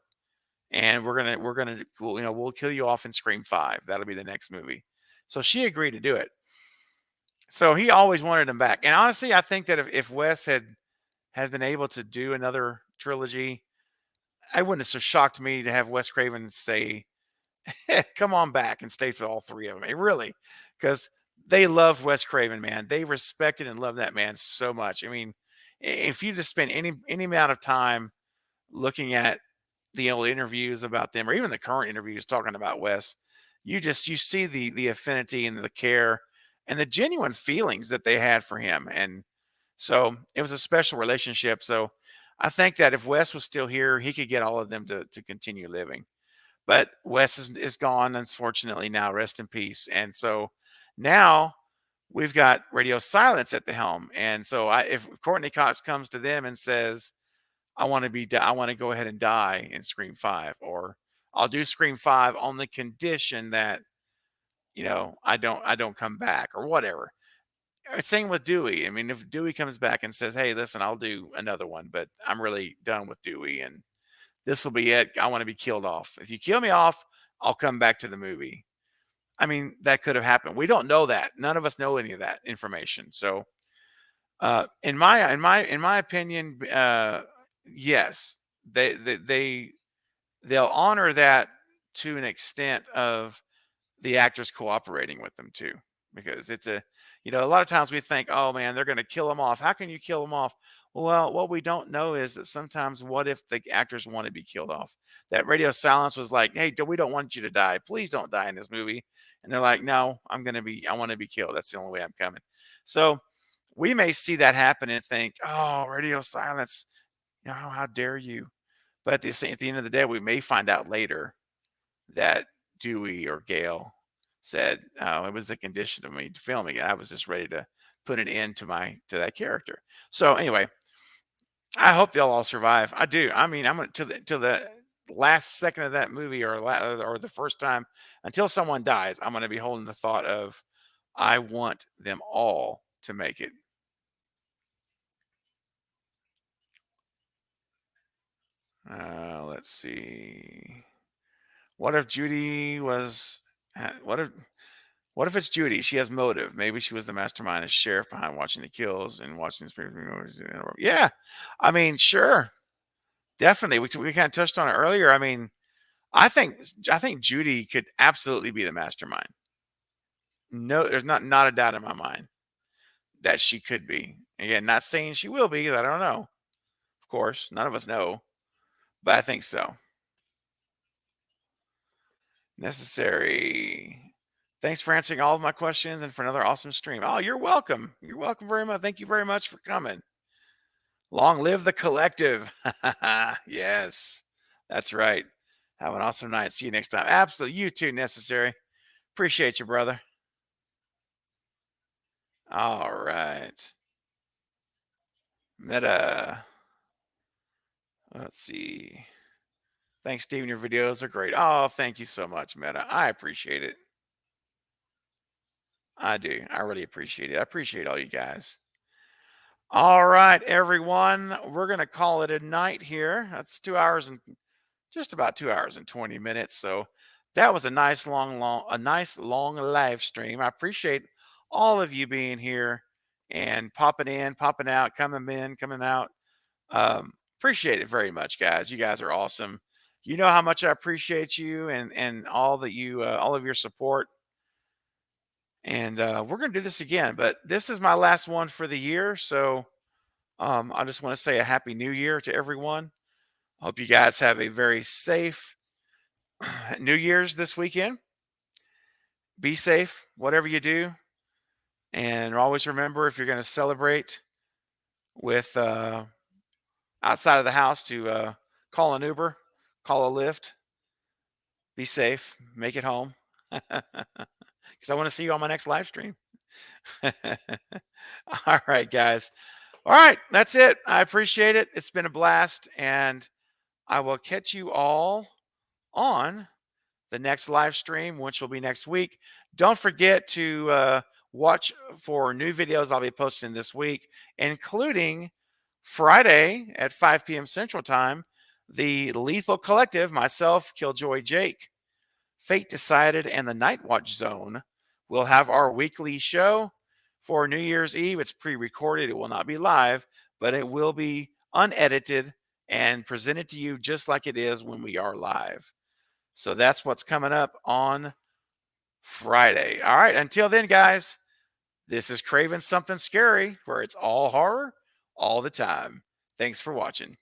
and we'll kill you off in Scream 5. That'll be the next movie." So she agreed to do it. So he always wanted him back. And honestly, I think that if Wes had been able to do another trilogy, I wouldn't have so shocked me to have Wes Craven say, "Come on back and stay for all three of them." It really, because they love Wes Craven, man. They respected and love that man so much. I mean, if you just spend any amount of time looking at the old interviews about them, or even the current interviews talking about Wes, you see the affinity and the care and the genuine feelings that they had for him. And so it was a special relationship. So I think that if Wes was still here, he could get all of them to continue living. But Wes is gone, unfortunately, now. Rest in peace. And so now we've got Radio Silence at the helm. And so if Courtney Cox comes to them and says, I want to go ahead and die in Scream 5, or I'll do Scream 5 on the condition that, I don't come back or whatever. Same with Dewey. I mean, if Dewey comes back and says, "Hey, listen, I'll do another one, but I'm really done with Dewey, and this will be it. I want to be killed off. If you kill me off, I'll come back to the movie." I mean, that could have happened. We don't know that. None of us know any of that information. So, in my opinion, yes, they'll honor that to an extent of the actors cooperating with them too. because it's a, a lot of times we think, oh man, they're going to kill them off. How can you kill them off? Well, what we don't know is that sometimes what if the actors want to be killed off? That radio silence was like, hey, we don't want you to die. Please don't die in this movie. And they're like, no, I want to be killed. That's the only way I'm coming. So we may see that happen and think, oh, radio silence, how dare you? But at the end of the day, we may find out later that Dewey or Gail said, "Oh, it was the condition of me filming it. I was just ready to put an end to that character." So anyway, I hope they'll all survive. I do. I mean, I'm gonna to the last second of that movie, or the first time until someone dies. I'm gonna be holding the thought of, I want them all to make it. Let's see. What if Judy was? What if it's Judy? She has motive. Maybe she was the mastermind as sheriff behind watching the kills and watching this. Yeah, I mean, sure, definitely. We kind of touched on it earlier. I mean, I think Judy could absolutely be the mastermind. No, there's not a doubt in my mind that she could be. Again, not saying she will be, 'cause I don't know. Of course, none of us know, but I think so. Necessary. Thanks for answering all of my questions and for another awesome stream. Oh, you're welcome. You're welcome very much. Thank you very much for coming. Long live the collective. Yes, that's right. Have an awesome night. See you next time. Absolutely. You too, necessary. Appreciate you, brother. All right. Meta. Let's see. Thanks, Steven. Your videos are great. Oh, thank you so much, Meta. I appreciate it. I do. I really appreciate it. I appreciate all you guys. All right, everyone. We're going to call it a night here. That's 2 hours and just about 2 hours and 20 minutes. So that was a nice long live stream. I appreciate all of you being here and popping in, popping out, coming in, coming out. Appreciate it very much, guys. You guys are awesome. You know how much I appreciate you and all that all of your support. And we're going to do this again, but this is my last one for the year. So I just want to say a happy new year to everyone. Hope you guys have a very safe New Year's this weekend. Be safe, whatever you do. And always remember, if you're going to celebrate with outside of the house, to call an Uber, call a Lyft. Be safe. Make it home. Because I want to see you on my next live stream. All right, guys. All right, that's it. I appreciate it. It's been a blast, and I will catch you all on the next live stream, which will be next week. Don't forget to watch for new videos I'll be posting this week, including Friday at 5 p.m. Central Time, the Lethal Collective, myself, Killjoy Jake, Fate Decided, and the Night Watch Zone will have our weekly show for New Year's Eve. It's pre-recorded. It will not be live, but it will be unedited and presented to you just like it is when we are live. So that's what's coming up on Friday. All right. Until then, guys, this is Craven Something Scary, where it's all horror all the time. Thanks for watching.